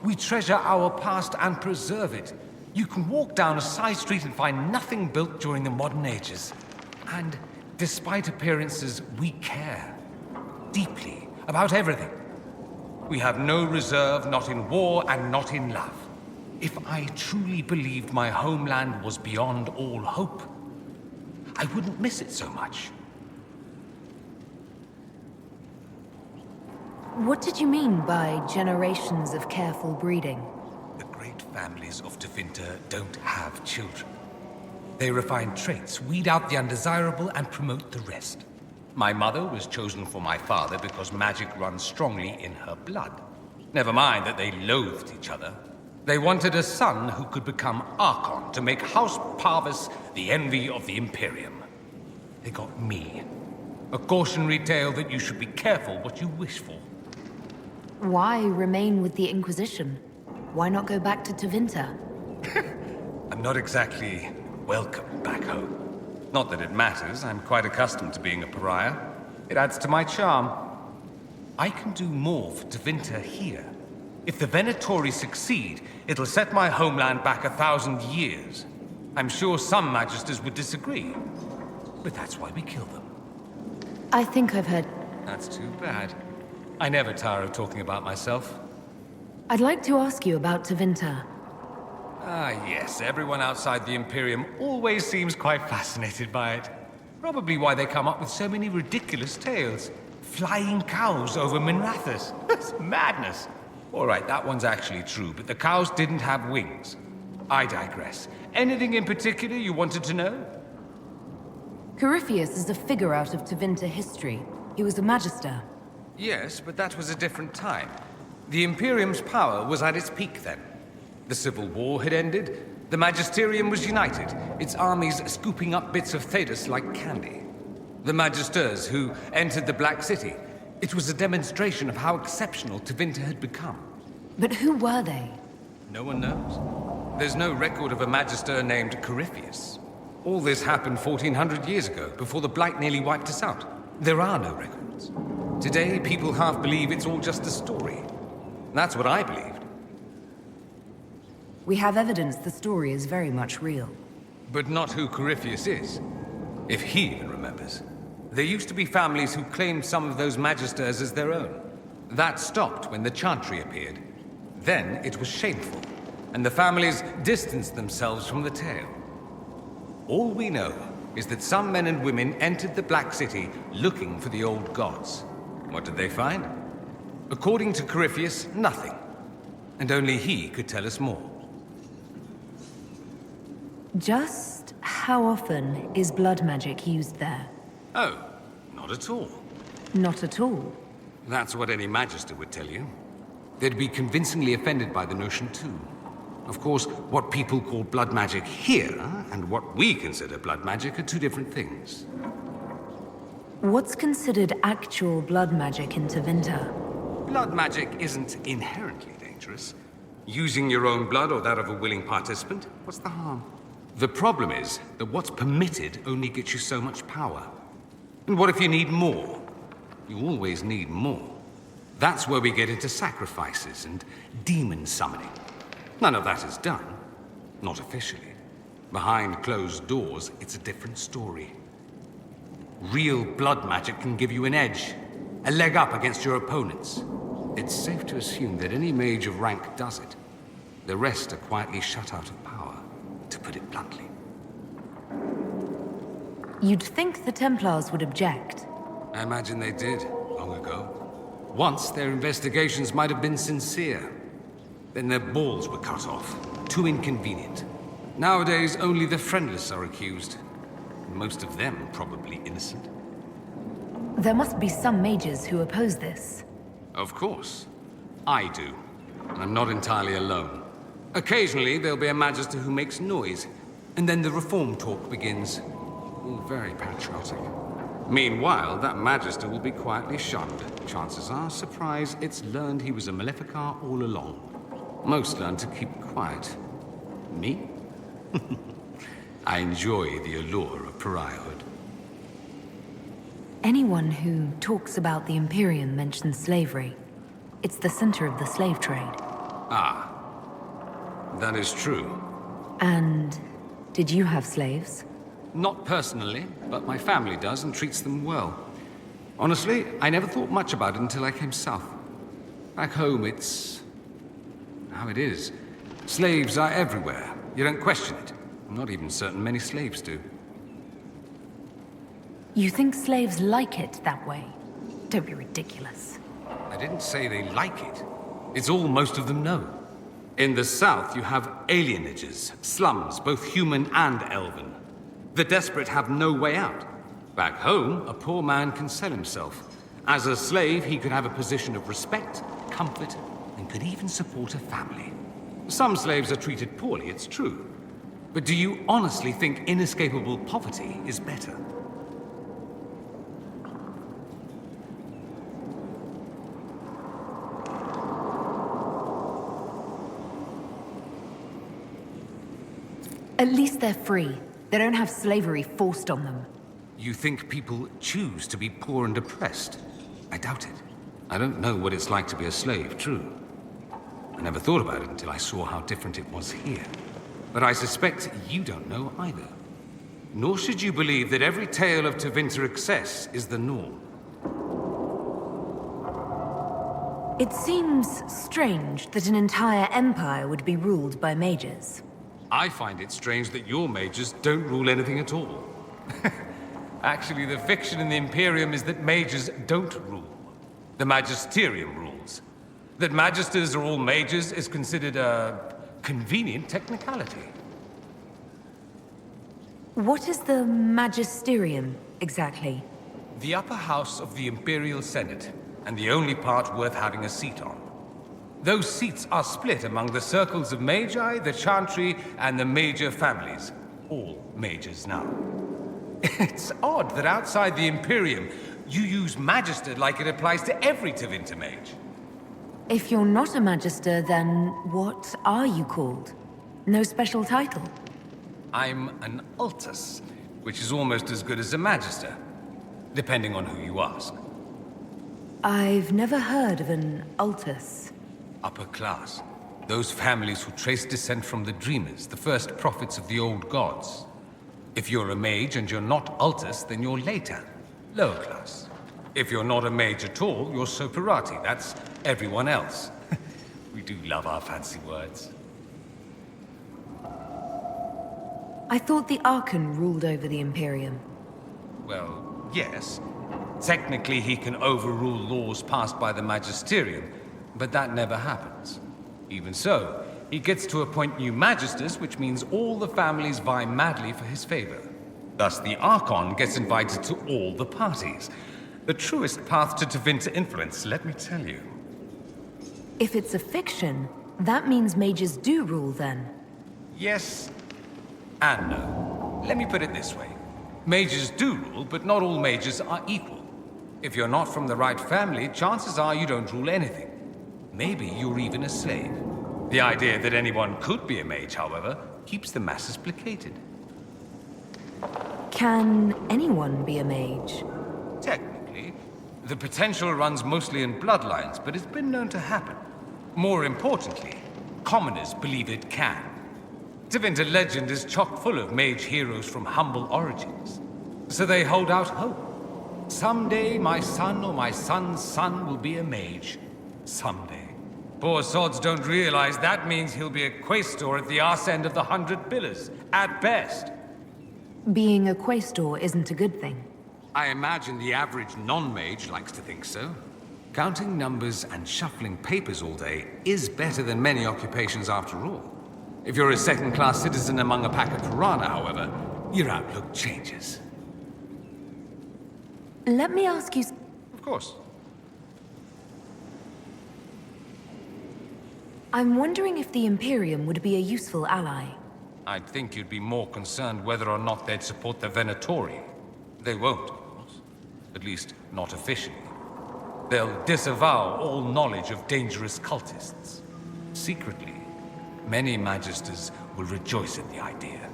We treasure our past and preserve it. You can walk down a side street and find nothing built during the modern ages. And despite appearances, we care. Deeply, about everything. We have no reserve, not in war and not in love. If I truly believed my homeland was beyond all hope, I wouldn't miss it so much. What did you mean by generations of careful breeding? The great families of Tevinter don't have children. They refine traits, weed out the undesirable, and promote the rest. My mother was chosen for my father because magic runs strongly in her blood. Never mind that they loathed each other. They wanted a son who could become Archon to make House Parvis the envy of the Imperium. They got me. A cautionary tale that you should be careful what you wish for. Why remain with the Inquisition? Why not go back to Tevinter? I'm not exactly welcome back home. Not that it matters, I'm quite accustomed to being a pariah. It adds to my charm. I can do more for Tevinter here. If the Venatori succeed, it'll set my homeland back 1,000 years. I'm sure some Magisters would disagree, but that's why we kill them. I think I've heard... That's too bad. I never tire of talking about myself. I'd like to ask you about Tevinter. Ah, yes. Everyone outside the Imperium always seems quite fascinated by it. Probably why they come up with so many ridiculous tales. Flying cows over Minrathous. That's madness. All right, that one's actually true, but the cows didn't have wings. I digress. Anything in particular you wanted to know? Corypheus is a figure out of Tevinter history. He was a Magister. Yes, but that was a different time. The Imperium's power was at its peak then. The Civil War had ended, the Magisterium was united, its armies scooping up bits of Thedas like candy. The Magisters who entered the Black City, it was a demonstration of how exceptional Tevinter had become. But who were they? No one knows. There's no record of a Magister named Corypheus. All this happened 1400 years ago, before the Blight nearly wiped us out. There are no records. Today, people half believe it's all just a story. That's what I believed. We have evidence the story is very much real. But not who Corypheus is. If he even remembers. There used to be families who claimed some of those Magisters as their own. That stopped when the Chantry appeared. Then it was shameful, and the families distanced themselves from the tale. All we know is that some men and women entered the Black City looking for the old gods. What did they find? According to Corypheus, nothing. And only he could tell us more. Just how often is blood magic used there? Oh, not at all. Not at all. That's what any Magister would tell you. They'd be convincingly offended by the notion too. Of course, what people call blood magic here, and what we consider blood magic, are two different things. What's considered actual blood magic in Tevinter? Blood magic isn't inherently dangerous. Using your own blood or that of a willing participant, what's the harm? The problem is that what's permitted only gets you so much power. And what if you need more? You always need more. That's where we get into sacrifices and demon summoning. None of that is done. Not officially. Behind closed doors, it's a different story. Real blood magic can give you an edge, a leg up against your opponents. It's safe to assume that any mage of rank does it. The rest are quietly shut out of power, to put it bluntly. You'd think the Templars would object. I imagine they did, long ago. Once, their investigations might have been sincere. Then their balls were cut off. Too inconvenient. Nowadays, only the friendless are accused. Most of them probably innocent. There must be some mages who oppose this. Of course. I do. And I'm not entirely alone. Occasionally, there'll be a Magister who makes noise, and then the reform talk begins. All very patriotic. Meanwhile, that Magister will be quietly shunned. Chances are, surprise, it's learned he was a Maleficar all along. Most learn to keep quiet. Me? I enjoy the allure of pariahhood. Anyone who talks about the Imperium mentions slavery. It's the center of the slave trade. Ah. That is true. And did you have slaves? Not personally, but my family does and treats them well. Honestly, I never thought much about it until I came south. Back home, it's how it is. Slaves are everywhere. You don't question it. I'm not even certain many slaves do. You think slaves like it that way? Don't be ridiculous. I didn't say they like it. It's all most of them know. In the south, you have alienages, slums, both human and elven. The desperate have no way out. Back home, a poor man can sell himself. As a slave, he could have a position of respect, comfort, and could even support a family. Some slaves are treated poorly, it's true. But do you honestly think inescapable poverty is better? At least they're free. They don't have slavery forced on them. You think people choose to be poor and oppressed? I doubt it. I don't know what it's like to be a slave, true. I never thought about it until I saw how different it was here. But I suspect you don't know either. Nor should you believe that every tale of Tevinter excess is the norm. It seems strange that an entire empire would be ruled by mages. I find it strange that your mages don't rule anything at all. Actually, the fiction in the Imperium is that mages don't rule. The Magisterium rules. That magisters are all mages is considered a convenient technicality. What is the Magisterium, exactly? The upper house of the Imperial Senate, and the only part worth having a seat on. Those seats are split among the circles of Magi, the Chantry, and the major families. All mages now. It's odd that outside the Imperium, you use Magister like it applies to every Tevinter mage. If you're not a Magister, then what are you called? No special title? I'm an Altus, which is almost as good as a Magister, depending on who you ask. I've never heard of an Altus. Upper class. Those families who trace descent from the Dreamers, the first prophets of the old gods. If you're a mage and you're not Altus, then you're later. Lower class. If you're not a mage at all, you're Soperati. That's everyone else. We do love our fancy words. I thought the Archon ruled over the Imperium. Well, yes. Technically, he can overrule laws passed by the Magisterium, but that never happens. Even so, he gets to appoint new Magisters, which means all the families vie madly for his favor. Thus, the Archon gets invited to all the parties. The truest path to Tevinter influence, let me tell you. If it's a fiction, that means mages do rule then. Yes and no. Let me put it this way. Mages do rule, but not all mages are equal. If you're not from the right family, chances are you don't rule anything. Maybe you're even a slave. The idea that anyone could be a mage, however, keeps the masses placated. Can anyone be a mage? Technically. The potential runs mostly in bloodlines, but it's been known to happen. More importantly, commoners believe it can. Tevinter legend is chock full of mage heroes from humble origins. So they hold out hope. Someday my son or my son's son will be a mage. Someday. Poor sods don't realize that means he'll be a quaestor at the arse end of the 100 Pillars, at best. Being a quaestor isn't a good thing. I imagine the average non-mage likes to think so. Counting numbers and shuffling papers all day is better than many occupations after all. If you're a second-class citizen among a pack of piranha, however, your outlook changes. Let me ask you... Of course. I'm wondering if the Imperium would be a useful ally. I'd think you'd be more concerned whether or not they'd support the Venatori. They won't, of course. At least, not officially. They'll disavow all knowledge of dangerous cultists. Secretly, many Magisters will rejoice at the idea.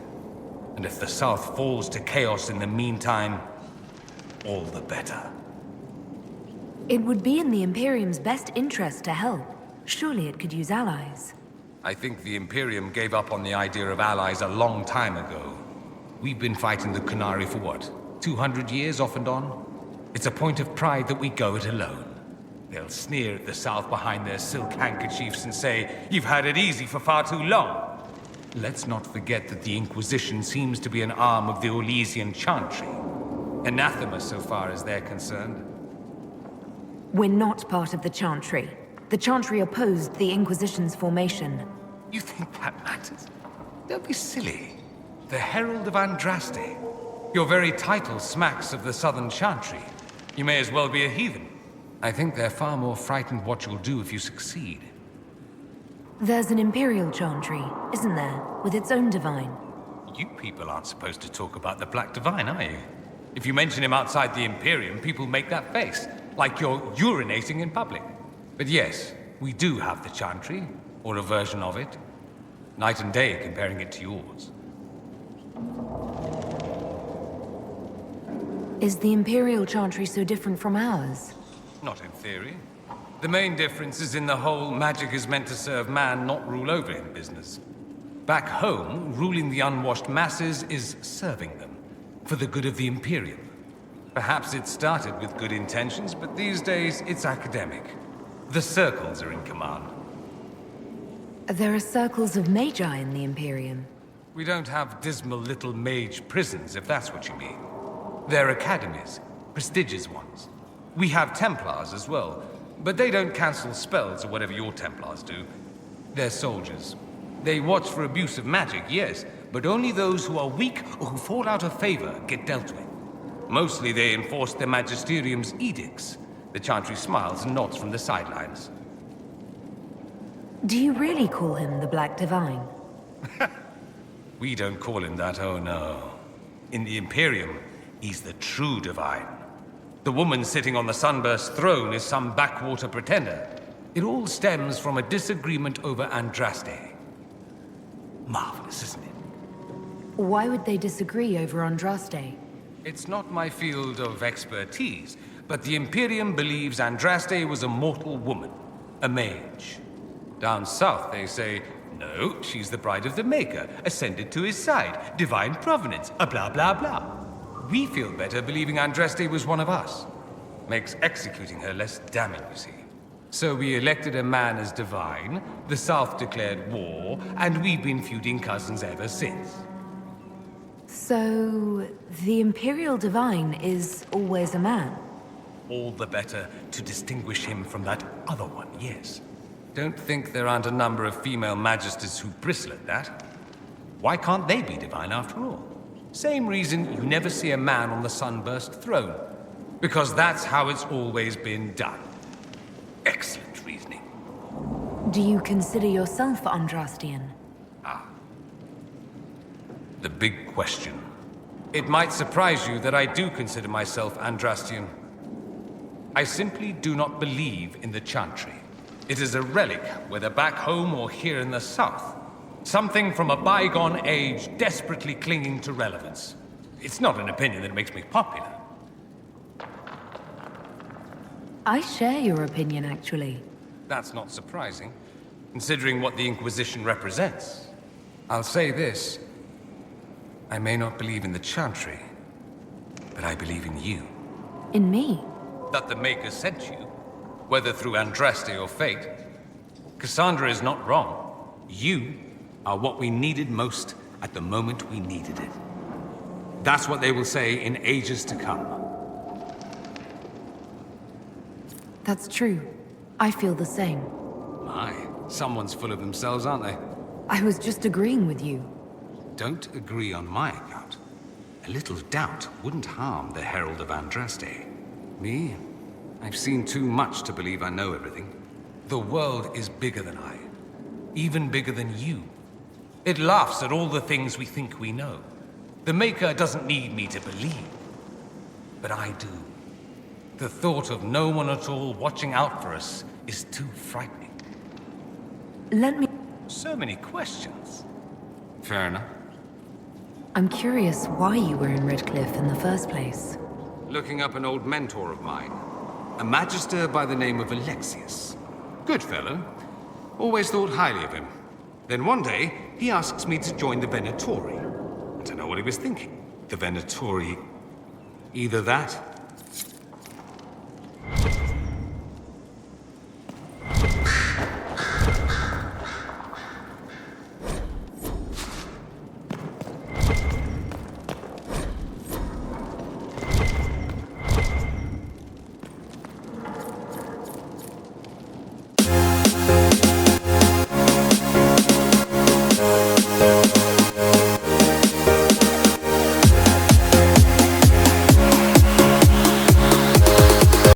And if the South falls to chaos in the meantime, all the better. It would be in the Imperium's best interest to help. Surely it could use allies. I think the Imperium gave up on the idea of allies a long time ago. We've been fighting the Qunari for what, 200 years off and on? It's a point of pride that we go it alone. They'll sneer at the South behind their silk handkerchiefs and say, "You've had it easy for far too long." Let's not forget that the Inquisition seems to be an arm of the Orlesian Chantry. Anathema so far as they're concerned. We're not part of the Chantry. The Chantry opposed the Inquisition's formation. You think that matters? Don't be silly. The Herald of Andraste. Your very title smacks of the Southern Chantry. You may as well be a heathen. I think they're far more frightened what you'll do if you succeed. There's an Imperial Chantry, isn't there? With its own divine. You people aren't supposed to talk about the Black Divine, are you? If you mention him outside the Imperium, people make that face, like you're urinating in public. But yes, we do have the Chantry, or a version of it. Night and day comparing it to yours. Is the Imperial Chantry so different from ours? Not in theory. The main difference is in the whole magic is meant to serve man, not rule over him business. Back home, ruling the unwashed masses is serving them, for the good of the Imperium. Perhaps it started with good intentions, but these days it's academic. The circles are in command. There are circles of magi in the Imperium. We don't have dismal little mage prisons, if that's what you mean. They're academies, prestigious ones. We have Templars as well, but they don't cancel spells or whatever your Templars do. They're soldiers. They watch for abuse of magic, yes, but only those who are weak or who fall out of favor get dealt with. Mostly they enforce their magisterium's edicts. The Chantry smiles and nods from the sidelines. Do you really call him the Black Divine? We don't call him that, oh no. In the Imperium, he's the true divine. The woman sitting on the Sunburst throne is some backwater pretender. It all stems from a disagreement over Andraste. Marvelous, isn't it? Why would they disagree over Andraste? It's not my field of expertise, but the Imperium believes Andraste was a mortal woman, a mage. Down south, they say, no, she's the bride of the Maker, ascended to his side, divine provenance, a blah blah blah. We feel better believing Andraste was one of us. Makes executing her less damning, you see. So we elected a man as divine, the South declared war, and we've been feuding cousins ever since. So, the Imperial Divine is always a man? All the better to distinguish him from that other one, yes. Don't think there aren't a number of female magisters who bristle at that. Why can't they be divine after all? Same reason you never see a man on the Sunburst throne. Because that's how it's always been done. Excellent reasoning. Do you consider yourself Andrastian? The big question. It might surprise you that I do consider myself Andrastian. I simply do not believe in the Chantry. It is a relic, whether back home or here in the south. Something from a bygone age desperately clinging to relevance. It's not an opinion that makes me popular. I share your opinion, actually. That's not surprising, considering what the Inquisition represents. I'll say this. I may not believe in the Chantry, but I believe in you. In me? That the Maker sent you, whether through Andraste or fate. Cassandra is not wrong. You are what we needed most at the moment we needed it. That's what they will say in ages to come. That's true. I feel the same. My, someone's full of themselves, aren't they? I was just agreeing with you. Don't agree on my account. A little doubt wouldn't harm the Herald of Andraste. Me? I've seen too much to believe I know everything. The world is bigger than I. Even bigger than you. It laughs at all the things we think we know. The Maker doesn't need me to believe. But I do. The thought of no one at all watching out for us is too frightening. Let me... So many questions. Fair enough. I'm curious why you were in Redcliffe in the first place. Looking up an old mentor of mine. A magister by the name of Alexius. Good fellow. Always thought highly of him. Then one day, he asks me to join the Venatori. I don't know what he was thinking. The Venatori... Either that,